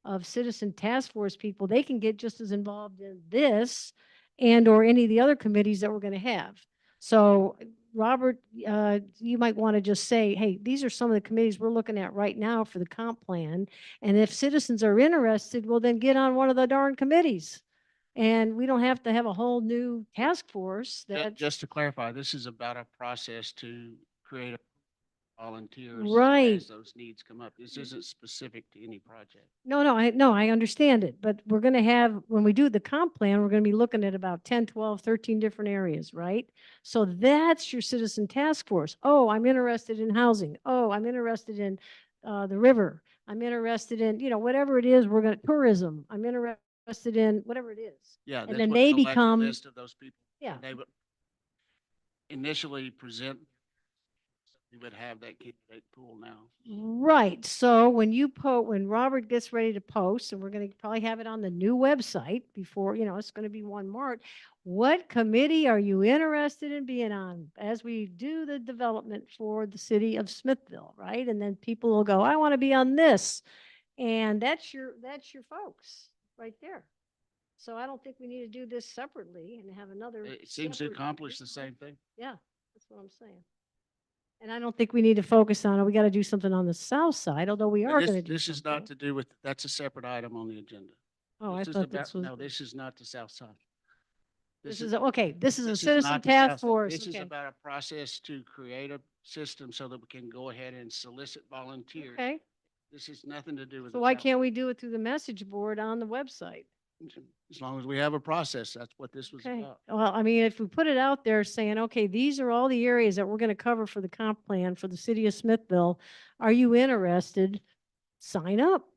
of citizen task force people, they can get just as involved in this and or any of the other committees that we're going to have. So Robert, you might want to just say, hey, these are some of the committees we're looking at right now for the comp plan. And if citizens are interested, well, then get on one of the darn committees. And we don't have to have a whole new task force that. Just to clarify, this is about a process to create a volunteers Right. as those needs come up. This isn't specific to any project. No, I understand it, but we're going to have, when we do the comp plan, we're going to be looking at about 10, 12, 13 different areas, right? So that's your citizen task force. Oh, I'm interested in housing. Oh, I'm interested in the river. I'm interested in, whatever it is, we're going to, tourism. I'm interested in whatever it is. Yeah. And that's then what they select a become, list of those people. yeah. They would initially present, we would have that candidate pool now. Right. So when Robert gets ready to post, and we're going to probably have it on the new website before, it's going to be 1 March. What committee are you interested in being on as we do the development for the city of Smithville, right? And then people will go, I want to be on this. And that's your folks right there. So I don't think we need to do this separately and have another. It seems to separate- accomplish the same thing. Yeah, that's what I'm saying. And I don't think we need to focus on it. We got to do something on the south side, although we are This, going to do this is something. not to do with, that's a separate item on the agenda. Oh, I This is thought about- this was. No, this is not the south side. This is, okay, this is a this is citizen not the task task- force. This is Okay. about a process to create a system so that we can go ahead and solicit volunteers. Okay, This has nothing to do with. so the why task can't we do it through the message board on the website? force. As long as we have a process, that's what this was Okay, about. well, I mean, if we put it out there saying, okay, these are all the areas that we're gonna cover for the comp plan for the city of Smithville. Are you interested? Sign up.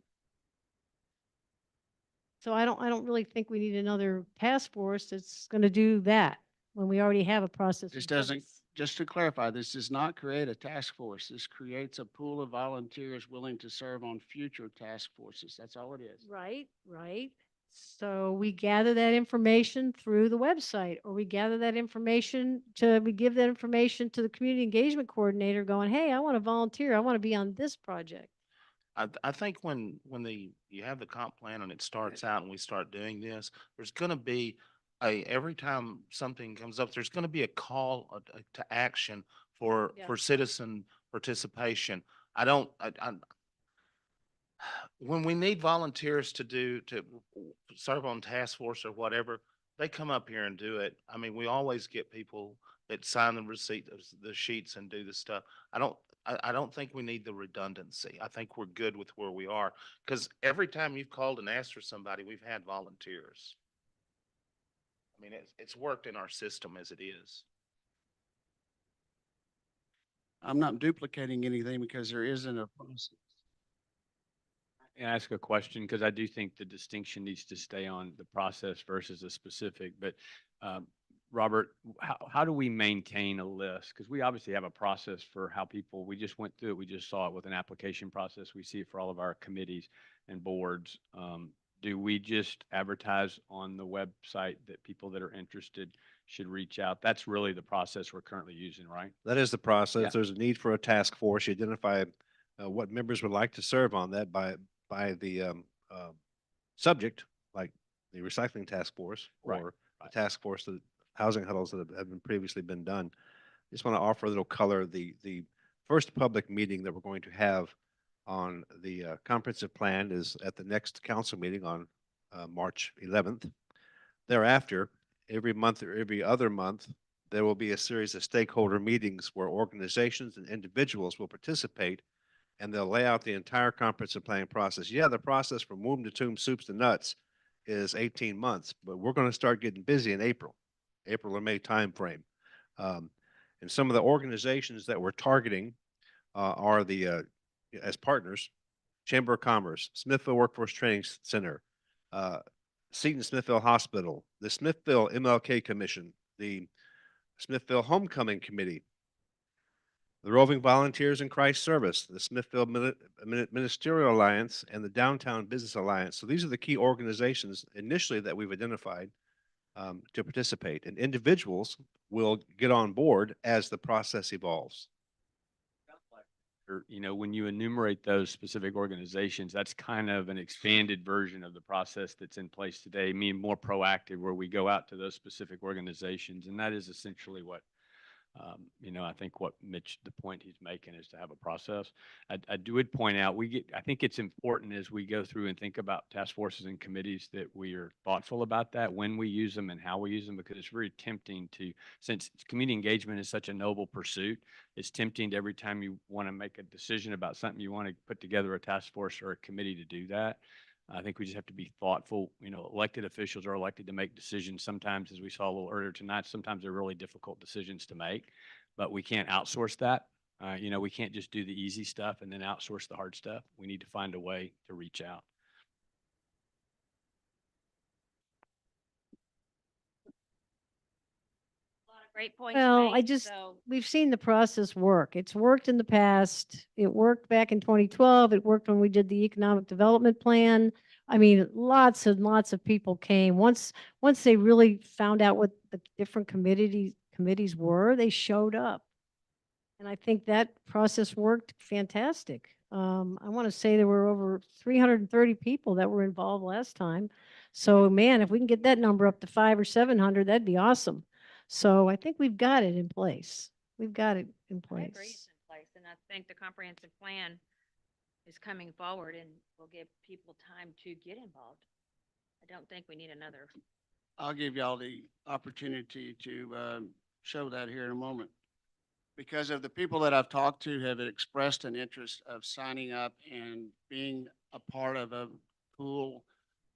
So I don't really think we need another task force that's gonna do that when we already have a process. This in doesn't, place. just to clarify, this does not create a task force. This creates a pool of volunteers willing to serve on future task forces. That's all it is. Right, right. So we gather that information through the website, or we gather that information we give that information to the community engagement coordinator going, hey, I want to volunteer. I want to be on this project. I think when you have the comp plan and it starts out and we start doing this, there's gonna be every time something comes up, there's gonna be a call to action for Yeah. citizen participation. I don't, when we need volunteers to serve on task force or whatever, they come up here and do it. I mean, we always get people that sign the receipt of the sheets and do the stuff. I don't think we need the redundancy. I think we're good with where we are. Because every time you've called and asked for somebody, we've had volunteers. I mean, it's worked in our system as it is. I'm not duplicating anything because there isn't a process. And ask a question, because I do think the distinction needs to stay on the process versus a specific, but Robert, how do we maintain a list? Because we obviously have a process for how people, we just went through it. We just saw it with an application process. We see it for all of our committees and boards. Do we just advertise on the website that people that are interested should reach out? That's really the process we're currently using, right? That is the process. Yeah. There's a need for a task force. You identify what members would like to serve on that by the subject, like the recycling task force Right, or a task force, the housing huddles that have been previously been done. Just want to offer a little color. The first public meeting that we're going to have on the comprehensive plan is at the next council meeting on March 11th. Thereafter, every month or every other month, there will be a series of stakeholder meetings where organizations and individuals will participate, and they'll lay out the entire comprehensive planning process. Yeah, the process from womb to tomb, soups to nuts is 18 months, but we're going to start getting busy in April or May timeframe. And some of the organizations that we're targeting are as partners, Chamber of Commerce, Smithville Workforce Training Center, Seton Smithville Hospital, the Smithville MLK Commission, the Smithville Homecoming Committee, the Roving Volunteers in Christ Service, the Smithville Ministerial Alliance, and the Downtown Business Alliance. So these are the key organizations initially that we've identified to participate, and individuals will get on board as the process evolves. Or, when you enumerate those specific organizations, that's kind of an expanded version of the process that's in place today, meaning more proactive, where we go out to those specific organizations. And that is essentially what, I think what the point he's making is to have a process. I would point out, I think it's important as we go through and think about task forces and committees that we are thoughtful about that, when we use them and how we use them, because it's very tempting since community engagement is such a noble pursuit, it's tempting to every time you want to make a decision about something, you want to put together a task force or a committee to do that. I think we just have to be thoughtful. Elected officials are elected to make decisions. Sometimes, as we saw a little earlier tonight, sometimes they're really difficult decisions to make, but we can't outsource that. We can't just do the easy stuff and then outsource the hard stuff. We need to find a way to reach out. Great points Well, made, so we've seen the process work. It's worked in the past. It worked back in 2012. It worked when we did the economic development plan. I mean, lots and lots of people came. Once they really found out what the different committees were, they showed up. And I think that process worked fantastic. I want to say there were over 330 people that were involved last time. So man, if we can get that number up to 500 or 700, that'd be awesome. So I think we've got it in place. We've got it in I agree it's place. in place, and I think the comprehensive plan is coming forward and will give people time to get involved. I don't think we need another I'll give y'all the opportunity to show that here in a moment. Because of the people that I've talked to have expressed an interest of signing up and being a part of a pool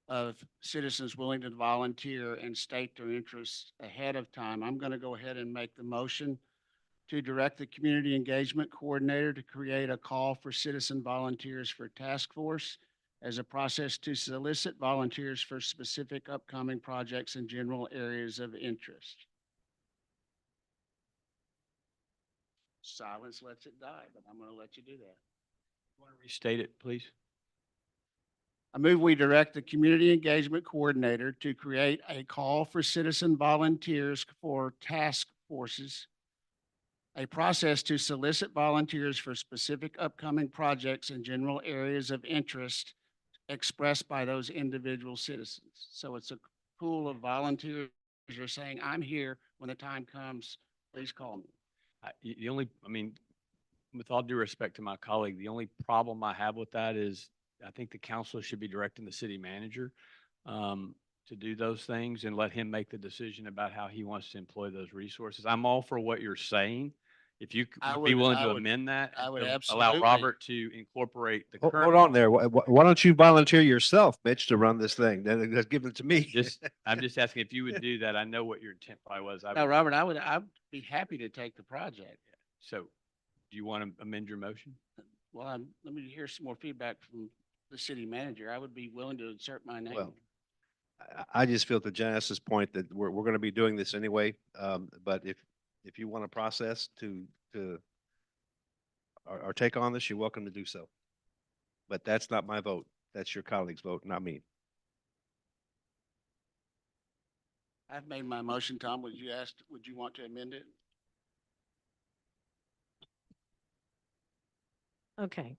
of citizens willing to volunteer and state their interests ahead of time, I'm going to go ahead and make the motion to direct the Community Engagement Coordinator to create a call for citizen volunteers for task force as a process to solicit volunteers for specific upcoming projects in general areas of interest. Silence lets it die, but I'm going to let you do that. Want to restate it, please? I move we direct the Community Engagement Coordinator to create a call for citizen volunteers for task forces, a process to solicit volunteers for specific upcoming projects in general areas of interest expressed by those individual citizens. So it's a pool of volunteers who are saying, I'm here when the time comes, please call me. The only, I mean, with all due respect to my colleague, the only problem I have with that is I think the council should be directing the city manager to do those things and let him make the decision about how he wants to employ those resources. I'm all for what you're saying. If you would be willing to amend that, I would to absolutely. allow Robert to incorporate the current. Hold on there. Why don't you volunteer yourself, Mitch, to run this thing? Then just give it to me. I'm just asking if you would do that. I know what your intent probably was. No, Robert, I'd be happy to take the project. So do you want to amend your motion? Well, let me hear some more feedback from the city manager. I would be willing to insert my name. Well, I just feel to Janice's point that we're going to be doing this anyway. But if you want a process to or take on this, you're welcome to do so. But that's not my vote. That's your colleague's vote, not me. I've made my motion, Tom. Would you want to amend it? Okay.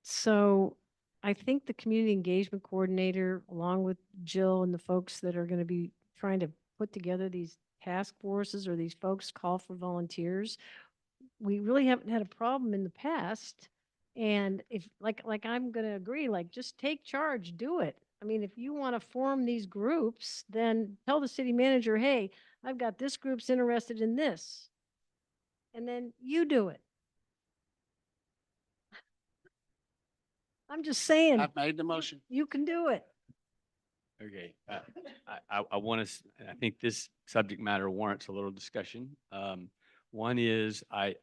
So I think the community engagement coordinator, along with Jill and the folks that are going to be trying to put together these task forces or these folks call for volunteers, we really haven't had a problem in the past. And if like I'm going to agree, like just take charge, do it. I mean, if you want to form these groups, then tell the city manager, hey, I've got this group's interested in this. And then you do it. I'm just saying, I've made the motion. you can do it. Okay, I want to, I think this subject matter warrants a little discussion. One is I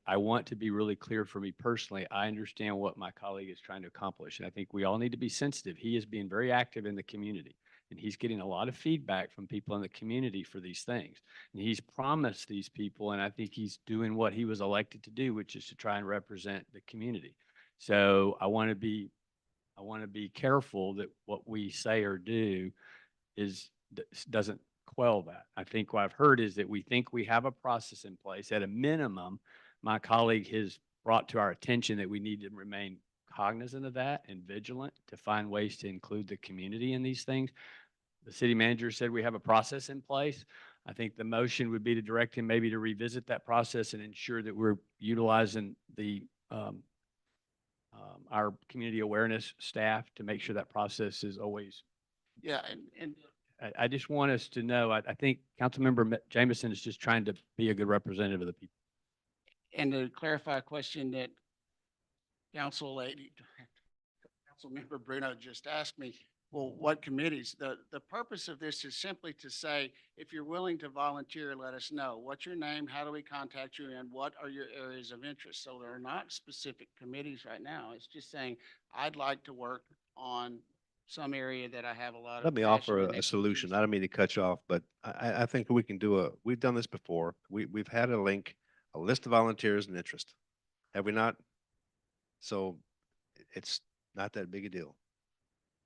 want to be really clear for me personally. I understand what my colleague is trying to accomplish, and I think we all need to be sensitive. He is being very active in the community, and he's getting a lot of feedback from people in the community for these things. And he's promised these people, and I think he's doing what he was elected to do, which is to try and represent the community. So I want to be careful that what we say or do doesn't quell that. I think what I've heard is that we think we have a process in place. At a minimum, my colleague has brought to our attention that we need to remain cognizant of that and vigilant to find ways to include the community in these things. The city manager said we have a process in place. I think the motion would be to direct him maybe to revisit that process and ensure that we're utilizing the our community awareness staff to make sure that process is always. Yeah, and I just want us to know, I think Councilmember Jameson is just trying to be a good representative of the people. And to clarify a question that Councilmember Bruno just asked me, well, what committees? The purpose of this is simply to say, if you're willing to volunteer, let us know. What's your name? How do we contact you? And what are your areas of interest? So there are not specific committees right now. It's just saying, I'd like to work on some area that I have a lot of. Let me passion offer and a solution. expertise. I don't mean to cut you off, but I think we can do we've done this before. We've had a list of volunteers and interest. Have we not? So it's not that big a deal.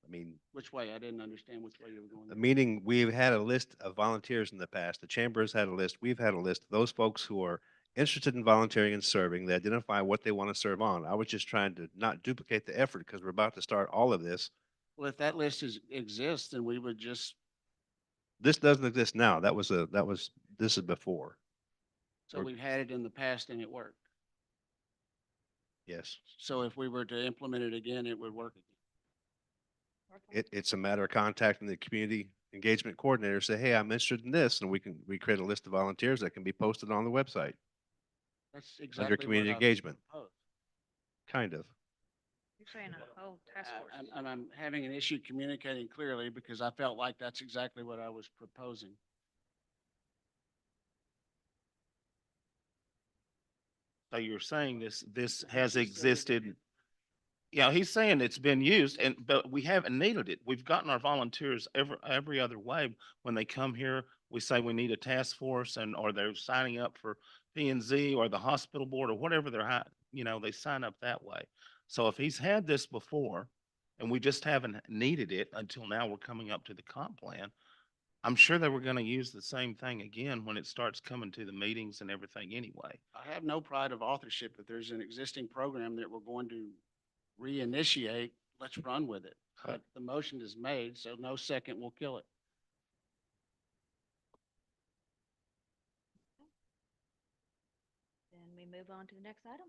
I mean, Which way? I didn't understand which way you were going. meaning we've had a list of volunteers in the past. The chamber has had a list. We've had a list of those folks who are interested in volunteering and serving. They identify what they want to serve on. I was just trying to not duplicate the effort because we're about to start all of this. Well, if that list exists, then we would just, This doesn't exist now. This is before. so we've had it in the past and it worked. Yes. So if we were to implement it again, it would work again. It's a matter of contacting the community engagement coordinator, say, hey, I'm interested in this, and we create a list of volunteers that can be posted on the website. That's exactly what community I was engagement. proposed. Kind of. You're saying a whole task force. And I'm having an issue communicating clearly because I felt like that's exactly what I was proposing. So you're saying this has existed? Yeah, he's saying it's been used but we haven't needed it. We've gotten our volunteers every other way. When they come here, we say we need a task force or they're signing up for P and Z or the hospital board or whatever they sign up that way. So if he's had this before and we just haven't needed it until now we're coming up to the comp plan, I'm sure they were going to use the same thing again when it starts coming to the meetings and everything anyway. I have no pride of authorship. If there's an existing program that we're going to reinitiate, let's run with it. But the motion is made, so no second will kill it. Then we move on to the next item.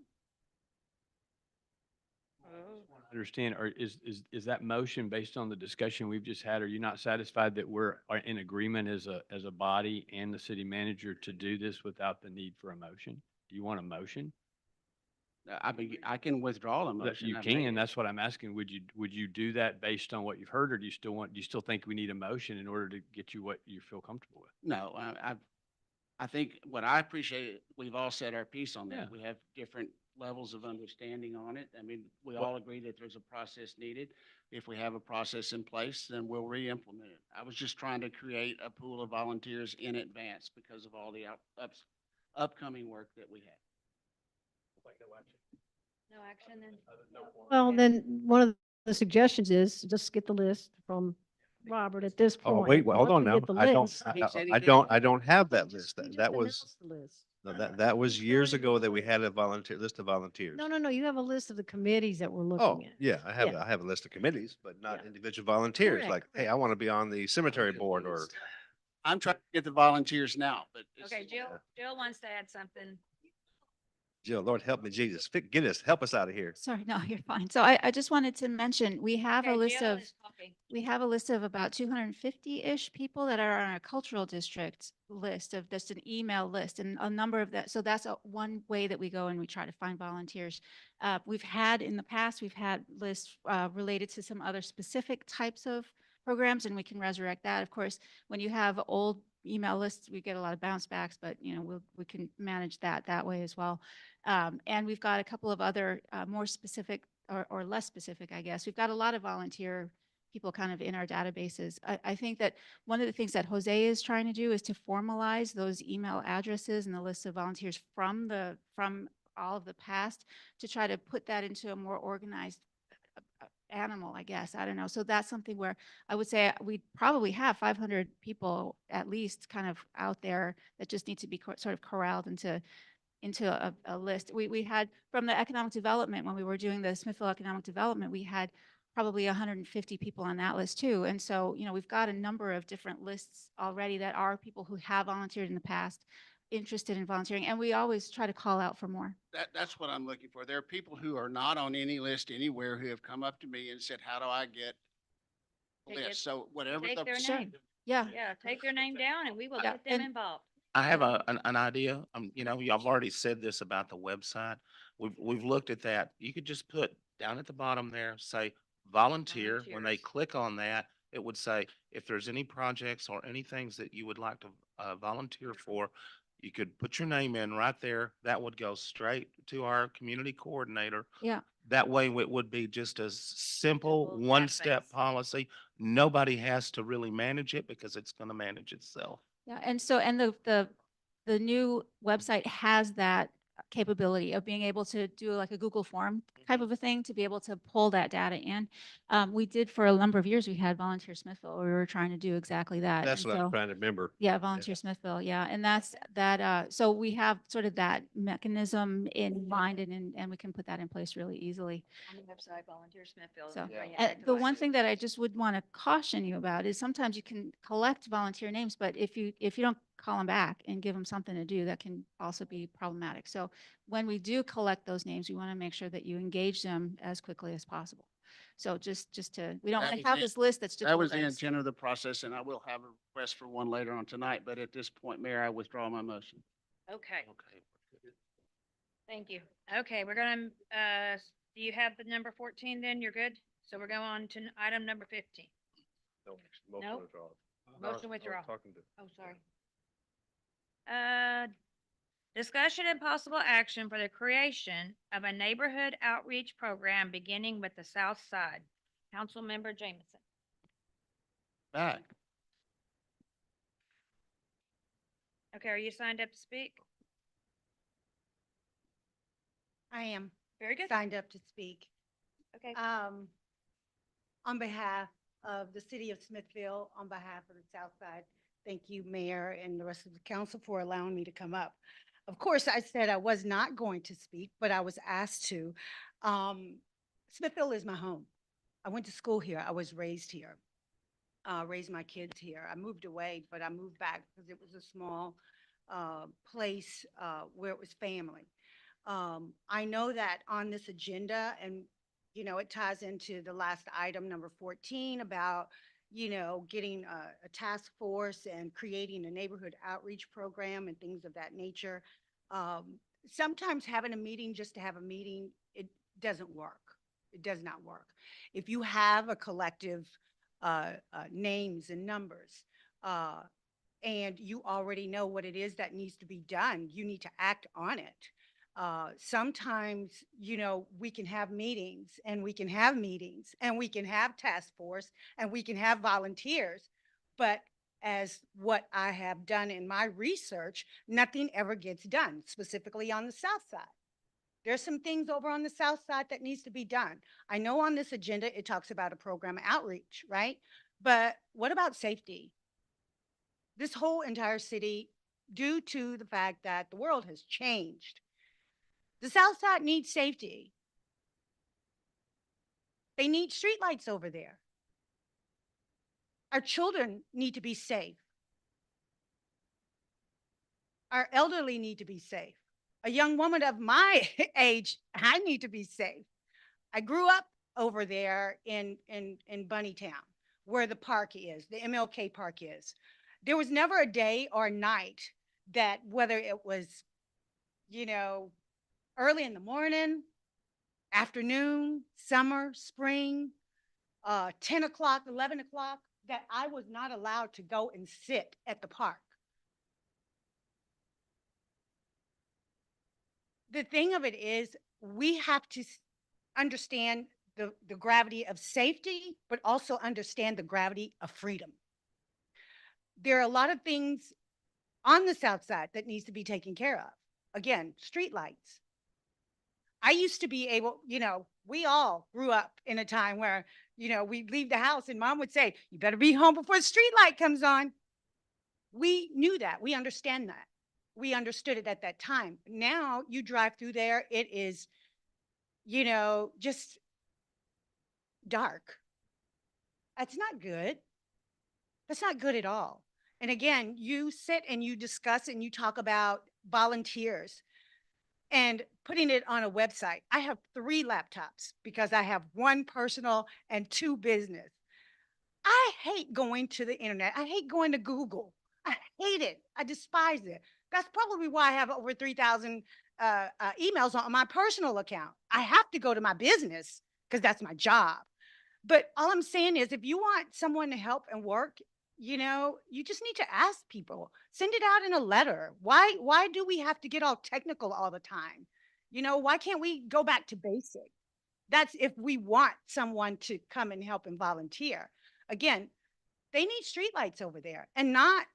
Understand, or is that motion based on the discussion we've just had? Are you not satisfied that are in agreement as a body and the city manager to do this without the need for a motion? Do you want a motion? I can withdraw the That motion. you I made can, it. that's what I'm asking. Would you do that based on what you've heard, or do you still think we need a motion in order to get you what you feel comfortable with? No, I think what I appreciate, we've all said our piece on Yeah. that. We have different levels of understanding on it. I mean, we all agree that there's a process needed. If we have a process in place, then we'll re-implement it. I was just trying to create a pool of volunteers in advance because of all the upcoming work that we have. No action then? Well, then one of the suggestions is just get the list from Robert at this point. Oh, wait, well, hold Once on we now. get the I don't, list- He said he I did. don't, I don't have that list. He That just was, announced the list. no, that was years ago that we had a list of volunteers. No, you have a list of the committees that we're Oh, looking at. yeah, I Yeah. have a list of committees, but not Yeah. individual volunteers. Correct, Like, hey, I want to be on the cemetery board or, I'm trying to get the volunteers now, but Okay, Jill wants to add something. Jill, Lord help me, Jesus, help us out of here. Sorry, no, you're fine. So I just wanted to mention, we have a Okay, list Jill of, is talking. we have a list of about 250-ish people that are on a cultural district list of just an email list, and a number of that. So that's one way that we go and we try to find volunteers. In the past, we've had lists related to some other specific types of programs, and we can resurrect that. Of course, when you have old email lists, we get a lot of bounce backs, but we can manage that way as well. And we've got a couple of other more specific or less specific, I guess. We've got a lot of volunteer people kind of in our databases. I think that one of the things that Jose is trying to do is to formalize those email addresses and the list of volunteers from all of the past, to try to put that into a more organized animal, I guess. I don't know. So that's something where I would say we probably have 500 people at least kind of out there that just need to be sort of corralled into a list. We had from the economic development, when we were doing the Smithville Economic Development, we had probably 150 people on that list too. And so, we've got a number of different lists already that are people who have volunteered in the past, interested in volunteering, and we always try to call out for more. that's what I'm looking for. There are people who are not on any list anywhere who have come up to me and said, how do I get a Take it- list? So whatever Take the. their Sure. name. Yeah. Yeah, take their name down and we will Yeah, get them and- involved. I have an idea. Y'all already said this about the website. We've looked at that. You could just put down at the bottom there, say volunteer. When they Volunteers. click on that, it would say, if there's any projects or any things that you would like to volunteer for, you could put your name in right there. That would go straight to our community coordinator. Yeah. That way it would be just a simple Simple one-step database. policy. Nobody has to really manage it because it's going to manage itself. Yeah, and so, and the new website has that capability of being able to do like a Google form type of a thing, to be able to pull that data in. We did for a number of years, we had Volunteer Smithville, where we were trying to do exactly that. That's And what so- I'm trying to remember. Yeah, Volunteer Smithville, yeah, and that's that, so we have sort of that mechanism in mind, and we can put that in place really easily. On the website, Volunteer Smithfield. So, bring it and back to the life. one thing that I just would want to caution you about is sometimes you can collect volunteer names, but if you don't call them back and give them something to do, that can also be problematic. So when we do collect those names, we want to make sure that you engage them as quickly as possible. So just to, we don't That want was to have it. this list that's just. That was the bullets. intent of the process, and I will have a request for one later on tonight, but at this point, Mayor, I withdraw my motion. Okay. Thank you. Okay, we're gonna, do you have the number 14 then? You're good? So we're going on to item number 15. No? Motion withdraw. Oh, sorry. Discussion and possible action for the creation of a neighborhood outreach program beginning with the South Side. Councilmember Jameson. Back. Okay, are you signed up to speak? I am Very good. signed up to speak. Okay. On behalf of the city of Smithville, on behalf of the South Side, thank you, Mayor, and the rest of the council for allowing me to come up. Of course, I said I was not going to speak, but I was asked to. Smithville is my home. I went to school here. I was raised here. Raised my kids here. I moved away, but I moved back because it was a small place where it was family. I know that on this agenda, and you know, it ties into the last item, number 14, about, you know, getting a task force and creating a neighborhood outreach program and things of that nature. Sometimes having a meeting just to have a meeting, it doesn't work. It does not work. If you have a collective names and numbers, and you already know what it is that needs to be done, you need to act on it. Sometimes, you know, we can have meetings and we can have meetings and we can have task force and we can have volunteers. But as what I have done in my research, nothing ever gets done, specifically on the South Side. There's some things over on the South Side that needs to be done. I know on this agenda, it talks about a program of outreach, right? But what about safety? This whole entire city, due to the fact that the world has changed, the South Side needs safety. They need streetlights over there. Our children need to be safe. Our elderly need to be safe. A young woman of my age, I need to be safe. I grew up over there in Bunnytown, where the park is, the MLK Park is. There was never a day or night that, whether it was, you know, early in the morning, afternoon, summer, spring, 10 o'clock, 11 o'clock, that I was not allowed to go and sit at the park. The thing of it is, we have to understand the gravity of safety, but also understand the gravity of freedom. There are a lot of things on the South Side that needs to be taken care of. Again, streetlights. I used to be able, you know, we all grew up in a time where, you know, we'd leave the house and mom would say, you better be home before the street light comes on. We knew that. We understand that. We understood it at that time. Now you drive through there, it is, you know, just dark. That's not good. That's not good at all. And again, you sit and you discuss and you talk about volunteers and putting it on a website. I have 3 laptops because I have 1 personal and 2 business. I hate going to the internet. I hate going to Google. I hate it. I despise it. That's probably why I have over 3,000 emails on my personal account. I have to go to my business because that's my job. But all I'm saying is, if you want someone to help and work, you know, you just need to ask people. Send it out in a letter. Why do we have to get all technical all the time? You know, why can't we go back to basic? That's if we want someone to come and help and volunteer. Again, they need streetlights over there, and not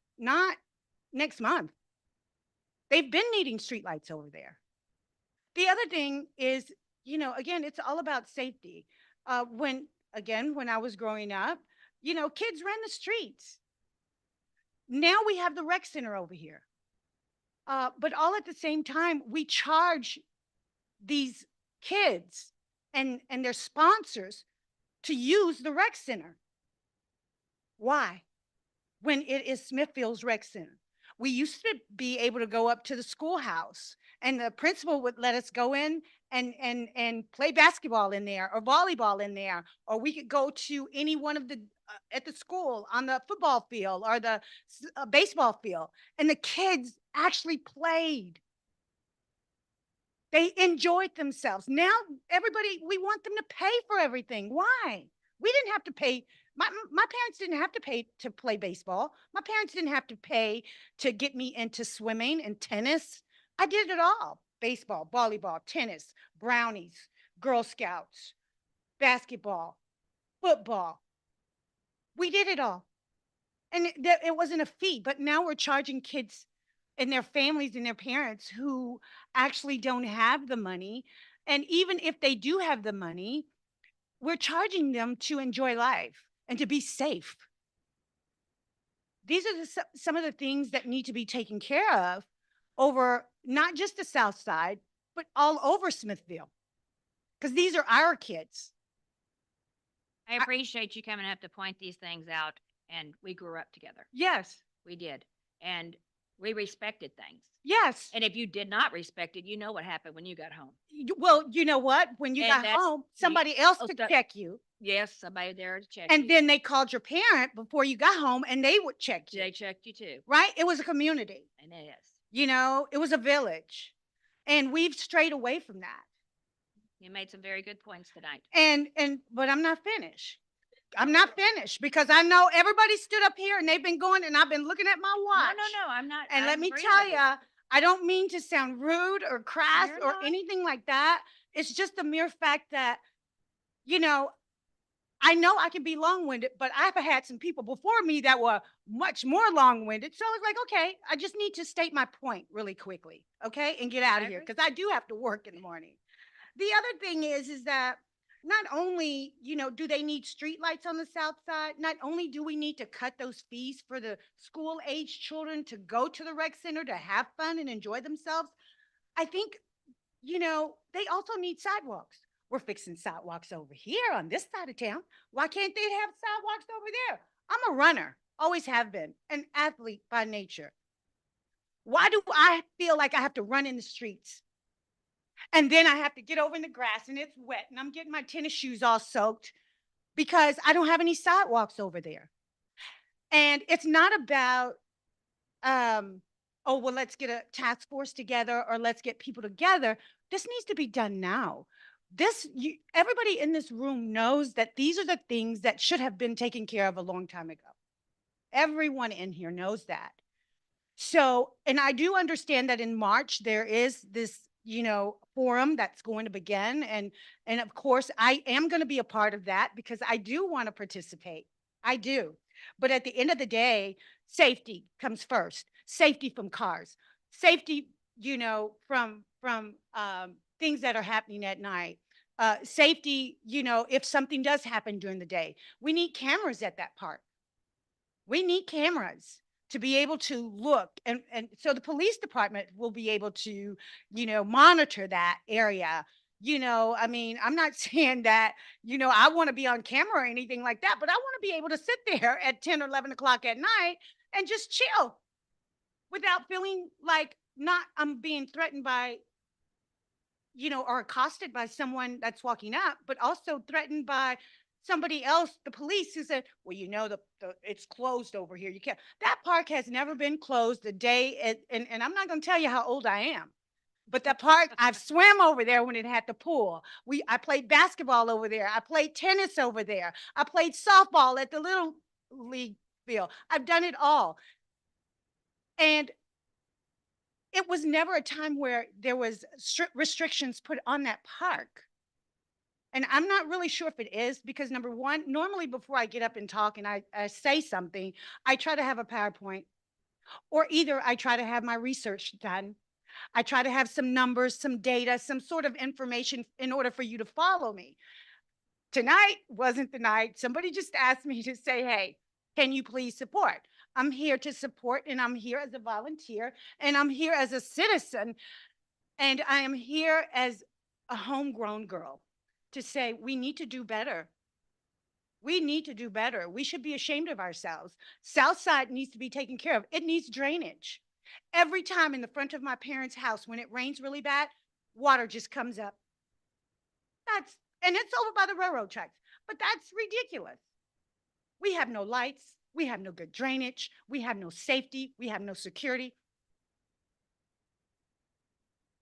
next month. They've been needing streetlights over there. The other thing is, you know, again, it's all about safety. When I was growing up, you know, kids ran the streets. Now we have the rec center over here. But all at the same time, we charge these kids and their sponsors to use the rec center. Why? When it is Smithfield's rec center. We used to be able to go up to the schoolhouse and the principal would let us go in and play basketball in there or volleyball in there, or we could go to any one of the at the school on the football field or the baseball field, and the kids actually played. They enjoyed themselves. Now everybody, we want them to pay for everything. Why? We didn't have to pay. My parents didn't have to pay to play baseball. My parents didn't have to pay to get me into swimming and tennis. I did it all. Baseball, volleyball, tennis, brownies, Girl Scouts, basketball, football. We did it all. And it wasn't a fee, but now we're charging kids and their families and their parents who actually don't have the money. And even if they do have the money, we're charging them to enjoy life and to be safe. These are some of the things that need to be taken care of over not just the South Side, but all over Smithville. Because these are our kids. I appreciate you coming up to point these things out, and we grew up together. Yes. We did. And we respected things. Yes. And if you did not respect it, you know what happened when you got home. Well, you know what? When you And got that's home, the- somebody else oh, could so- check you. Yes, somebody there to check And you. then they called your parent before you got home and they would check you. They checked you too. Right? It was a community. And it is. You know, it was a village. And we've strayed away from that. You made some very good points tonight. But I'm not finished. I'm not finished because I know everybody stood up here and they've been going and I've been looking at my watch. No, I'm not. And let I'm me agreeing tell with you. you, I don't mean to sound rude or crass You're or not. anything like that. It's just the mere fact that, you know I can be long-winded, but I've had some people before me that were much more long-winded. So I was like, okay, I just need to state my point really quickly, okay, and get out of I here agree. because I do have to work in the morning. The other thing is that not only, do they need streetlights on the South Side, not only do we need to cut those fees for the school-age children to go to the rec center to have fun and enjoy themselves, I think, they also need sidewalks. We're fixing sidewalks over here on this side of town. Why can't they have sidewalks over there? I'm a runner, always have been, an athlete by nature. Why do I feel like I have to run in the streets? And then I have to get over in the grass and it's wet and I'm getting my tennis shoes all soaked because I don't have any sidewalks over there. And it's not about, oh, well, let's get a task force together or let's get people together. This needs to be done now. Everybody in this room knows that these are the things that should have been taken care of a long time ago. Everyone in here knows that. So, and I do understand that in March, there is this, forum that's going to begin. And of course, I am going to be a part of that because I do want to participate. I do. But at the end of the day, safety comes first. Safety from cars. Safety, from things that are happening at night. Safety, if something does happen during the day. We need cameras at that park. We need cameras to be able to look. And so the police department will be able to, monitor that area. I'm not saying that, I want to be on camera or anything like that, but I want to be able to sit there at 10 or 11 o'clock at night and just chill without feeling like I'm being threatened by, or accosted by someone that's walking up, but also threatened by somebody else, the police, who said, well, it's closed over here. You can't. That park has never been closed the day. And I'm not going to tell you how old I am, but the park, I've swam over there when it had the pool. I played basketball over there. I played tennis over there. I played softball at the Little League field. I've done it all. And it was never a time where there was restrictions put on that park. And I'm not really sure if it is because number one, normally before I get up and talk and I say something, I try to have a PowerPoint or either I try to have my research done. I try to have some numbers, some data, some sort of information in order for you to follow me. Tonight wasn't the night. Somebody just asked me to say, hey, can you please support? I'm here to support and I'm here as a volunteer and I'm here as a citizen and I am here as a homegrown girl to say we need to do better. We need to do better. We should be ashamed of ourselves. Southside needs to be taken care of. It needs drainage. Every time in the front of my parents' house, when it rains really bad, water just comes up. And it's over by the railroad tracks, but that's ridiculous. We have no lights. We have no good drainage. We have no safety. We have no security.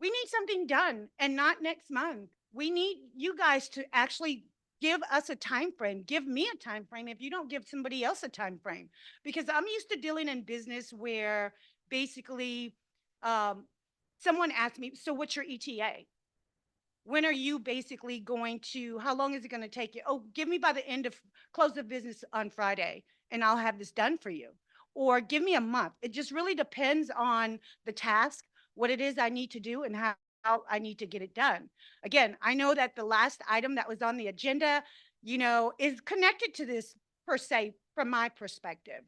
We need something done, and not next month. We need you guys to actually give us a time frame. Give me a time frame if you don't give somebody else a time frame. Because I'm used to dealing in business where basically someone asked me, so what's your ETA? When are you basically going to, how long is it going to take you? Oh, give me by the end of close of business on Friday and I'll have this done for you. Or give me a month. It just really depends on the task, what it is I need to do and how I need to get it done. Again, I know that the last item that was on the agenda, is connected to this per se from my perspective.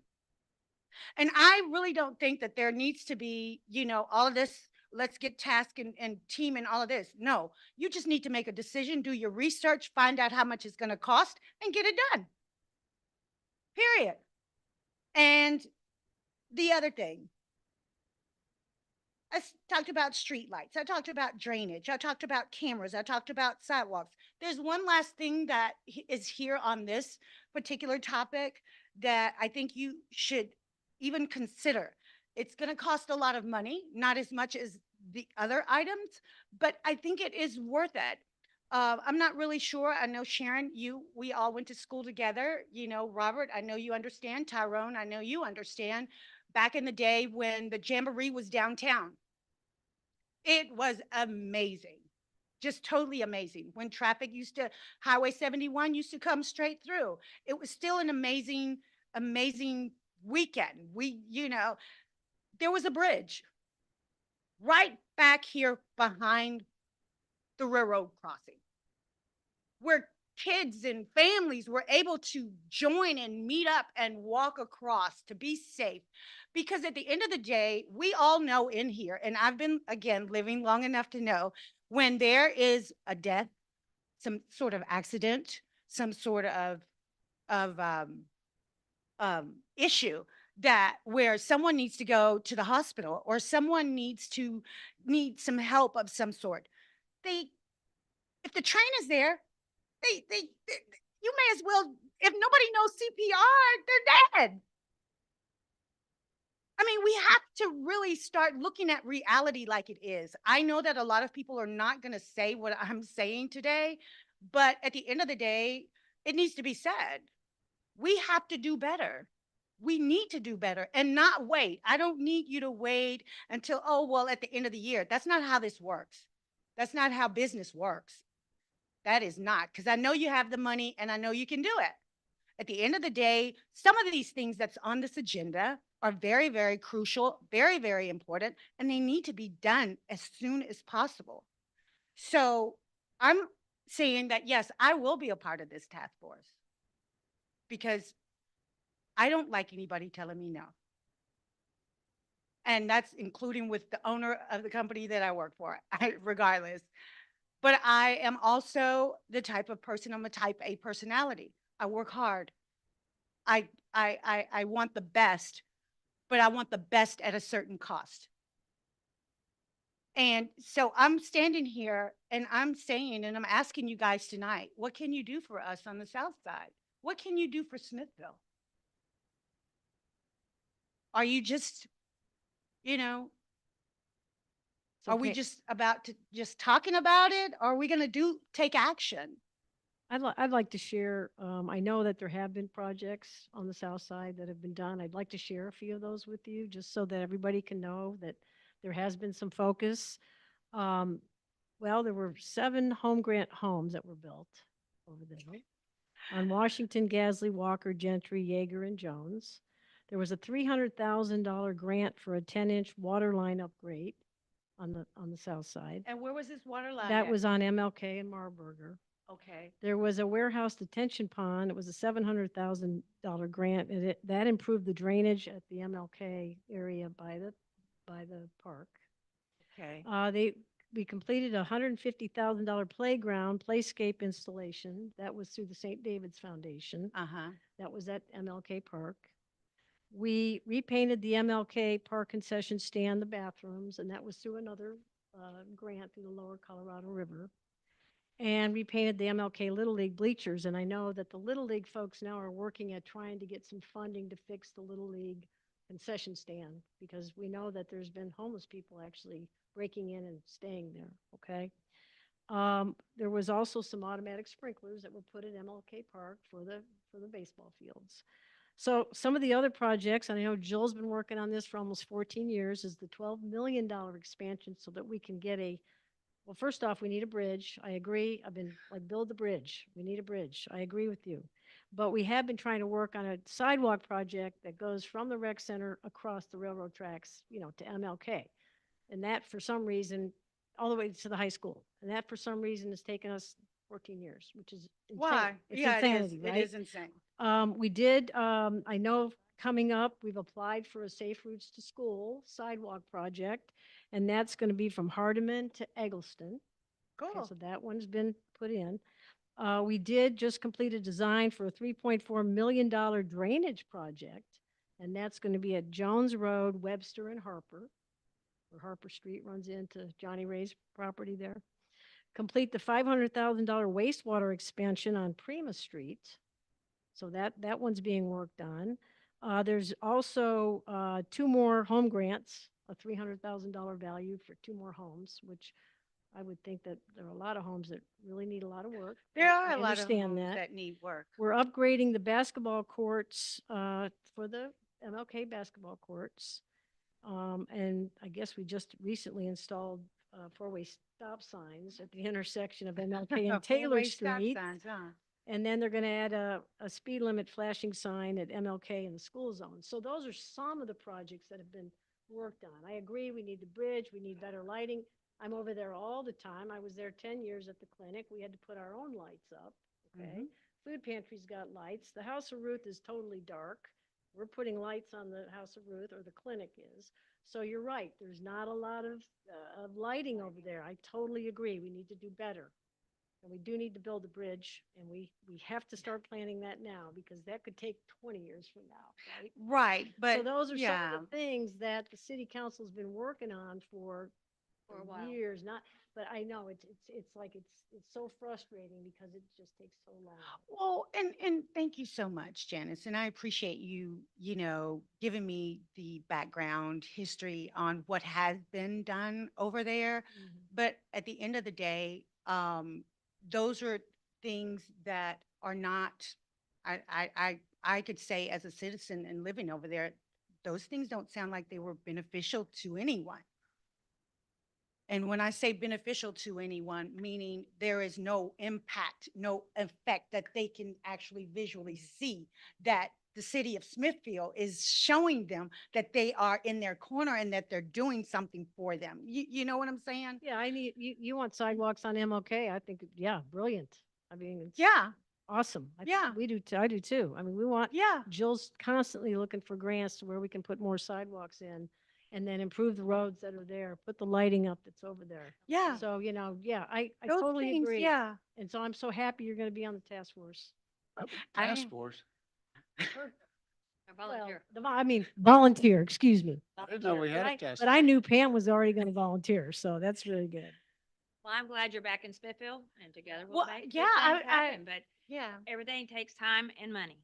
And I really don't think that there needs to be, all of this, let's get task and team and all of this. No, you just need to make a decision, do your research, find out how much it's going to cost and get it done. Period. And the other thing, I talked about street lights. I talked about drainage. I talked about cameras. I talked about sidewalks. There's one last thing that is here on this particular topic that I think you should even consider. It's going to cost a lot of money, not as much as the other items, but I think it is worth it. I'm not really sure. I know Sharon, we all went to school together. Robert, I know you understand. Tyrone, I know you understand. Back in the day when the Jamboree was downtown, it was amazing. Just totally amazing. When Highway 71 used to come straight through. It was still an amazing, amazing weekend. There was a bridge right back here behind the railroad crossing where kids and families were able to join and meet up and walk across to be safe. Because at the end of the day, we all know in here, and I've been, again, living long enough to know when there is a death, some sort of accident, some sort of issue that where someone needs to go to the hospital or someone needs some help of some sort. If the train is there, you may as well, if nobody knows CPR, they're dead. I mean, we have to really start looking at reality like it is. I know that a lot of people are not going to say what I'm saying today, but at the end of the day, it needs to be said. We have to do better. We need to do better and not wait. I don't need you to wait until, at the end of the year. That's not how this works. That's not how business works. That is not, because I know you have the money and I know you can do it. At the end of the day, some of these things that's on this agenda are very, very crucial, very, very important, and they need to be done as soon as possible. So I'm saying that, yes, I will be a part of this task force because I don't like anybody telling me no. And that's including with the owner of the company that I work for, regardless. But I am also the type of person, I'm a type A personality. I work hard. I want the best, but I want the best at a certain cost. And so I'm standing here and I'm saying, and I'm asking you guys tonight, what can you do for us on the South Side? What can you do for Smithville? Are you just, are we just about to just talking about it? Or are we going to take action? I'd like to share, I know that there have been projects on the South Side that have been done. I'd like to share a few of those with you, just so that everybody can know that there has been some focus. Well, there were 7 home grant homes that were built over there on Washington, Gasly, Walker, Gentry, Yeager, and Jones. There was a $300,000 grant for a 10-inch water line upgrade on the South Side. And where was this water line? That at? was on MLK and Marburger. Okay. There was a warehouse detention pond. It was a $700,000 grant, and that improved the drainage at the MLK area by the park. Okay. We completed a $150,000 playground playscape installation. That was through the St. David's Foundation. That was at MLK Park. We repainted the MLK Park concession stand, the bathrooms, and that was through another grant through the Lower Colorado River. and repainted the MLK Little League bleachers. And I know that the Little League folks now are working at trying to get some funding to fix the Little League concession stand, because we know that there's been homeless people actually breaking in and staying there, okay? There was also some automatic sprinklers that were put at MLK Park for the baseball fields. So some of the other projects, and I know Jill's been working on this for almost 14 years, is the $12 million expansion so that we can get well, first off, we need a bridge. I agree. I've been like, build the bridge. We need a bridge. I agree with you. But we have been trying to work on a sidewalk project that goes from the rec center across the railroad tracks, to MLK. And that, for some reason, all the way to the high school. And that, for some reason, has taken us 14 years, which is insane. Why? It's Yeah, it is. insanity, It right? is insane. We did, I know coming up, we've applied for a Safe Routes to School sidewalk project, and that's going to be from Hardeman to Eggleston. Okay, Cool. so that one's been put in. We did just complete a design for a $3.4 million drainage project, and that's going to be at Jones Road, Webster and Harper, where Harper Street runs into Johnny Ray's property there. Complete the $500,000 wastewater expansion on Prima Street. So that one's being worked on. There's also 2 more home grants, a $300,000 value for 2 more homes, which I would think that there are a lot of homes that really need a lot of work. There I are a lot of understand homes that need work. We're upgrading the basketball courts for the MLK basketball courts. And I guess we just recently installed 4-way stop signs at the intersection of MLK and Taylor Four-way stop Street. signs, huh? And then they're going to add a speed limit flashing sign at MLK in the school zone. So those are some of the projects that have been worked on. I agree, we need the bridge, we need better lighting. I'm over there all the time. I was there 10 years at the clinic. We had to put our own lights up, okay? Food pantry's got lights. The House of Ruth is totally dark. We're putting lights on the House of Ruth, or the clinic is. So you're right, there's not a lot of lighting over there. I totally agree. We need to do better. And we do need to build a bridge, and we have to start planning that now, because that could take 20 years from now, right? Right, but So those are yeah. some of the things that the city council's been working on for a while. years, but I know it's like, it's so frustrating because it just takes so long. Well, and thank you so much, Janice. And I appreciate you, giving me the background history on what has been done over there. But at the end of the day, those are things that are not, I could say as a citizen and living over there, those things don't sound like they were beneficial to anyone. And when I say beneficial to anyone, meaning there is no impact, no effect that they can actually visually see, that the city of Smithfield is showing them that they are in their corner and that they're doing something for them. You know what I'm saying? Yeah, you want sidewalks on MLK? I think, yeah, brilliant. I mean, it's Yeah, awesome. Yeah. We do, I do too. I mean, we want, yeah. Jill's constantly looking for grants to where we can put more sidewalks in, and then improve the roads that are there, put the lighting up that's over there. Yeah. So, yeah, I Those totally things, agree. yeah. And so I'm so happy you're going to be on the task force. Task force. Well, I mean, volunteer, excuse me. I didn't know we had But a I- task. But I knew Pam was already going to volunteer, so that's really good. Well, I'm glad you're back in Smithfield, and together Well, we'll make good yeah, things I- happen, but Yeah. everything takes time and money.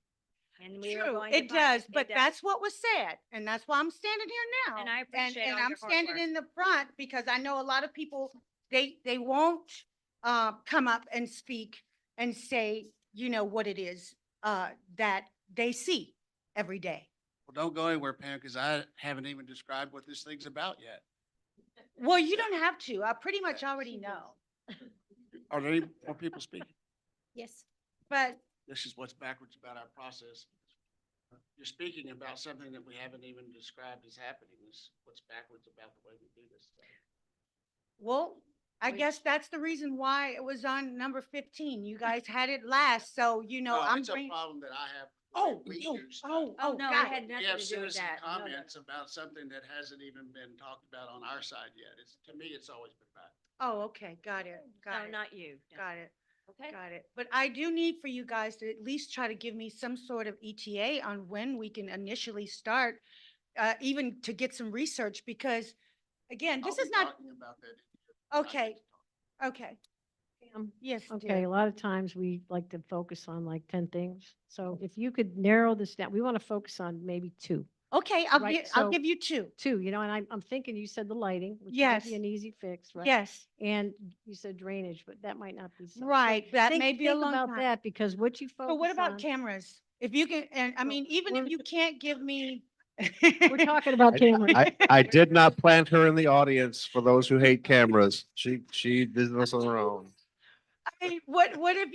And we are True, going to it find does, It but does. that's what was said, and that's why I'm standing here now. And I appreciate And all I'm your hard standing work. in the front because I know a lot of people, they won't come up and speak and say, what it is that they see every day. Well, don't go anywhere, Pam, because I haven't even described what this thing's about yet. Well, you don't have to. I pretty much already know. Are there any more people speaking? Yes. But This is what's backwards about our process. You're speaking about something that we haven't even described as happening. Is what's backwards about the way we do this stuff. Well, I guess that's the reason why it was on number 15. You guys had it last, so I'm It's a bringing. problem that I have. Oh, We oh, do stuff. oh, no, got it had it. nothing We have to do with citizen that. No, no. comments about something that hasn't even been talked about on our side yet. To me, it's always been back. Oh, okay, got it, got No, it, not you. No. got it, Okay. got it. But I do need for you guys to at least try to give me some sort of ETA on when we can initially start, even to get some research, because again, this I'll is be not, talking about that in here. okay, okay. Yes, Okay, dear. a lot of times we like to focus on like 10 things. So if you could narrow this down, we want to focus on maybe 2. Okay, Right, I'll so give you 2. 2, and I'm thinking you said the lighting, which might Yes. be an easy fix, right? Yes, And you said drainage, but that might not be so. So right. That think- may be a think long about time. that because what you So what focus about on. cameras? If you can, and I So mean, even if we're- you can't give me. We're talking about cameras. I did not plant her in the audience for those who hate cameras. She did this on her own. I mean, what if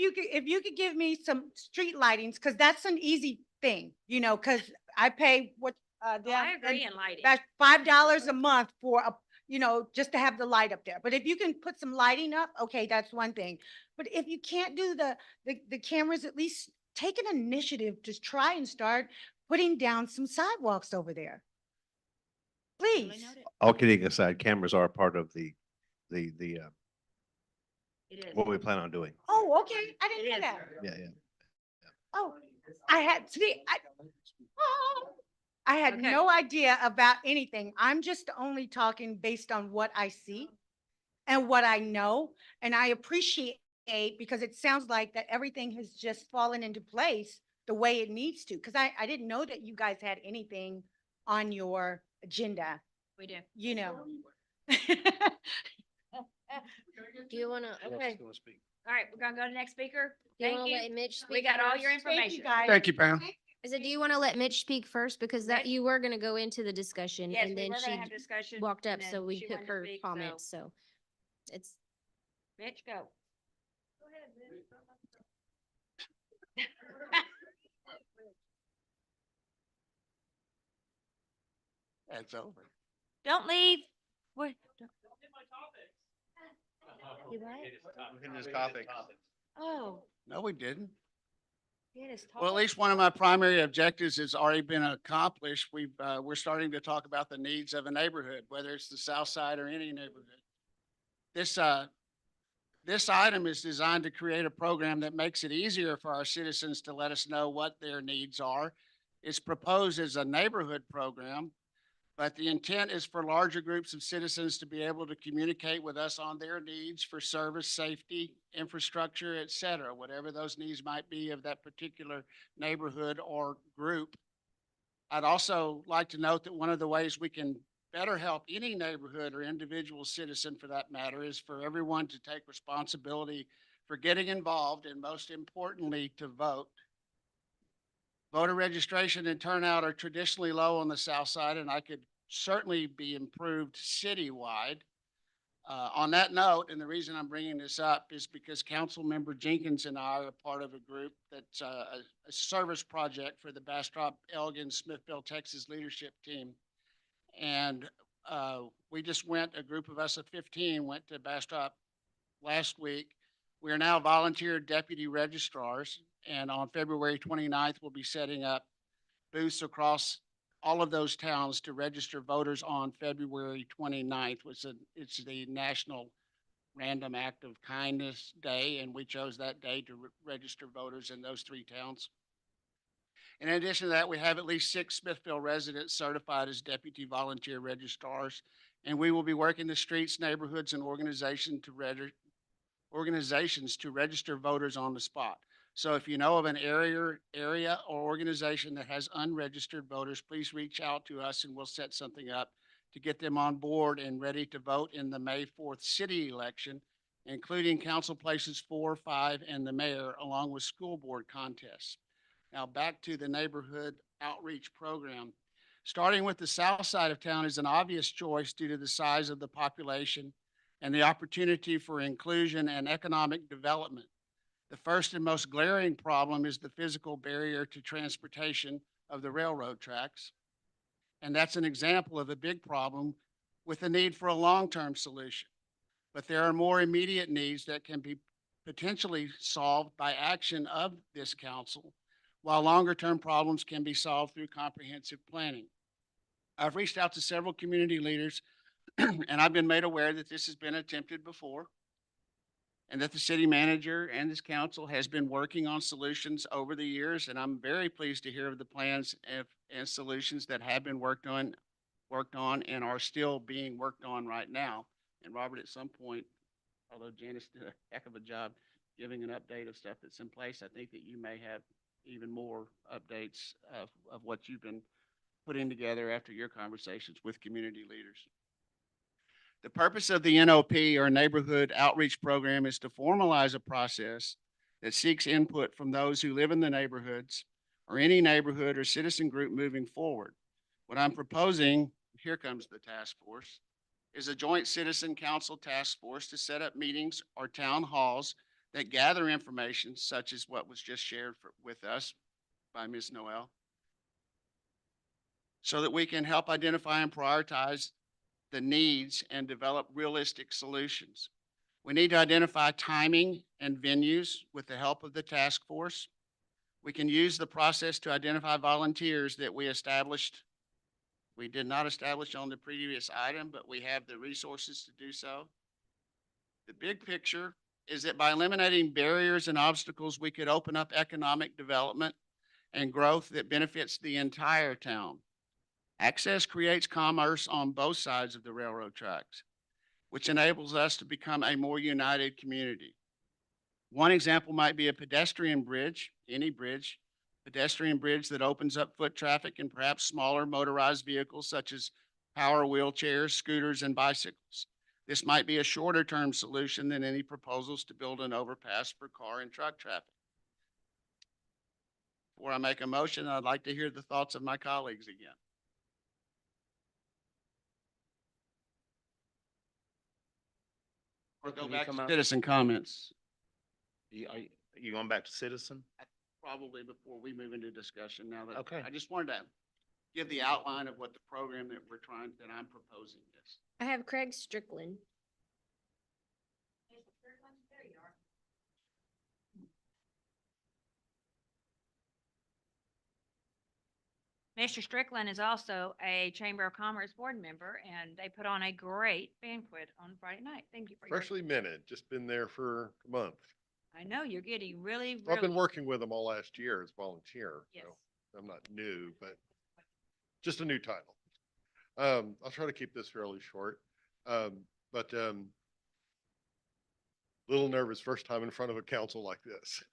you could give me some street lightings, because that's an easy thing, you know, because I pay what, I agree in lighting. that's $5 a month for a, you know, just to have the light up there. But if you can put some lighting up, okay, that's one thing. But if you can't do the cameras, at least take an initiative to try and start putting down some sidewalks over there. Please. All kidding aside, cameras are part of the, It is. what we plan on doing. Oh, okay. I didn't It know is. that. Yeah. Oh, I had, see, I had Okay. no idea about anything. I'm just only talking based on what I see and what I know. And I appreciate, because it sounds like that everything has just fallen into place the way it needs to. Because I didn't know that you guys had anything on your agenda, We do. you know. Do you want to, okay, All right, we're gonna go to the next speaker. do you Thank want to you. let Mitch speak? We got all your first? information. guys. Thank you, Pam. I said, do you want to let Mitch speak first? Because that, you were going to go into the discussion Yes, and we then were gonna she have discussion. walked and up, then so we she took wanted to her speak, comments, so it's. Mitch, go. That's over. Don't leave. What? Oh, No, we didn't. it is. Well, at least one of my primary objectives has already been accomplished. We're starting to talk about the needs of a neighborhood, whether it's the south side or any neighborhood. This item is designed to create a program that makes it easier for our citizens to let us know what their needs are. It's proposed as a neighborhood program, but the intent is for larger groups of citizens to be able to communicate with us on their needs for service, safety, infrastructure, et cetera, whatever those needs might be of that particular neighborhood or group. I'd also like to note that one of the ways we can better help any neighborhood or individual citizen for that matter is for everyone to take responsibility for getting involved and most importantly, to vote. Voter registration and turnout are traditionally low on the south side, and I could certainly be improved citywide. On that note, and the reason I'm bringing this up is because Councilmember Jenkins and I are part of a group that's a service project for the Bastrop, Elgin, Smithville, Texas leadership team. And we just went, a group of us of 15 went to Bastrop last week. We are now volunteer deputy registrars, and on February 29th, we'll be setting up booths across all of those towns to register voters on February 29th, which it's the National Random Act of Kindness Day, and we chose that day to register voters in those 3 towns. In addition to that, we have at least 6 Smithville residents certified as deputy volunteer registrars, and we will be working the streets, neighborhoods, and organizations to register voters on the spot. So if you know of an area or organization that has unregistered voters, please reach out to us and we'll set something up to get them on board and ready to vote in the May 4th city election, including council places 4, 5, and the mayor, along with school board contests. Now back to the neighborhood outreach program. Starting with the south side of town is an obvious choice due to the size of the population and the opportunity for inclusion and economic development. The first and most glaring problem is the physical barrier to transportation of the railroad tracks. And that's an example of a big problem with the need for a long-term solution. But there are more immediate needs that can be potentially solved by action of this council, while longer-term problems can be solved through comprehensive planning. I've reached out to several community leaders and I've been made aware that this has been attempted before and that the city manager and this council has been working on solutions over the years. And I'm very pleased to hear of the plans and solutions that have been worked on and are still being worked on right now. And Robert, at some point, although Janice did a heck of a job giving an update of stuff that's in place, I think that you may have even more updates of what you've been putting together after your conversations with community leaders. The purpose of the NOP, or Neighborhood Outreach Program, is to formalize a process that seeks input from those who live in the neighborhoods or any neighborhood or citizen group moving forward. What I'm proposing, here comes the task force, is a joint citizen council task force to set up meetings or town halls that gather information such as what was just shared with us by Ms. Noel, so that we can help identify and prioritize the needs and develop realistic solutions. We need to identify timing and venues with the help of the task force. We can use the process to identify volunteers that we did not establish on the previous item, but we have the resources to do so. The big picture is that by eliminating barriers and obstacles, we could open up economic development and growth that benefits the entire town. Access creates commerce on both sides of the railroad tracks, which enables us to become a more united community. One example might be a pedestrian bridge, any bridge, pedestrian bridge that opens up foot traffic and perhaps smaller motorized vehicles such as power wheelchairs, scooters, and bicycles. This might be a shorter term solution than any proposals to build an overpass for car and truck traffic. Before I make a motion, I'd like to hear the thoughts of my colleagues again. Or go back to citizen comments. You going back to citizen? Probably before we move into discussion now that. Okay. I just wanted to give the outline of what the program that I'm proposing is. I have Craig Strickland. Mr. Strickland is also a Chamber of Commerce board member, and they put on a great banquet on Friday night. Thank you for your. Freshly minted, just been there for a month. I know you're getting really, I've been really. working with them all last year as volunteer. Yes. So I'm not new, but just a new title. I'll try to keep this fairly short. But little nervous first time in front of a council like this.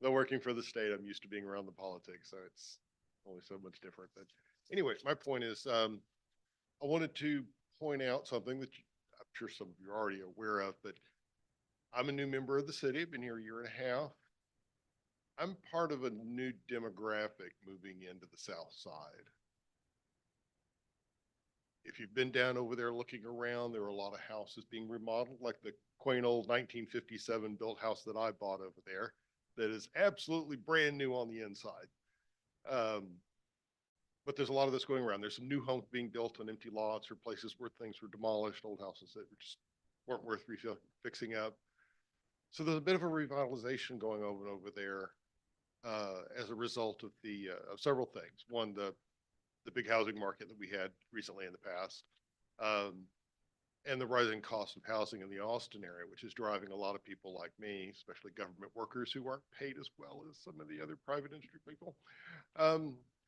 Though working for the state, I'm used to being around the politics, so it's only so much different. But anyway, my point is, I wanted to point out something that I'm sure some of you are already aware of, but I'm a new member of the city. I've been here a year and a half. I'm part of a new demographic moving into the south side. If you've been down over there looking around, there are a lot of houses being remodeled, like the quaint old 1957 built house that I bought over there that is absolutely brand new on the inside. But there's a lot of this going around. There's some new homes being built on empty lots or places where things were demolished, old houses that just weren't worth fixing up. So there's a bit of a revitalization going on over there as a result of the of several things. One, the big housing market that we had recently in the past, and the rising cost of housing in the Austin area, which is driving a lot of people like me, especially government workers who aren't paid as well as some of the other private industry people.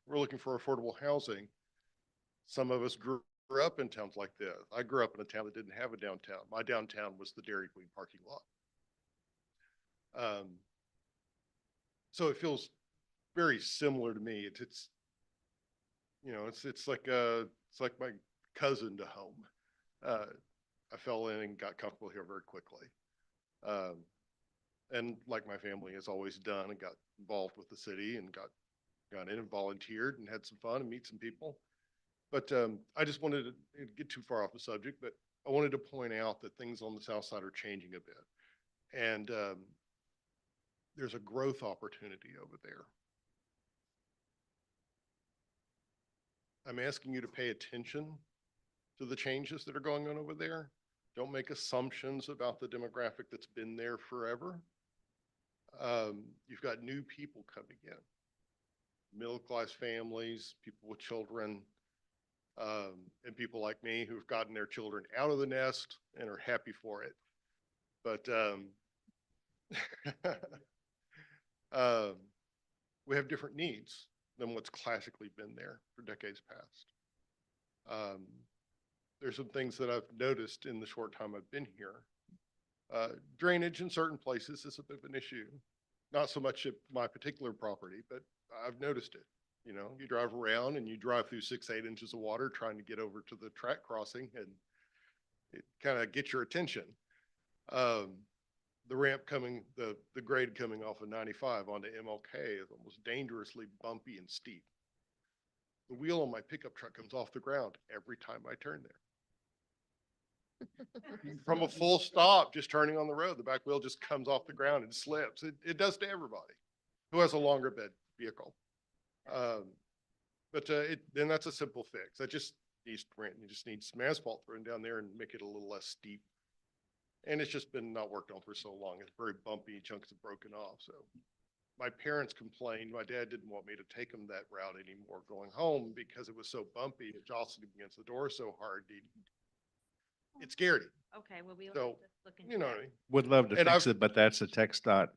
We're looking for affordable housing. Some of us grew up in towns like this. I grew up in a town that didn't have a downtown. My downtown was the Dairy Queen parking lot. So it feels very similar to me. It's you know, it's like my cousin to home. I fell in and got comfortable here very quickly. And like my family has always done, and got involved with the city and got in and volunteered and had some fun and meet some people. But I just wanted to get too far off the subject, but I wanted to point out that things on the south side are changing a bit. And there's a growth opportunity over there. I'm asking you to pay attention to the changes that are going on over there. Don't make assumptions about the demographic that's been there forever. You've got new people coming in, middle-class families, people with children, and people like me who've gotten their children out of the nest and are happy for it. But we have different needs than what's classically been there for decades past. There's some things that I've noticed in the short time I've been here Drainage in certain places is a bit of an issue. Not so much at my particular property, but I've noticed it. You know, you drive around and you drive through 6, 8 inches of water trying to get over to the track crossing, and it kind of gets your attention. The ramp coming, the grade coming off of 95 onto MLK is almost dangerously bumpy and steep. The wheel on my pickup truck comes off the ground every time I turn there. From a full stop, just turning on the road, the back wheel just comes off the ground and slips. It does to everybody who has a longer bed vehicle. Then that's a simple fix. That just needs you just need some asphalt thrown down there and make it a little less steep. And it's just been not worked on for so long. It's very bumpy, chunks have broken off. So my parents complained. My dad didn't want me to take them that route anymore going home because it was so bumpy. It jostled him against the door so hard. It scared him. Okay, well, we'll So, have to look into you know that. what I mean? Would love to And fix I've- it, but that's a text dot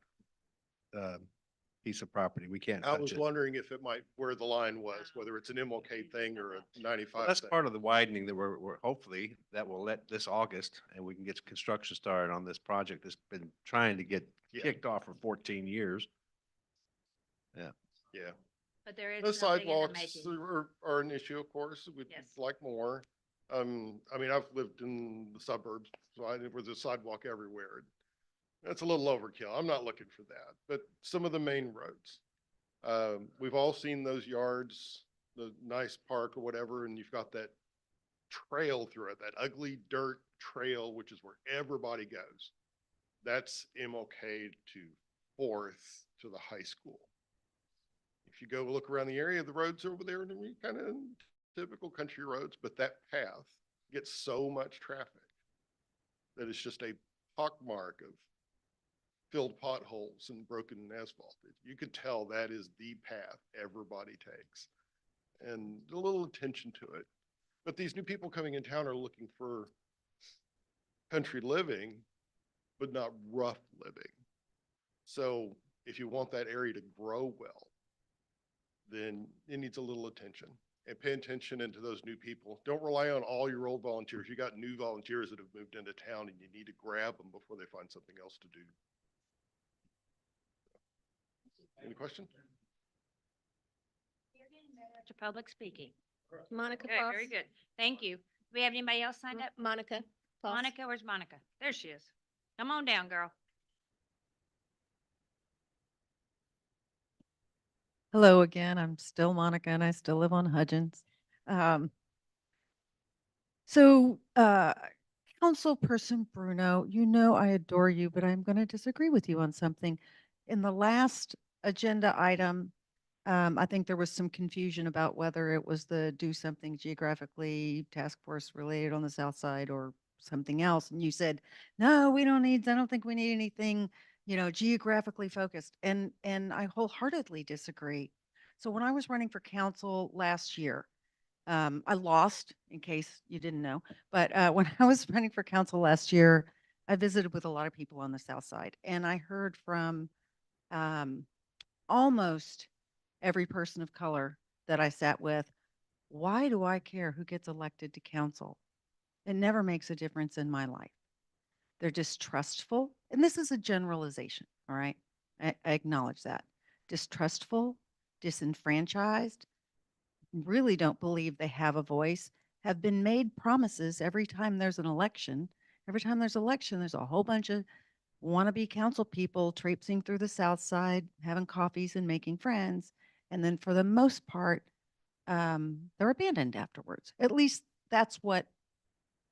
piece of property. We can't I touch was it. wondering if it might, where the line was, whether it's an MLK thing or a 95 Well, that's thing. part of the widening that we're hopefully that will let this August and we can get construction started on this project that's been trying to get Yeah. kicked off for 14 years. Yeah. Yeah. But there is The something in the sidewalks making. are an issue, of course. We'd Yes. like more. I mean, I've lived in the suburbs, so where there's a sidewalk everywhere. That's a little overkill. I'm not looking for that, but some of the main roads. We've all seen those yards, the nice park or whatever, and you've got that trail through it, that ugly dirt trail, which is where everybody goes. That's MLK to 4th to the high school. If you go look around the area, the roads over there, and kind of typical country roads, but that path gets so much traffic that it's just a pockmark of filled potholes and broken asphalt. You could tell that is the path everybody takes, and a little attention to it. But these new people coming in town are looking for country living, but not rough living. So if you want that area to grow well, then it needs a little attention. And pay attention into those new people. Don't rely on all your old volunteers. You got new volunteers that have moved into town and you need to grab them before they find something else to do. Any questions? To public speaking. Monica Good, very Foss. good. Thank you. Do we have anybody else signed up? Monica Foss. Monica, where's Monica? There she is. Come on down, girl. Hello again. I'm still Monica and I still live on Hudgens. Councilperson Bruno, you know I adore you, but I'm going to disagree with you on something. In the last agenda item, I think there was some confusion about whether it was the do something geographically task force related on the south side or something else. And you said, no, I don't think we need anything, geographically focused. And I wholeheartedly disagree. So when I was running for council last year, I lost, in case you didn't know, but when I was running for council last year, I visited with a lot of people on the south side, and I heard from almost every person of color that I sat with, why do I care who gets elected to council? It never makes a difference in my life. They're distrustful, and this is a generalization, all right? I acknowledge that. Distrustful, disenfranchised, really don't believe they have a voice, have been made promises every time there's an election. Every time there's an election, there's a whole bunch of wannabe council people traipsing through the south side, having coffees and making friends. And then for the most part, they're abandoned afterwards. At least that's what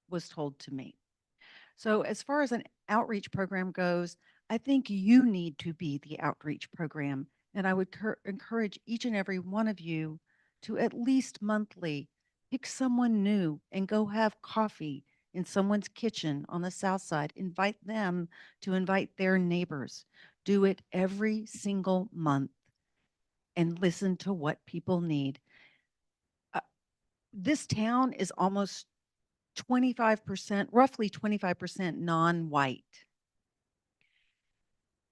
was told to me. So as far as an outreach program goes, I think you need to be the outreach program. And I would encourage each and every one of you to at least monthly pick someone new and go have coffee in someone's kitchen on the south side. Invite them to invite their neighbors. Do it every single month and listen to what people need. This town is almost 25%, roughly 25% non-white.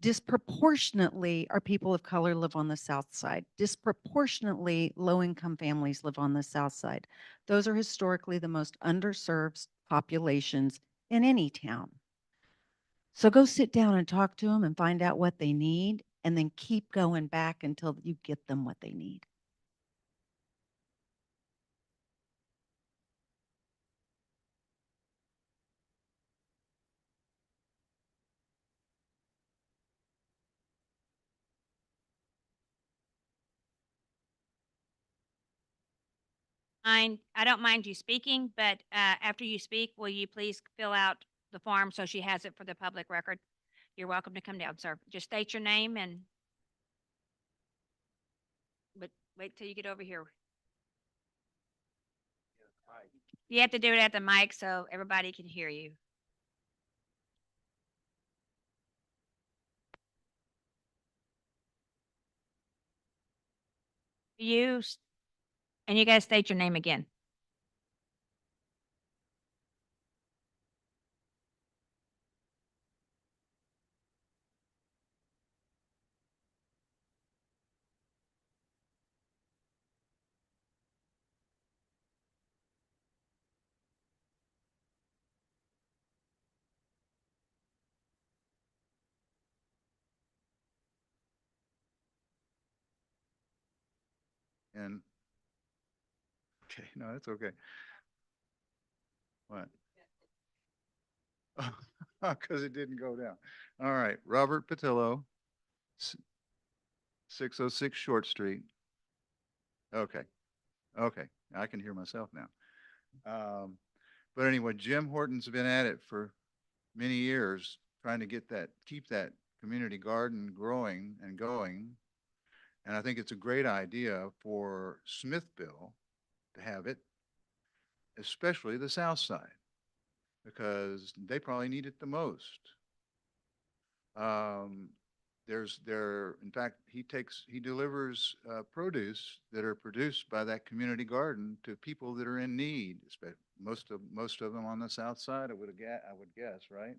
Disproportionately, our people of color live on the south side. Disproportionately, low-income families live on the south side. Those are historically the most underserved populations in any town. So go sit down and talk to them and find out what they need and then keep going back until you get them what they need. I don't mind you speaking, but after you speak, will you please fill out the form so she has it for the public record? You're welcome to come down, sir. Just state your name and but wait till you get over here. You have to do it at the mic so everybody can hear you. You s- and you guys state your name again. And, okay, no, that's okay. What? Because it didn't go down. All right, Robert Patillo, 606 Short Street. Okay, okay, I can hear myself now. But anyway, Jim Horton's been at it for many years, trying to keep that community garden growing and going. And I think it's a great idea for Smithville to have it, especially the south side, because they probably need it the most. In fact, he delivers produce that are produced by that community garden to people that are in need, most of them on the south side, I would guess, right?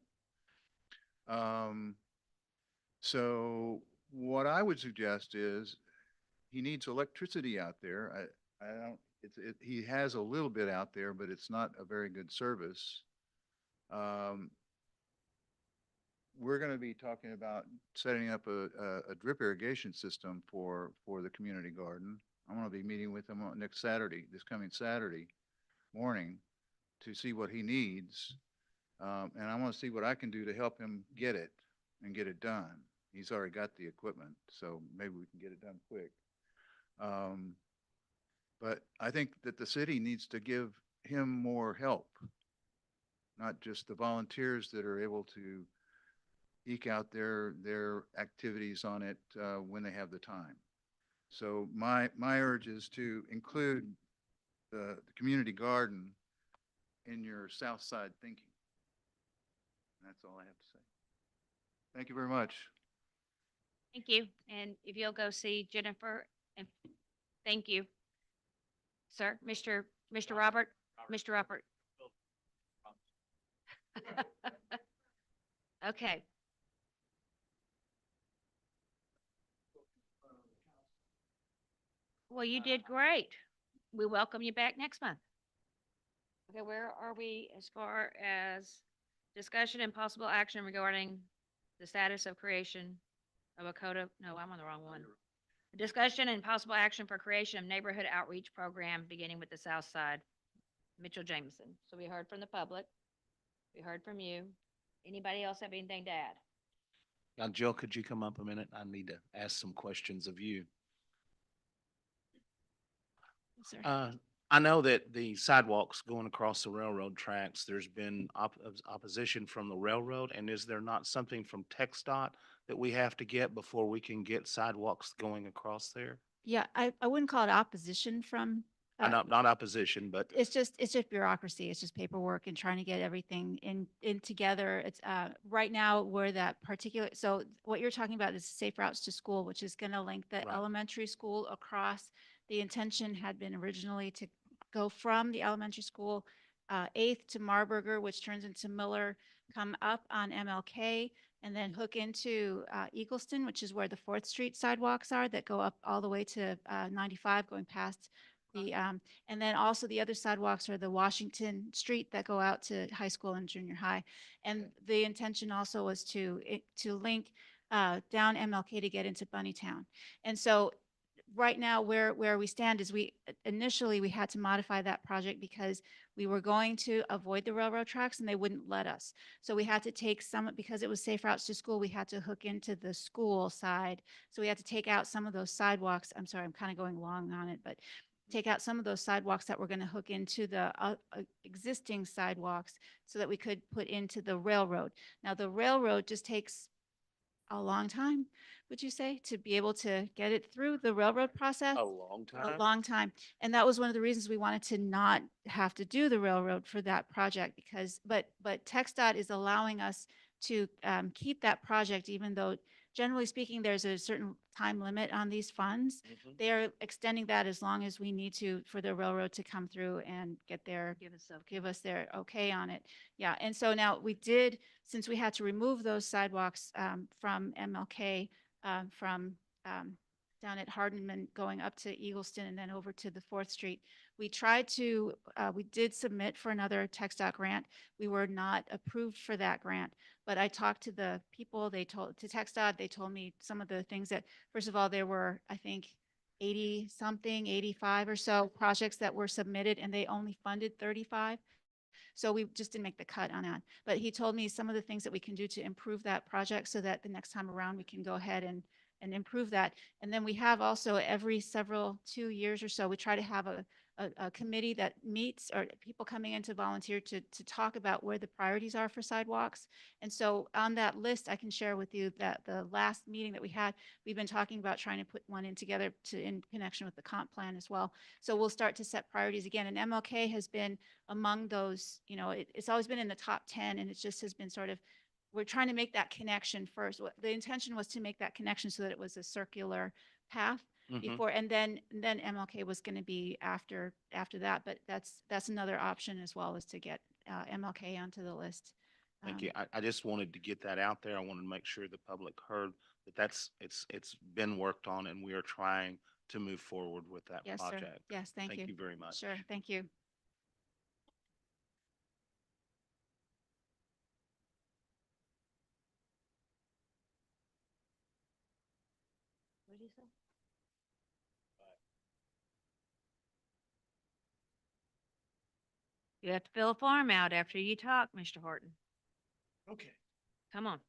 So what I would suggest is he needs electricity out there. I don't, he has a little bit out there, but it's not a very good service. We're going to be talking about setting up a drip irrigation system for the community garden. I'm going to be meeting with him on this coming Saturday morning to see what he needs. And I want to see what I can do to help him get it and get it done. He's already got the equipment, so maybe we can get it done quick. But I think that the city needs to give him more help, not just the volunteers that are able to eke out their activities on it when they have the time. So my urge is to include the community garden in your South Side thinking. That's all I have to say. Thank you very much. Thank you. And if you'll go see Jennifer and thank you. Sir, Mr. Robert, Mr. Robert. Okay. Well, you did great. We welcome you back next month. Okay, where are we as far as discussion and possible action regarding the status of creation of a code of, no, I'm on the wrong one. Discussion and possible action for creation of neighborhood outreach program beginning with the South Side. Mitchell Jameson. So we heard from the public. We heard from you. Anybody else have anything to add? Now, Jill, could you come up a minute? I need to ask some questions of you. I know that the sidewalks going across the railroad tracks, there's been opposition from the railroad, and is there not something from TxDOT that we have to get before we can get sidewalks going across there? Yeah, I wouldn't call it opposition from, Not opposition, but it's just bureaucracy. It's just paperwork and trying to get everything in together. It's right now where that particular, so what you're talking about is Safe Routes to School, which is going to link the Right. elementary school across. The intention had been originally to go from the elementary school 8th to Marburger, which turns into Miller, come up on MLK, and then hook into Eagleston, which is where the 4th Street sidewalks are that go up all the way to 95, going past And then also the other sidewalks are the Washington Street that go out to high school and junior high. And the intention also was to link down MLK to get into Bunnytown. And so right now where we stand is initially we had to modify that project because we were going to avoid the railroad tracks and they wouldn't let us. So we had to take some, because it was safe routes to school, we had to hook into the school side. So we had to take out some of those sidewalks. I'm sorry, I'm kind of going long on it, but take out some of those sidewalks that were going to hook into the existing sidewalks so that we could put into the railroad. Now the railroad just takes a long time, would you say, to be able to get it through the railroad process? A long time? A long time. And that was one of the reasons we wanted to not have to do the railroad for that project because, but TxDOT is allowing us to keep that project, even though generally speaking, there's a certain time limit on these funds. They are extending that as long as we need to for the railroad to come through and get their, give us their okay on it. Yeah, and so now we did, since we had to remove those sidewalks from MLK, from down at Hardman going up to Eagleston and then over to the 4th Street. We tried to, we did submit for another TxDOT grant. We were not approved for that grant, but I talked to the people, to TxDOT, they told me some of the things that, first of all, there were, I think, 80 something, 85 or so projects that were submitted and they only funded 35. So we just didn't make the cut on that. But he told me some of the things that we can do to improve that project so that the next time around we can go ahead and improve that. And then we have also every 2 years or so, we try to have a committee that meets or people coming in to volunteer to talk about where the priorities are for sidewalks. And so on that list, I can share with you that the last meeting that we had, we've been talking about trying to put one in together in connection with the comp plan as well. So we'll start to set priorities again. And MLK has been among those, you know, it's always been in the top 10 and it just has been sort of, we're trying to make that connection first. The intention was to make that connection so that it was a circular path before, and then MLK was going to be after that. But that's another option as well, is to get MLK onto the list. Thank you. I just wanted to get that out there. I wanted to make sure the public heard that it's been worked on and we are trying to move forward with that Yes, sir. project. Yes, thank you. Thank you very much. Sure, thank you. What did you say? You have to fill a form out after you talk, Mr. Horton. Okay. Come on.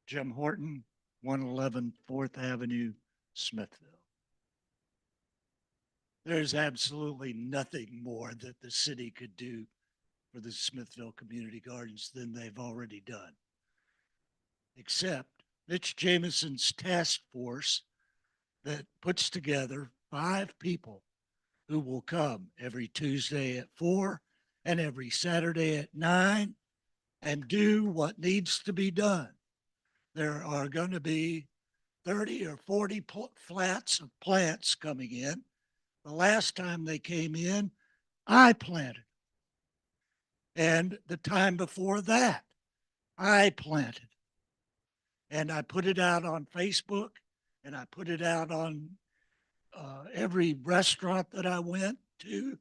Jim Horton, 111 4th Avenue, Smithville. There's absolutely nothing more that the city could do for the Smithville Community Gardens than they've already done. Except Mitch Jameson's task force that puts together 5 people who will come every Tuesday at 4 and every Saturday at 9 and do what needs to be done. There are going to be 30 or 40 flats of plants coming in. The last time they came in, I planted. And the time before that, I planted. And I put it out on Facebook and I put it out on every restaurant that I went to.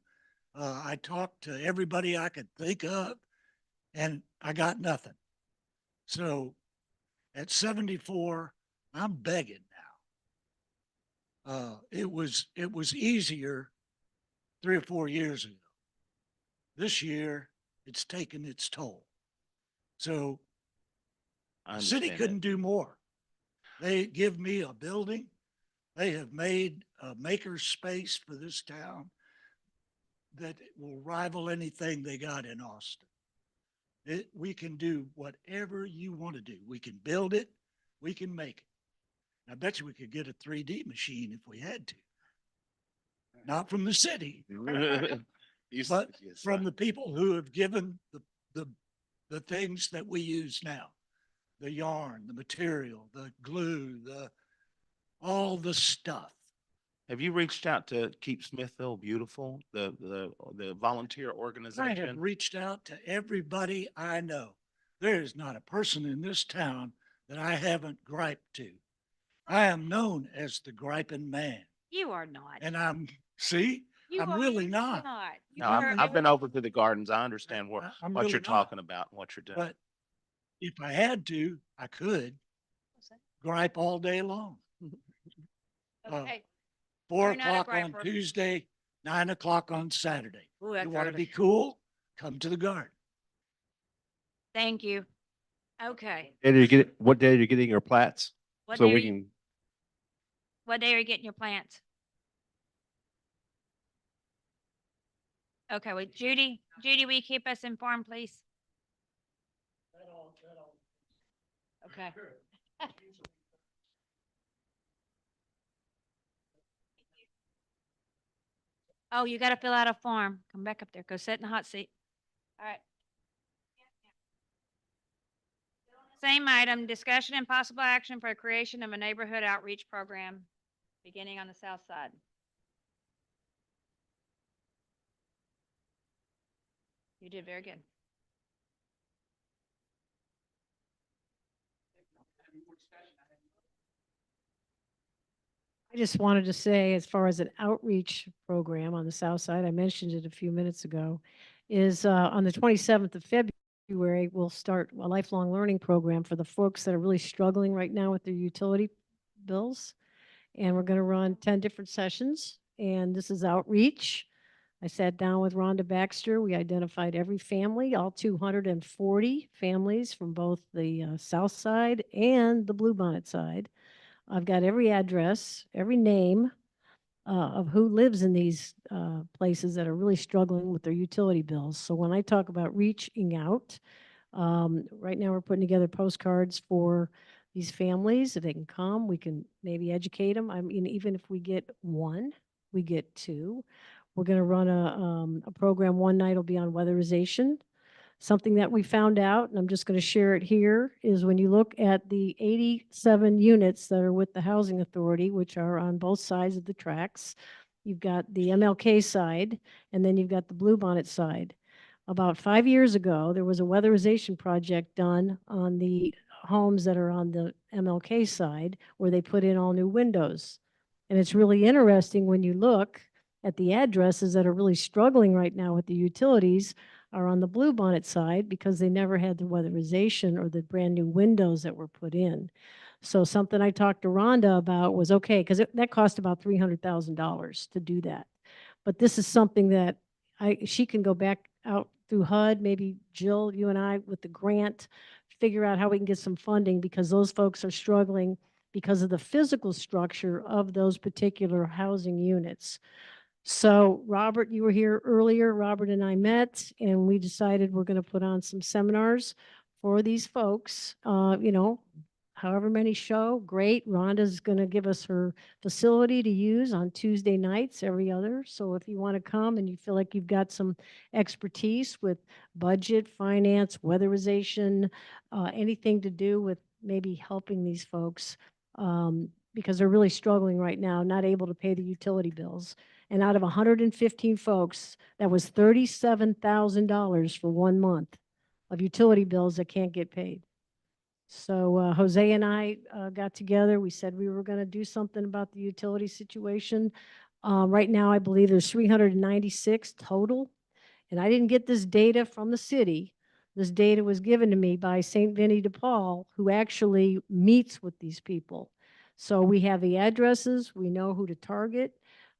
I talked to everybody I could think of and I got nothing. So at 74, I'm begging now. It was easier 3 or 4 years ago. This year, it's taken its toll. So the city couldn't do more. They give me a building. They have made a maker space for this town that will rival anything they got in Austin. We can do whatever you want to do. We can build it. We can make it. I bet you we could get a 3D machine if we had to. Not from the city, but from the people who have given the things that we use now. The yarn, the material, the glue, all the stuff. Have you reached out to Keep Smithville Beautiful, the volunteer I organization? have reached out to everybody I know. There is not a person in this town that I haven't griped to. I am known as the griping man. You are not. And You I'm are really not. You No, are I've been a- over to the gardens. I understand I'm what really you're not. talking about and what you're doing. But if I had to, I could gripe all day long. Okay. 4 You're not a o'clock on griper. Tuesday, 9 o'clock on Saturday. Ooh, that's You want to early. be cool? Come to the garden. Thank you. Okay. What day are you getting your plats? What So day are we you- can, What day are you getting your plants? Okay, well, Judy, will you keep us informed, please? Okay. Oh, you gotta fill out a form. Come back up there. Go sit in the hot seat. All right. Same item, discussion and possible action for creation of a neighborhood outreach program beginning on the south side. You did very good. I just wanted to say, as far as an outreach program on the south side, I mentioned it a few minutes ago, is on the 27th of February, we'll start a lifelong learning program for the folks that are really struggling right now with their utility bills. And we're going to run 10 different sessions, and this is outreach. I sat down with Rhonda Baxter. We identified every family, all 240 families from both the south side and the Bluebonnet side. I've got every address, every name of who lives in these places that are really struggling with their utility bills. So when I talk about reaching out, right now we're putting together postcards for these families. If they can come, we can maybe educate them. I mean, even if we get one, we get two. We're going to run a program. One night will be on weatherization. Something that we found out, and I'm just going to share it here, is when you look at the 87 units that are with the Housing Authority, which are on both sides of the tracks, you've got the MLK side, and then you've got the Bluebonnet side. About 5 years ago, there was a weatherization project done on the homes that are on the MLK side where they put in all new windows. And it's really interesting when you look at the addresses that are really struggling right now with the utilities are on the Bluebonnet side because they never had the weatherization or the brand new windows that were put in. So something I talked to Rhonda about was, okay, because that cost about $300,000 to do that. But this is something that she can go back out through HUD, maybe Jill, you and I with the grant, figure out how we can get some funding because those folks are struggling because of the physical structure of those particular housing units. So Robert, you were here earlier. Robert and I met and we decided we're going to put on some seminars for these folks. However many show, great. Rhonda's going to give us her facility to use on Tuesday nights, every other. So if you want to come and you feel like you've got some expertise with budget, finance, weatherization, anything to do with maybe helping these folks, because they're really struggling right now, not able to pay the utility bills. And out of 115 folks, that was $37,000 for 1 month of utility bills that can't get paid. So Jose and I got together. We said we were going to do something about the utility situation. Right now, I believe there's 396 total. And I didn't get this data from the city. This data was given to me by St. Vinny de Paul, who actually meets with these people. So we have the addresses. We know who to target.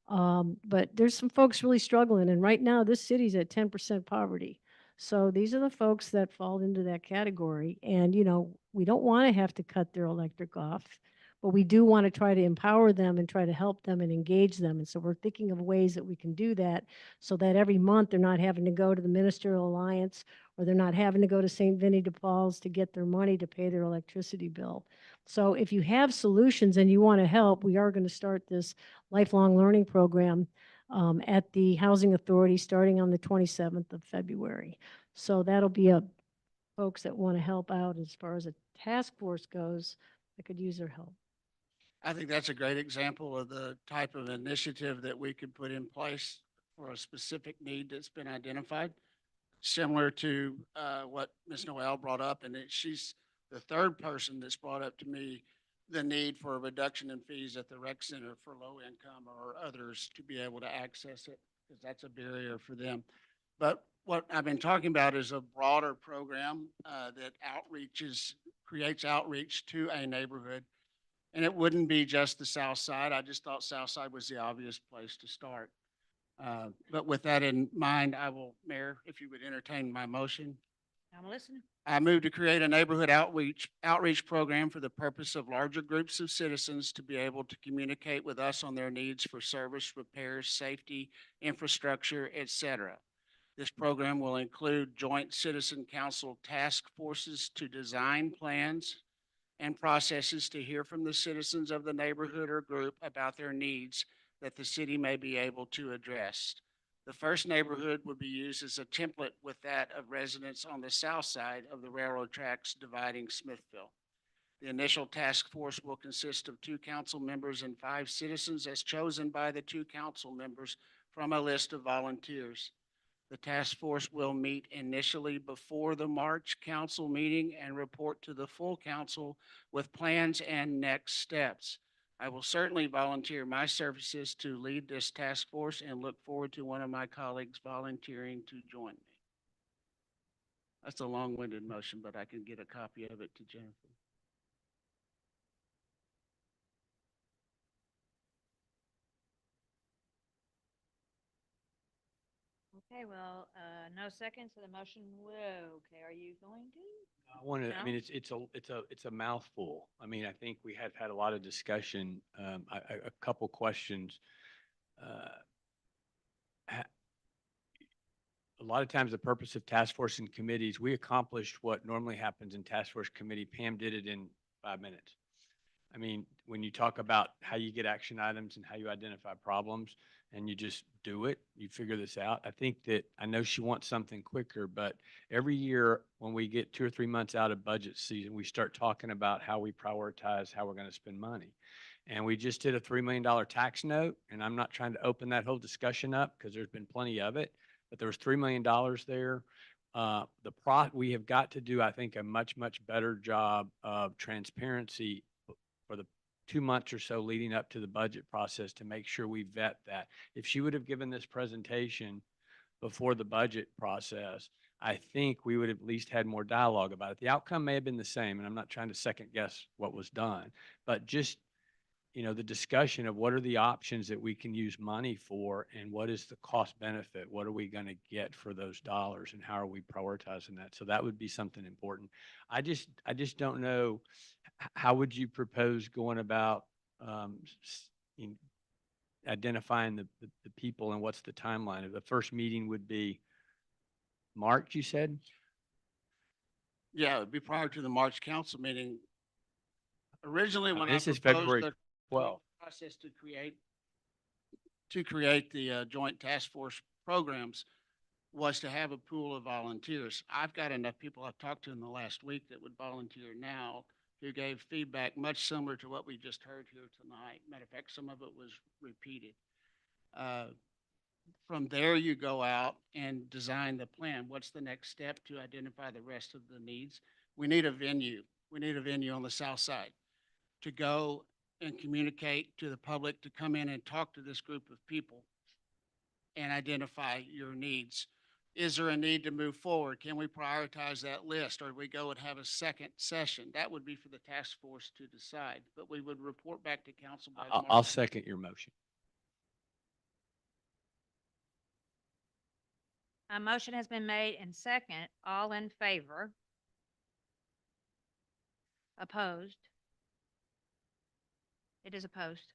But there's some folks really struggling. And right now, this city's at 10% poverty. So these are the folks that fall into that category. And, we don't want to have to cut their electric off, but we do want to try to empower them and try to help them and engage them. And so we're thinking of ways that we can do that so that every month they're not having to go to the Ministerial Alliance or they're not having to go to St. Vinny de Paul's to get their money to pay their electricity bill. So if you have solutions and you want to help, we are going to start this lifelong learning program at the Housing Authority starting on the 27th of February. So that'll be a folks that want to help out as far as a task force goes that could use their help. I think that's a great example of the type of initiative that we could put in place for a specific need that's been identified. Similar to what Ms. Noel brought up, and she's the third person that's brought up to me the need for a reduction in fees at the rec center for low income or others to be able to access it. because that's a barrier for them. But what I've been talking about is a broader program that creates outreach to a neighborhood. And it wouldn't be just the south side. I just thought south side was the obvious place to start. But with that in mind, Mayor, if you would entertain my motion. I'm listening. I move to create a neighborhood outreach program for the purpose of larger groups of citizens to be able to communicate with us on their needs for service, repairs, safety, infrastructure, etc. This program will include joint citizen council task forces to design plans and processes to hear from the citizens of the neighborhood or group about their needs that the city may be able to address. The first neighborhood would be used as a template with that of residents on the south side of the railroad tracks dividing Smithville. The initial task force will consist of 2 council members and 5 citizens as chosen by the 2 council members from a list of volunteers. The task force will meet initially before the March council meeting and report to the full council with plans and next steps. I will certainly volunteer my services to lead this task force and look forward to one of my colleagues volunteering to join me. That's a long-winded motion, but I can get a copy of it to Jennifer. Okay, well, no seconds, so the motion, whoa, okay, are you going to? I want to, I No? mean, it's a mouthful. I mean, I think we have had a lot of discussion, a couple questions. A lot of times the purpose of task force and committees, we accomplished what normally happens in task force committee. Pam did it in 5 minutes. I mean, when you talk about how you get action items and how you identify problems and you just do it, you figure this out. I think that, I know she wants something quicker, but every year when we get 2 or 3 months out of budget season, we start talking about how we prioritize, how we're going to spend money. And we just did a $3 million tax note, and I'm not trying to open that whole discussion up because there's been plenty of it, but there was $3 million there. We have got to do, I think, a much, much better job of transparency for the 2 months or so leading up to the budget process to make sure we vet that. If she would have given this presentation before the budget process, I think we would have at least had more dialogue about it. The outcome may have been the same, and I'm not trying to second guess what was done, but just, the discussion of what are the options that we can use money for and what is the cost benefit? What are we going to get for those dollars and how are we prioritizing that? So that would be something important. I just don't know, how would you propose going about identifying the people and what's the timeline? The first meeting would be March, you said? Yeah, it would be prior to the March council meeting. Originally, when I This is proposed February the 12th. process to create the joint task force programs was to have a pool of volunteers. I've got enough people I've talked to in the last week that would volunteer now who gave feedback much similar to what we just heard here tonight. Matter of fact, some of it was repeated. From there, you go out and design the plan. What's the next step to identify the rest of the needs? We need a venue. We need a venue on the south side to go and communicate to the public, to come in and talk to this group of people and identify your needs. Is there a need to move forward? Can we prioritize that list, or do we go and have a second session? That would be for the task force to decide, but we would report back to council by the I'll March. second your motion. A motion has been made and second. All in favor? Opposed? It is opposed.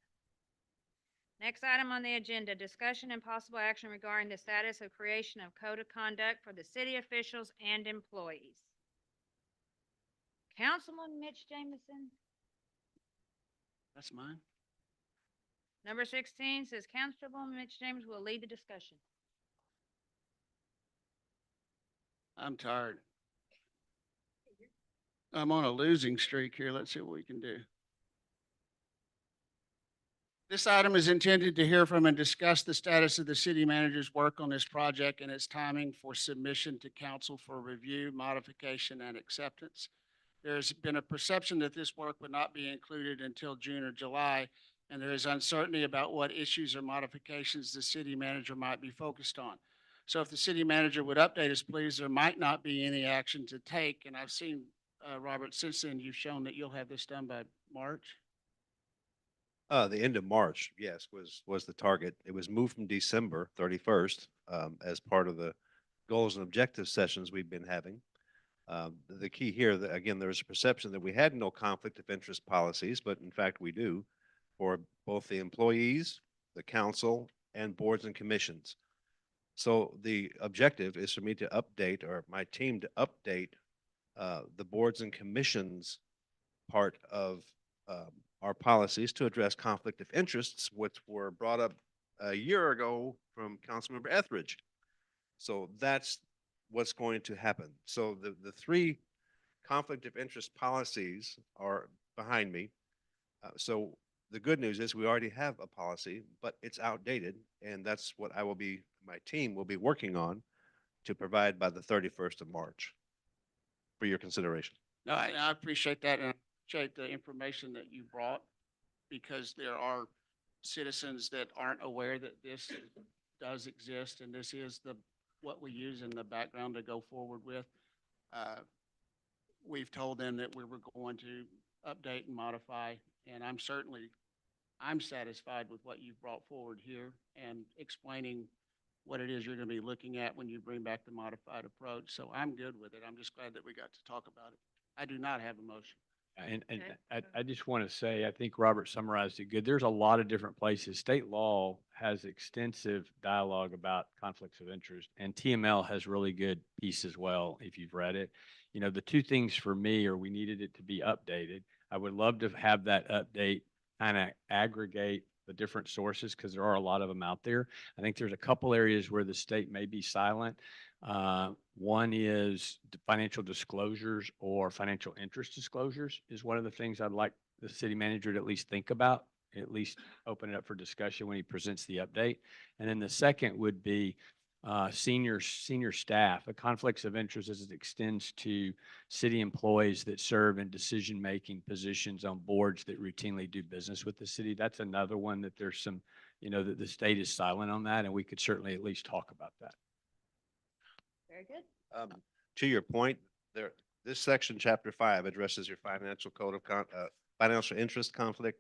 Next item on the agenda, discussion and possible action regarding the status of creation of code of conduct for the city officials and employees. Councilman Mitch Jameson. That's mine. Number 16 says Councilman Mitch James will lead the discussion. I'm tired. I'm on a losing streak here. Let's see what we can do. This item is intended to hear from and discuss the status of the city manager's work on this project and its timing for submission to council for review, modification, and acceptance. There's been a perception that this work would not be included until June or July, and there is uncertainty about what issues or modifications the city manager might be focused on. So if the city manager would update us, please, there might not be any action to take. And I've seen, Robert, since then, you've shown that you'll have this done by March. The end of March, yes, was the target. It was moved from December 31st, as part of the goals and objectives sessions we've been having. The key here, that again, there was a perception that we had no conflict of interest policies, but in fact we do for both the employees, the council, and boards and commissions. So the objective is for me to update, or my team to update, the boards and commissions part of our policies to address conflict of interests, which were brought up a year ago from Councilmember Etheridge. So that's what's going to happen. So the three conflict of interest policies are behind me. So the good news is we already have a policy, but it's outdated, and that's what my team will be working on to provide by the 31st of March for your consideration. No, I appreciate that, and I appreciate the information that you brought, because there are citizens that aren't aware that this does exist, and this is what we use in the background to go forward with. We've told them that we were going to update and modify, and I'm satisfied with what you've brought forward here and explaining what it is you're going to be looking at when you bring back the modified approach. So I'm good with it. I'm just glad that we got to talk about it. I do not have a motion. And Okay. I just want to say, I think Robert summarized it good. There's a lot of different places. State law has extensive dialogue about conflicts of interest, and TML has really good piece as well, if you've read it. You know, the two things for me are we needed it to be updated. I would love to have that update kind of aggregate the different sources, because there are a lot of them out there. I think there's a couple areas where the state may be silent. One is financial disclosures or financial interest disclosures is one of the things I'd like the city manager to at least think about, at least open it up for discussion when he presents the update. And then the second would be senior staff, a conflicts of interest as it extends to city employees that serve in decision-making positions on boards that routinely do business with the city. That's another one that there's some, that the state is silent on that, and we could certainly at least talk about that. Very good. To your point, this section, chapter 5, addresses your financial code of financial interest conflict.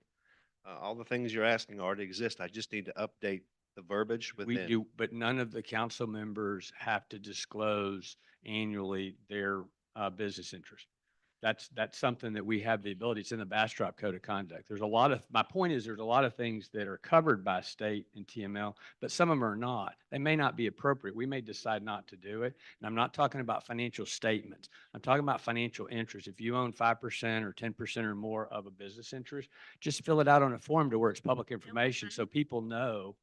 All the things you're asking already exist. I just need to update the verbiage We within. do, but none of the council members have to disclose annually their business interest. That's something that we have the ability. It's in the Bastrop Code of Conduct. My point is there's a lot of things that are covered by state and TML, but some of them are not. They may not be appropriate. We may decide not to do it. And I'm not talking about financial statements. I'm talking about financial interest. If you own 5% or 10% or more of a business interest, just fill it out on a form to where it's public information so people know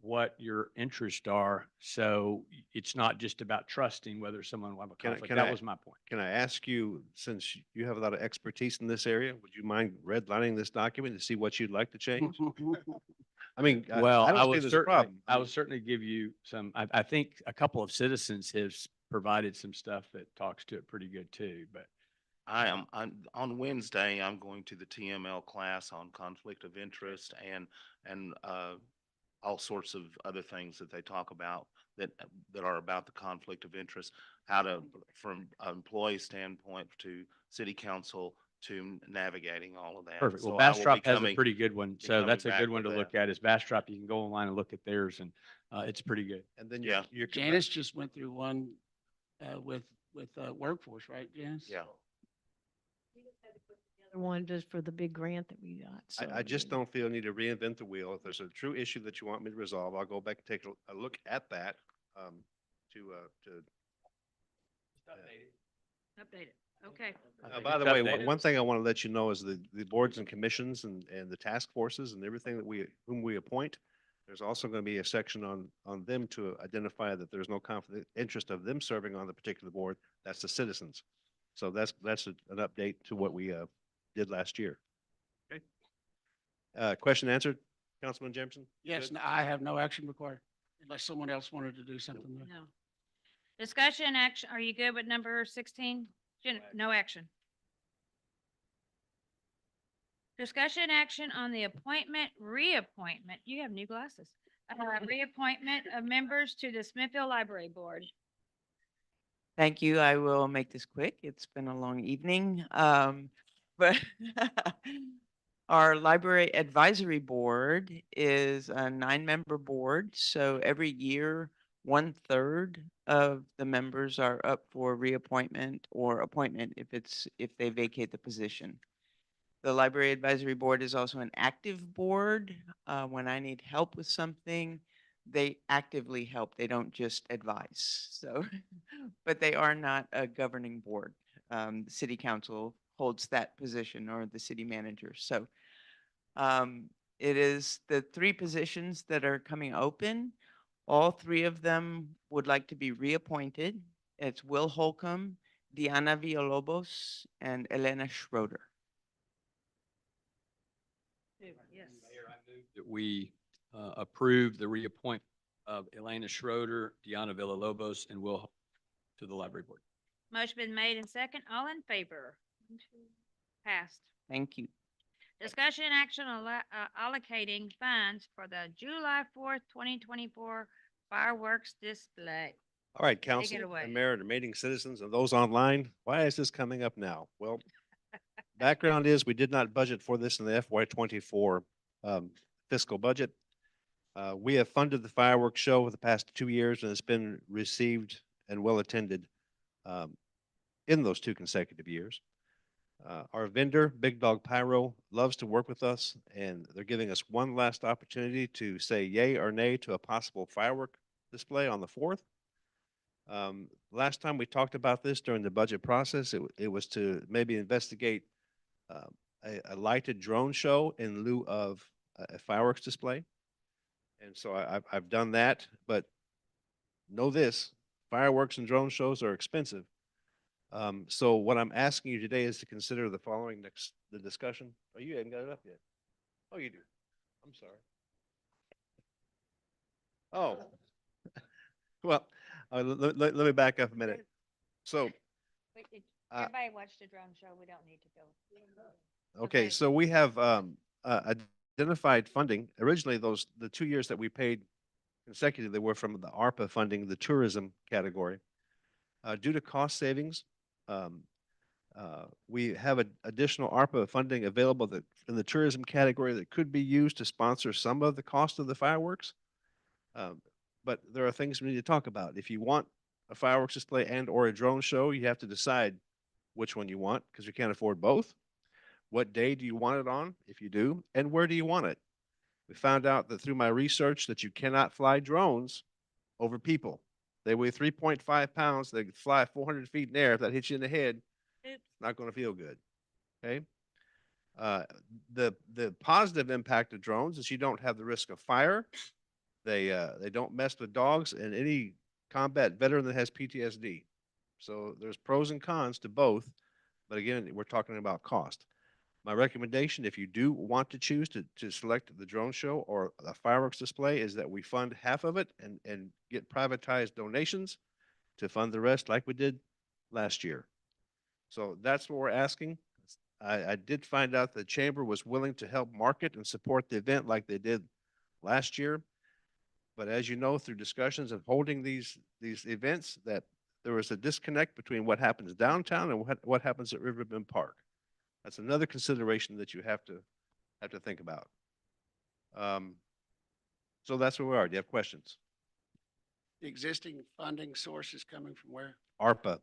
what your interests are. So it's not just about trusting whether someone will have a conflict. That was my point. Can I ask you, since you have a lot of expertise in this area, would you mind redlining this document to see what you'd like to change? I mean, Well, I I don't see will there's a certainly, problem. I will certainly give you some, I think a couple of citizens have provided some stuff that talks to it pretty good too, but I'm on Wednesday, I'm going to the TML class on conflict of interest and all sorts of other things that they talk about that are about the conflict of interest, how to, from an employee standpoint to city council to navigating all of that. perfect. Well, So I will be Bastrop has a coming- pretty good one. be So coming that's a back good one to with look that. at is Bastrop. You can go online and look at theirs, and it's pretty good. And then Yeah. you're Janice just went through one with workforce, right, Janice? Yeah. One just for the big grant that we got. So I just don't feel a need to reinvent the wheel. If there's a true issue that you want me to resolve, I'll go back and take a look at that, to Update it. Okay. by the way, one thing I want to let you know is the boards and commissions and the task forces and everything that whom we appoint. There's also going to be a section on them to identify that there's no conflict interest of them serving on the particular board. That's the citizens. So that's an update to what we did last year. Okay. Question answered, Councilman Jameson? Yes, Good? I have no action required unless someone else wanted to do something. there. No. Discussion action. Are you good with number 16? No action. Discussion action on the reappointment, you have new glasses. Reappointment of members to the Smithfield Library Board. Thank you. I will make this quick. It's been a long evening. But our Library Advisory Board is a 9-member board. So every year, 1/3 of the members are up for reappointment or appointment if they vacate the position. The Library Advisory Board is also an active board. When I need help with something, they actively help. They don't just advise. So, but they are not a governing board. The city council holds that position, or the city manager. So, it is the 3 positions that are coming open. All 3 of them would like to be reappointed. It's Will Holcomb, Diana Villalobos, and Elena Schroeder. Yes. Mayor, I move that we approve the reappointment of Elena Schroeder, Diana Villalobos, and Will to the library board. Motion been made and second. All in favor? Passed. Thank you. Discussion action on allocating funds for the July 4th, 2024 fireworks display. All right, Take council it away. and mayor and remaining citizens and those online, why is this coming up now? Well, background is we did not budget for this in the FY24 fiscal budget. We have funded the fireworks show over the past 2 years, and it's been received and well attended in those 2 consecutive years. Our vendor, Big Dog Pyro, loves to work with us, and they're giving us one last opportunity to say yay or nay to a possible firework display on the 4th. Last time we talked about this during the budget process, it was to maybe investigate a lighted drone show in lieu of a fireworks display. And so I've done that, but know this, fireworks and drone shows are expensive. So what I'm asking you today is to consider the following the discussion. Oh, you haven't got it up yet. Oh, you do. I'm sorry. Oh, well, let me back up a minute. So, Everybody watched the drone show. We don't need to go. okay, so we have identified funding. Originally, the 2 years that we paid consecutively were from the ARPA funding, the tourism category. Due to cost savings, we have additional ARPA funding available in the tourism category that could be used to sponsor some of the cost of the fireworks. But there are things we need to talk about. If you want a fireworks display and or a drone show, you have to decide which one you want, because you can't afford both. What day do you want it on, if you do, and where do you want it? We found out that through my research that you cannot fly drones over people. They weigh 3.5 pounds. They can fly 400 feet in the air. If that hits you in the head, it's not going to feel good. Okay. The positive impact of drones is you don't have the risk of fire. They don't mess with dogs, and any combat veteran that has PTSD. So there's pros and cons to both. But again, we're talking about cost. My recommendation, if you do want to choose to select the drone show or a fireworks display, is that we fund half of it and get privatized donations to fund the rest like we did last year. So that's what we're asking. I did find out the chamber was willing to help market and support the event like they did last year. But as you know, through discussions of holding these events, that there was a disconnect between what happens downtown and what happens at Riverbend Park. That's another consideration that you have to think about. So that's where we are. Do you have questions? The existing funding source is coming from where? ARPA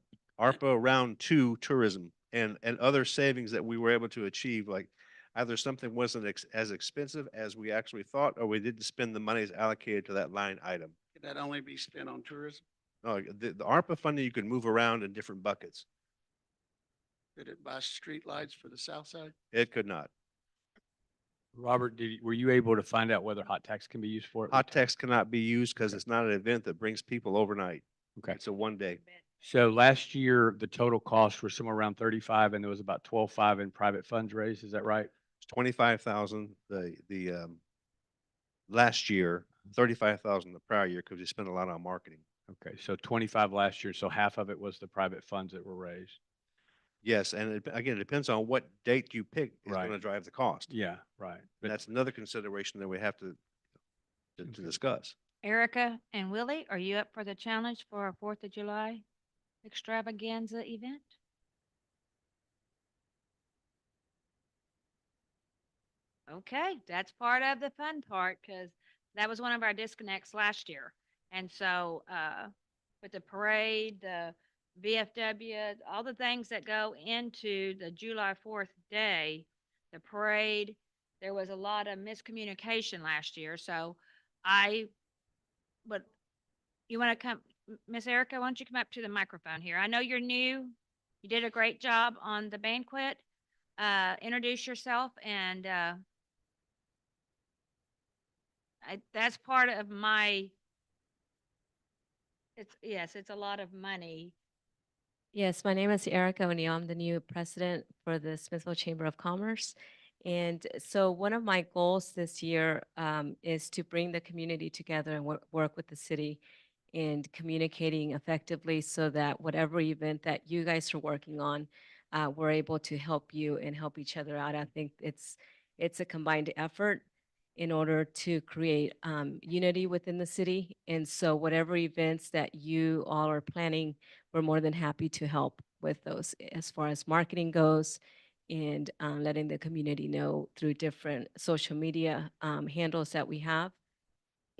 round 2 tourism and other savings that we were able to achieve, like either something wasn't as expensive as we actually thought, or we didn't spend the monies allocated to that line item. Could that only be spent on tourism? No, the ARPA funding you can move around in different buckets. Could it buy street lights for the south side? It could not. Robert, were you able to find out whether hot tax can be used for it? Hot tax cannot be used because it's not an event that brings people overnight. Okay. It's a one day. So last year, the total cost was somewhere around 35, and there was about 12.5 in private funds raised. Is that right? It's 25,000 the last year, 35,000 the prior year, because we spent a lot on marketing. Okay, so 25 last year. So half of it was the private funds that were raised. Yes, and again, it depends on what date you pick is Right. going to drive the cost. Yeah, right. And But that's another consideration that we have to discuss. Erica and Willie, are you up for the challenge for our 4th of July extravaganza event? Okay, that's part of the fun part because that was one of our disconnects last year. And so, with the parade, the VFW, all the things that go into the July 4th day, the parade, there was a lot of miscommunication last year. So I, but you want to come, Miss Erica, why don't you come up to the microphone here? I know you're new. You did a great job on the banquet. Introduce yourself and, that's part of my, yes, it's a lot of money. Yes, my name is Erica O'Neill. I'm the new president for the Smithville Chamber of Commerce. And so one of my goals this year is to bring the community together and work with the city and communicating effectively so that whatever event that you guys are working on, we're able to help you and help each other out. I think it's a combined effort in order to create unity within the city. And so whatever events that you all are planning, we're more than happy to help with those as far as marketing goes and letting the community know through different social media handles that we have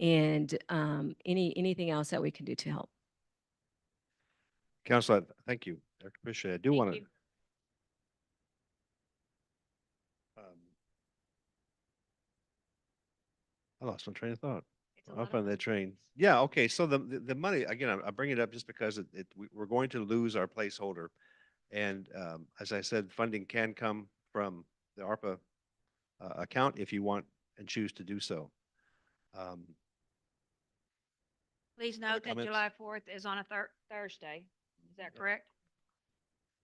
and anything else that we can do to help. Counselor, thank you. I appreciate it. I do want to. you. I lost my train of thought. It's a Up lot of on that train. Yeah, okay, so the money, again, I bring it up just because we're going to lose our placeholder. And as I said, funding can come from the ARPA account if you want and choose to do so. Please note that comments? July 4th is on a Thursday. Is that correct?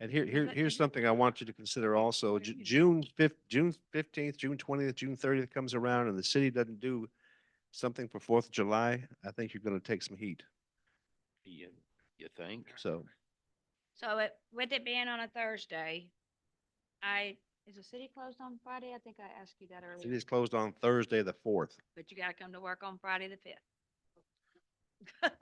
And here's it- something I want you to consider also. June 15th, June 20th, June 30th comes around and the city doesn't do something for 4th of July, I think you're going to take some heat. You think? So So with it being on a Thursday, is the city closed on Friday? I think I asked you that it earlier, is closed on Thursday, the 4th. but you gotta come to work on Friday the 5th.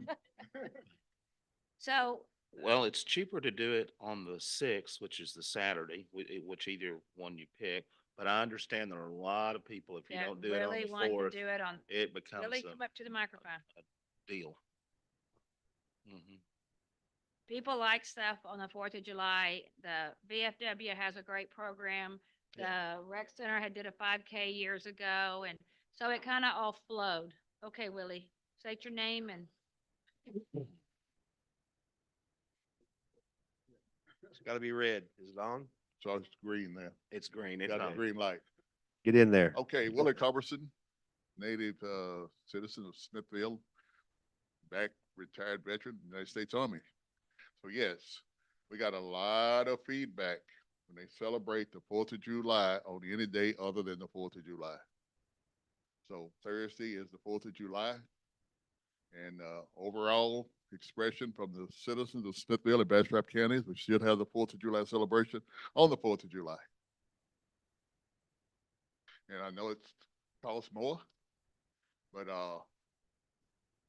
So, Well, it's cheaper to do it on the 6th, which is the Saturday, which either one you pick. But I understand there are a lot of people, if you that don't do it on really the want to 4th, do it on, it becomes really a come up to the microphone. deal. Mhm. People like stuff on the 4th of July. The VFW has a great program. The rec center had did a 5K years ago, and so it kind of all flowed. Okay, Willie, state your name and It's got to be red. Is it on? So it's green now. It's green. It's Got the not. green light. Get in there. Okay, Willie Culberson, native citizen of Smithville, back retired veteran, United States Army. So yes, we got a lot of feedback when they celebrate the 4th of July on any day other than the 4th of July. So Thursday is the 4th of July. And overall expression from the citizens of Smithville and Bastrop counties, we should have the 4th of July celebration on the 4th of July. And I know it's costs more, but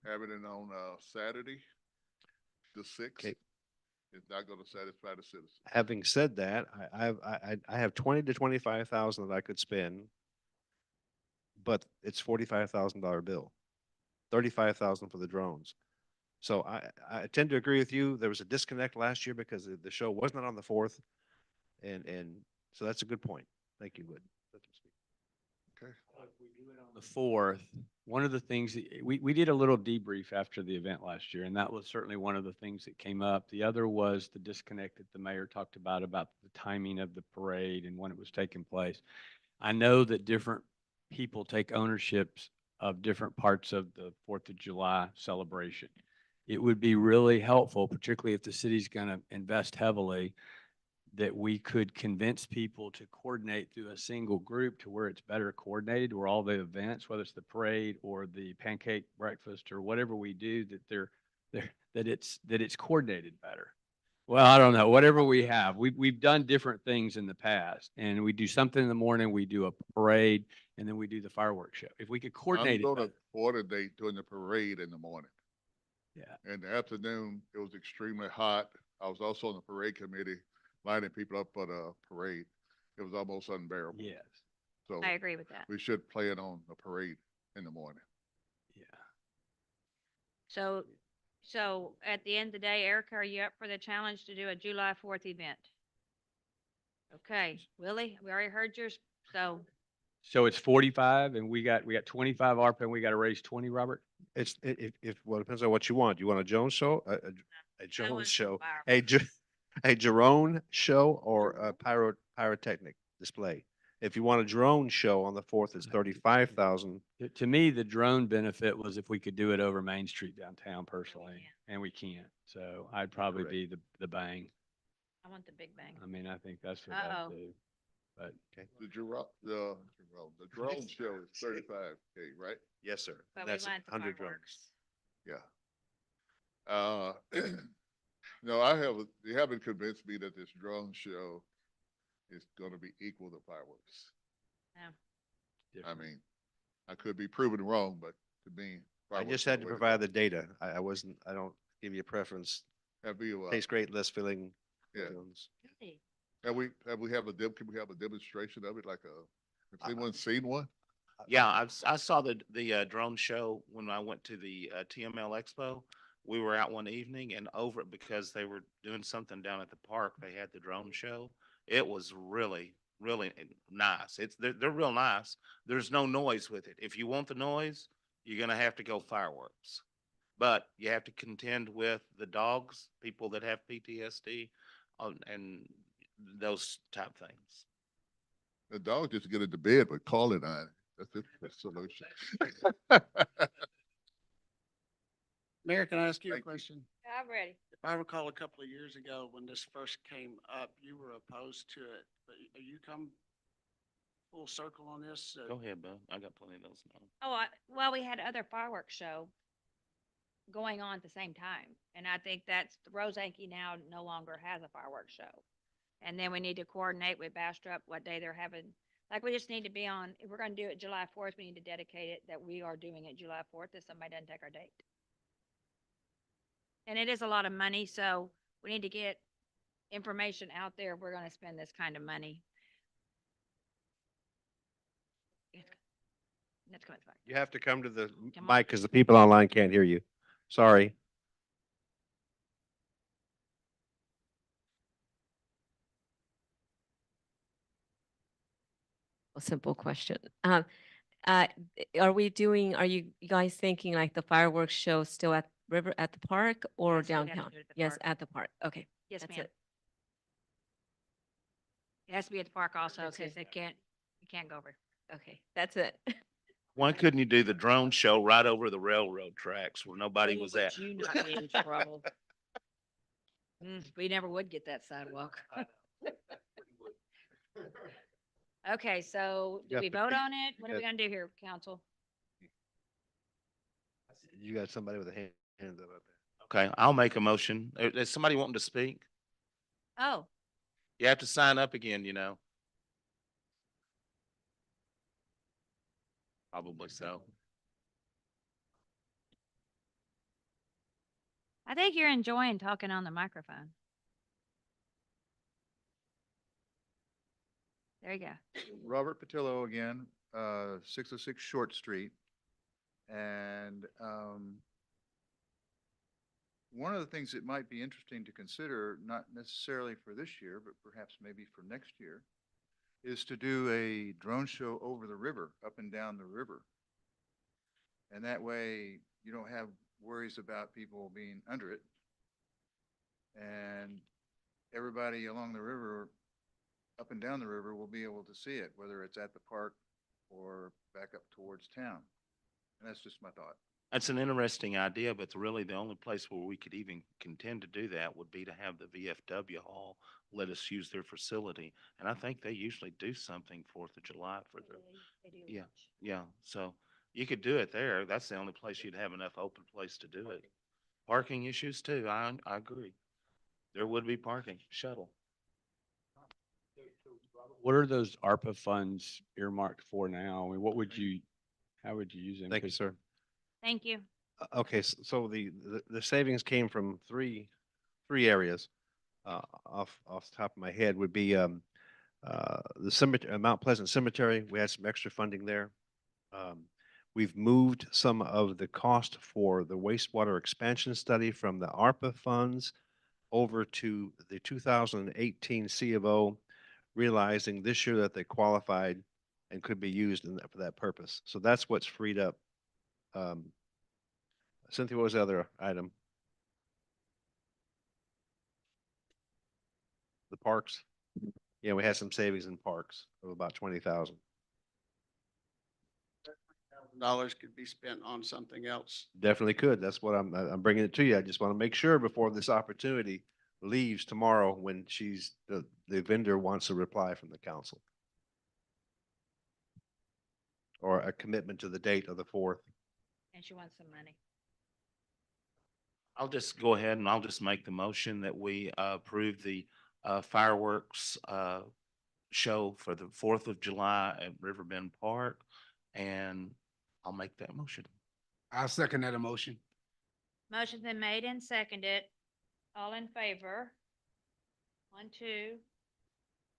having it on Saturday, the 6th, is not going to satisfy the citizens. Having said that, I have 20 to 25,000 that I could spend, but it's $45,000 bill, 35,000 for the drones. So I tend to agree with you. There was a disconnect last year because the show was not on the 4th, and so that's a good point. Thank you, Wood. Okay. the 4th, one of the things that we did a little debrief after the event last year, and that was certainly one of the things that came up. The other was the disconnect that the mayor talked about the timing of the parade and when it was taking place. I know that different people take ownerships of different parts of the 4th of July celebration. It would be really helpful, particularly if the city's going to invest heavily, that we could convince people to coordinate through a single group to where it's better coordinated, where all the events, whether it's the parade or the pancake breakfast or whatever we do, that it's coordinated better. Well, I don't know, whatever we have, we've done different things in the past, and we do something in the morning, we do a parade, and then we do the fireworks show. If we could I'm coordinate it gonna better. coordinate doing the parade in the morning. Yeah. In the afternoon, it was extremely hot. I was also on the parade committee, lining people up for the parade. It was almost unbearable. Yes. So I agree with that. we should plan on a parade in the morning. Yeah. So at the end of the day, Erica, are you up for the challenge to do a July 4th event? Okay, Willie, we already heard yours, so So it's 45 and we got 25 ARPA and we got to raise 20, Robert? It's, well, it depends on what you want. You want a Jones show, a Jones one's show, fireworks. a Jerome show or a pyrotechnic display. If you want a drone show on the 4th, it's 35,000. To me, the drone benefit was if we could do it over Main Street downtown personally, and we can't. So I'd probably be the bang. I want the big bang. I mean, I think that's what Uh-oh. I'd do. But The drone show is 35K, right? Yes, sir. But we That's want the 100 drones. fireworks. Yeah. No, you haven't convinced me that this drone show is gonna be equal to fireworks. I mean, I could be proven wrong, but to me. I fireworks just are had the to way go. provide the data. I don't give you a preference. Have you, Tastes great, less filling. yeah. Jones. Really? Can we have a demonstration of it, like have anyone seen one? Yeah, I saw the drone show when I went to the TML Expo. We were out one evening and over because they were doing something down at the park. They had the drone show. It was really, really nice. They're real nice. There's no noise with it. If you want the noise, you're gonna have to go fireworks. But you have to contend with the dogs, people that have PTSD, and those type things. The dog just get into bed with calling on it. That's it, that's the solution. Mayor, can I ask you a Thank you. question? I'm ready. If I recall a couple of years ago, when this first came up, you were opposed to it, but you come full circle on this? Go ahead, Bill. I got plenty of those now. Well, we had other fireworks show going on at the same time. And I think that's, Rose Yankee now no longer has a fireworks show. And then we need to coordinate with Bastrop what day they're having. Like, we just need to be on, if we're gonna do it July 4th, we need to dedicate it that we are doing it July 4th if somebody doesn't take our date. And it is a lot of money, so we need to get information out there if we're gonna spend this kind of money. That's coming back. You have to come to the Come on. mic because the people online can't hear you. Sorry. A simple question. Are you guys thinking like the fireworks show still at at the park or Yes, we'd have to downtown? do it at the Yes, park. at the park. Okay. Yes, that's ma'am. it. It has to be at the park also, That's because it. you can't go over. Okay, that's it. Why couldn't you do the drone show right over the railroad tracks where nobody was at? You not be in trouble. We never would get that sidewalk. Okay, so do Yeah, we but vote on it? What are we yeah. gonna do here, council? You got somebody with a hand up there. Okay, I'll make a motion. Is somebody wanting to speak? Oh, You have to sign up again, you know. Probably so. I think you're enjoying talking on the microphone. There you go. Robert Patillo again, 606 Short Street. And one of the things that might be interesting to consider, not necessarily for this year, but perhaps maybe for next year, is to do a drone show over the river, up and down the river. And that way you don't have worries about people being under it. And everybody along the river, up and down the river, will be able to see it, whether it's at the park or back up towards town. And that's just my thought. That's an interesting idea, but really the only place where we could even contend to do that would be to have the VFW hall let us use their facility. And I think they usually do something 4th of July for the, yeah, yeah. So you could do it there. That's the only place you'd have enough open place to do it. Parking issues too. I agree. there would be parking, shuttle. What are those ARPA funds earmarked for now? I mean, how would you use them? Thank you, 'Cause sir. Thank you. Okay, so the savings came from three areas. Off the top of my head would be the cemetery, Mount Pleasant Cemetery. We had some extra funding there. We've moved some of the cost for the wastewater expansion study from the ARPA funds over to the 2018 C of O, realizing this year that they qualified and could be used for that purpose. So that's what's freed up. Cynthia, what was the other item? The parks? Yeah, we had some savings in parks of about 20,000. Dollars could be spent on something else. Definitely could. That's what I'm bringing it to you. I just want to make sure before this opportunity leaves tomorrow when the vendor wants a reply from the council. Or a commitment to the date of the 4th. And she wants some money. I'll just go ahead and I'll just make the motion that we approve the fireworks show for the 4th of July at Riverbend Park. And I'll make that motion. I'll second that emotion. Motion's been made and seconded. All in favor? 1, 2.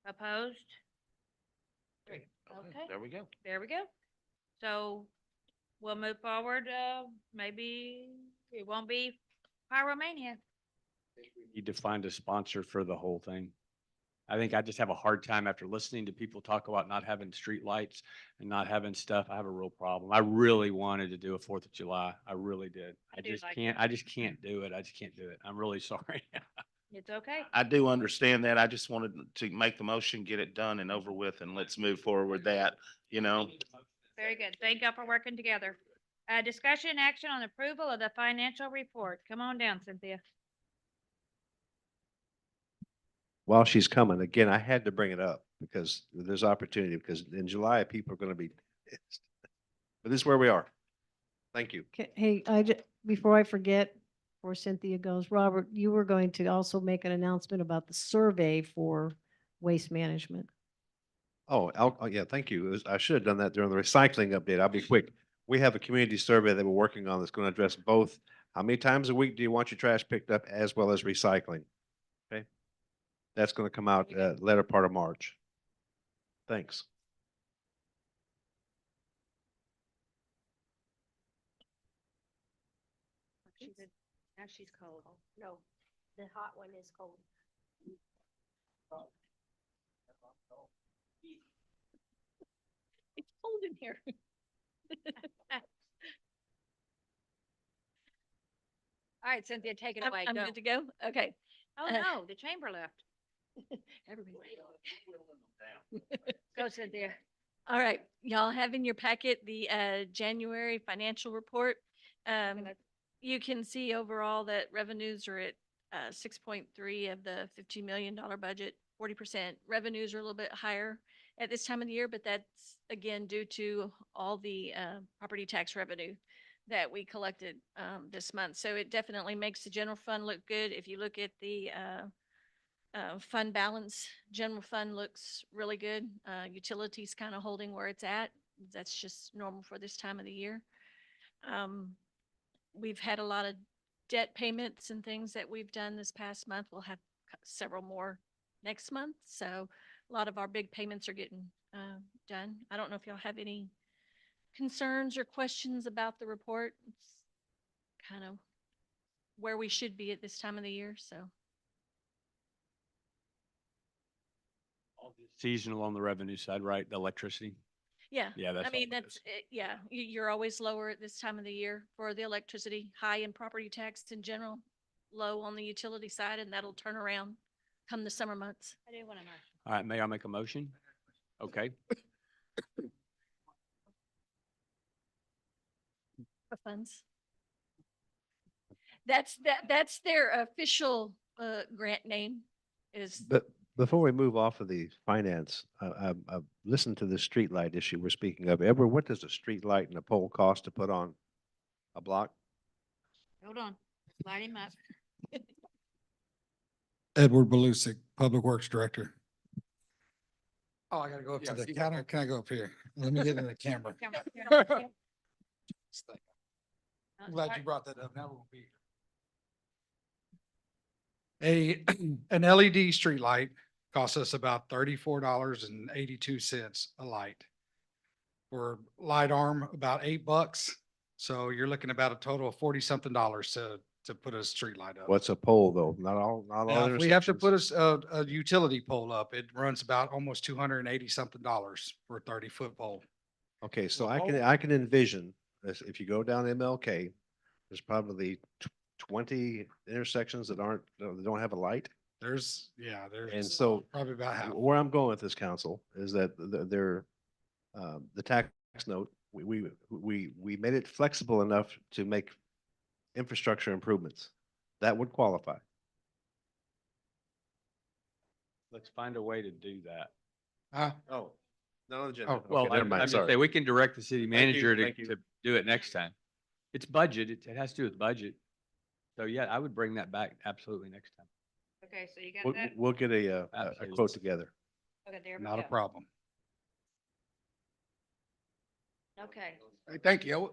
Opposed? 3. Okay, There we go. there we go. So we'll move forward. Maybe it won't be Pyromania. Need to find a sponsor for the whole thing. I think I just have a hard time after listening to people talk about not having street lights and not having stuff. I have a real problem. I really wanted to do a 4th of July. I really did. I do like I just can't do it. I just can't do it. I'm really sorry. It's okay. I do understand that. I just wanted to make the motion, get it done and over with, and let's move forward with that, you know? Very good. Thank y'all for working together. Discussion and action on approval of the financial report. Come on down, Cynthia. While she's coming, again, I had to bring it up because there's opportunity, because in July, people are going to be pissed. But this is where we are. Thank you. Okay, hey, before I forget, before Cynthia goes, Robert, you were going to also make an announcement about the survey for waste management. Oh, yeah, thank you. I should have done that during the recycling update. I'll be quick. We have a community survey that we're working on that's going to address both. How many times a week do you want your trash picked up, as well as recycling? Okay. That's going to come out latter part of March. Thanks. Now she's cold. No, the hot one is cold. It's cold in here. All right, Cynthia, take it away. I'm Go. good to go? Okay. Oh, no, the chamber left. Everybody. Go, Cynthia. All right, y'all have in your packet the January financial report. You can see overall that revenues are at 6.3 of the $15 million budget, 40%. Revenues are a little bit higher at this time of the year, but that's again due to all the property tax revenue that we collected this month. So it definitely makes the general fund look good. If you look at the fund balance, general fund looks really good. Utilities kind of holding where it's at. That's just normal for this time of the year. We've had a lot of debt payments and things that we've done this past month. We'll have several more next month. So a lot of our big payments are getting done. I don't know if y'all have any concerns or questions about the report. It's kind of where we should be at this time of the year, so. Seasonal on the revenue side, right? The electricity. Yeah. Yeah, that's I mean, all it that's, yeah, you're always lower at this time of the year for the electricity, high in property tax in general, low on the utility side, and that'll turn around come the summer months. I do want to know. All right, may I make a motion? Okay. For funds. That's their official grant name is. But before we move off of the finance, I've listened to the street light issue we're speaking of. Edward, what does a street light and a pole cost to put on a block? Hold on. Light him up. Edward Belusic, Public Works Director. Oh, I gotta go up Yeah, to the you counter. Can I go up here? Let me get in the camera. I'm glad you brought that up. Now we'll be. An LED streetlight costs us about $34.82 a light. For light arm, about $8. So you're looking about a total of 40-something dollars to put a streetlight up. What's a pole though? Not Now, all if we have to intersections. put a utility pole up, it runs about almost $280-something for a 30-foot pole. Okay, so Well, I can envision this, if you go down MLK, there's probably 20 intersections that don't have a light. Yeah, And there's so probably about half. where I'm going with this council is that the tax note, we made it flexible enough to make infrastructure improvements. That would qualify. Let's find a way to do that. Oh, not on the agenda. Oh, Well, Okay, never I'm mind, just sorry. saying, we can direct the city Thank you, manager thank you. to do it next time. It's budget, it has to do with budget. So yeah, I would bring that back absolutely next time. Okay, so you got We'll, that? we'll get a Absolutely. quote together. Okay, there we Not a go. problem. Okay. Hey, thank you.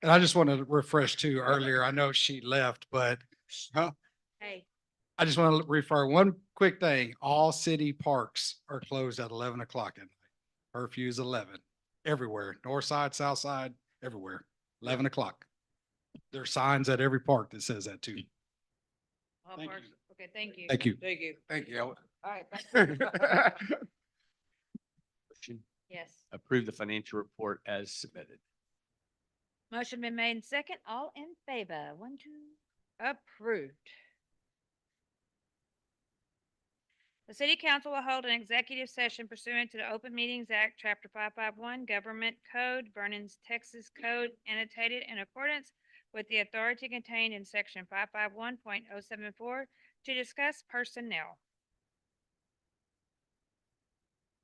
And I just want to refresh too, earlier, I know she left, but Hey, I just want to refer one quick thing. All city parks are closed at 11 o'clock at night. Curfew is 11, everywhere, north side, south side, everywhere, 11 o'clock. There are signs at every park that says that too. all Thank parts, okay, thank you. Thank you. Thank you. Thank you. All right. Motion, Yes. approve the financial report as submitted. Motion been made and second. All in favor? 1, 2, approved. The city council will hold an executive session pursuant to the Open Meetings Act, Chapter 551, Government Code, Vernon's Texas Code, annotated in accordance with the authority contained in Section 551.074 to discuss personnel.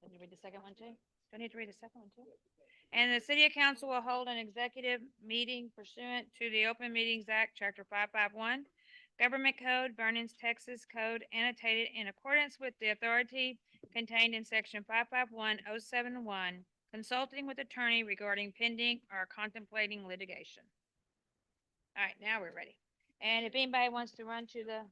Did you read the second one too? Do I need to read the second one too? And the city council will hold an executive meeting pursuant to the Open Meetings Act, Chapter 551, Government Code, Vernon's Texas Code, annotated in accordance with the authority contained in Section 551.071, consulting with attorney regarding pending or contemplating litigation. All right, now we're ready. And if anybody wants to run to the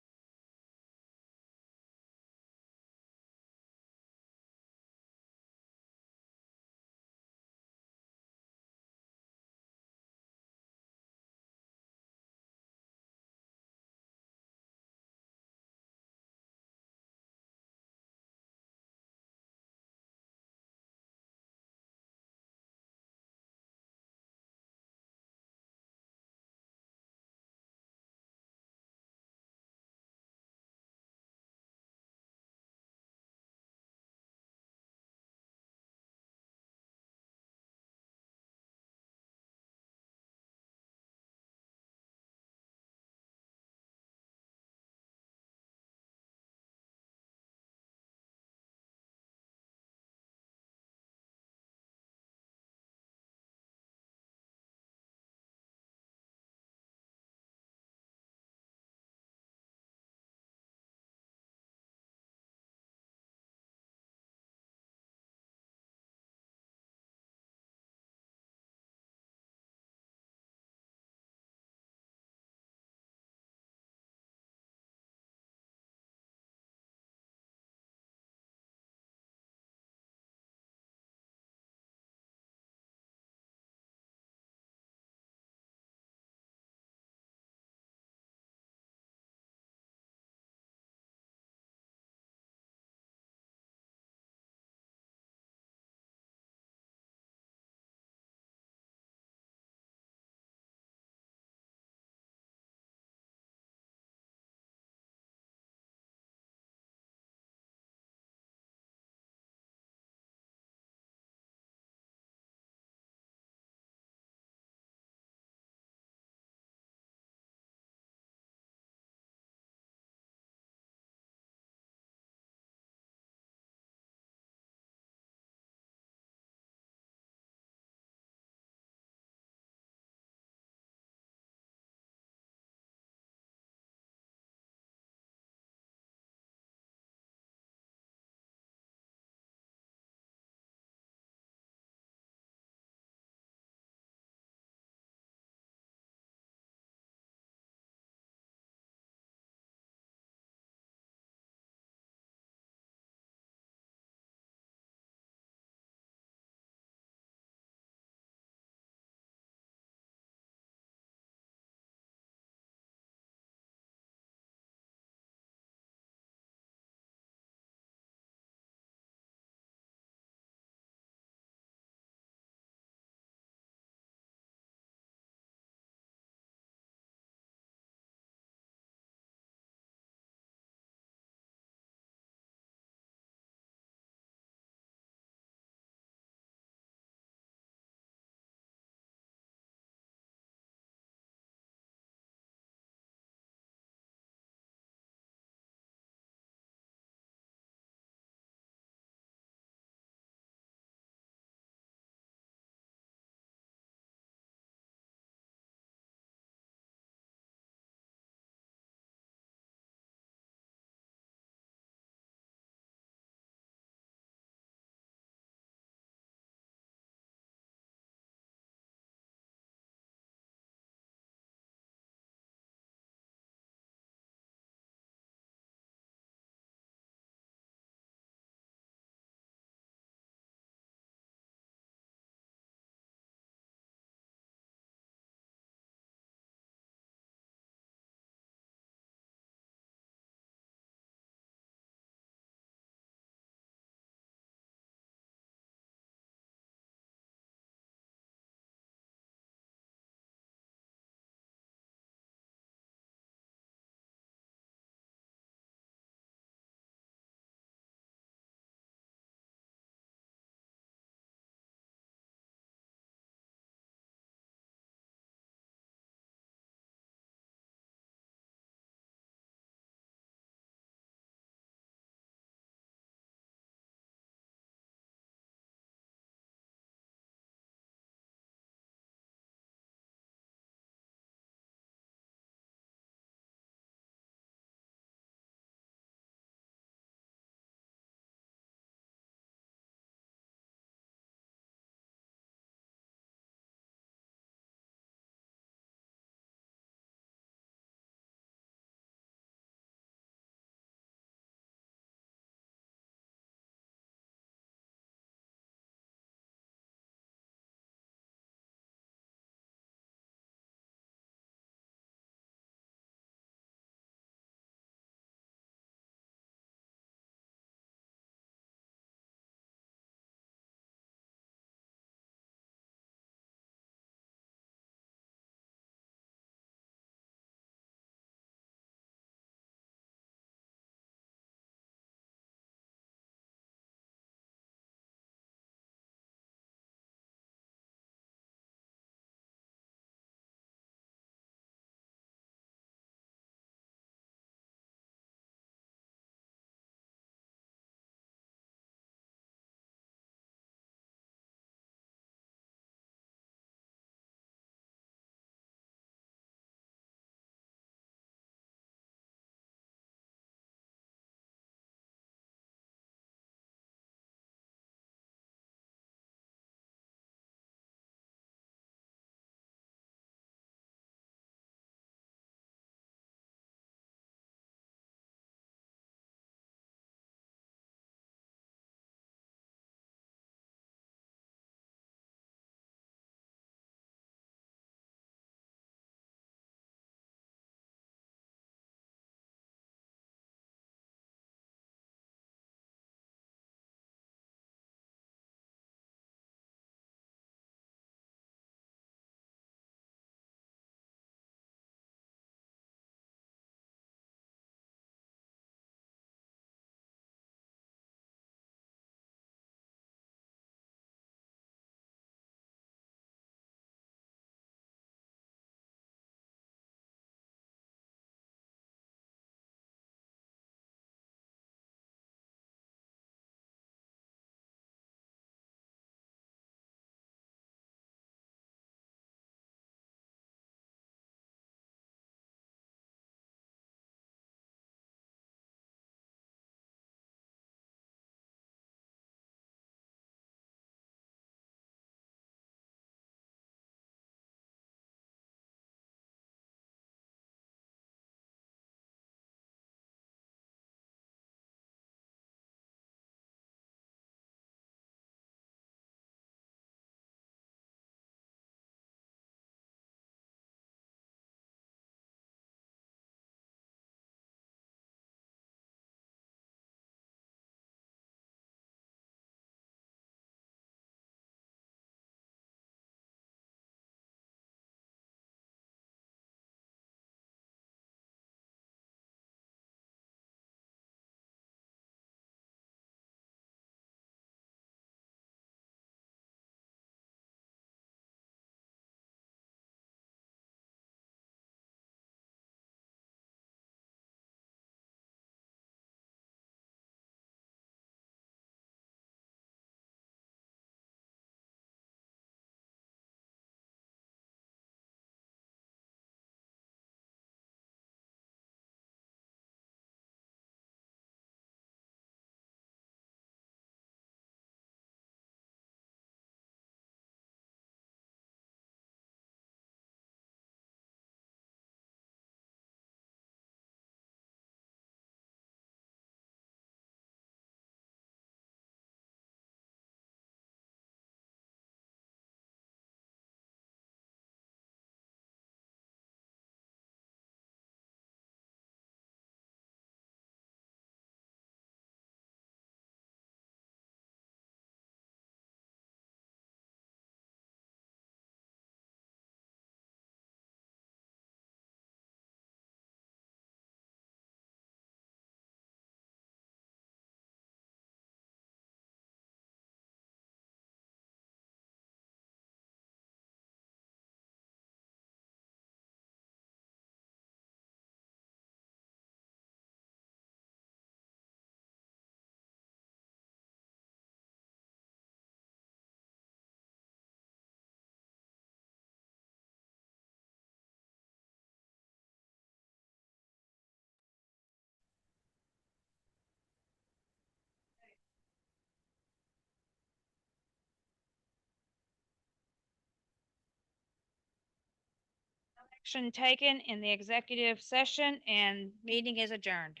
action taken in the executive session and meeting is adjourned.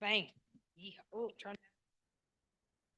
Bang. Yeah. Oh, turn.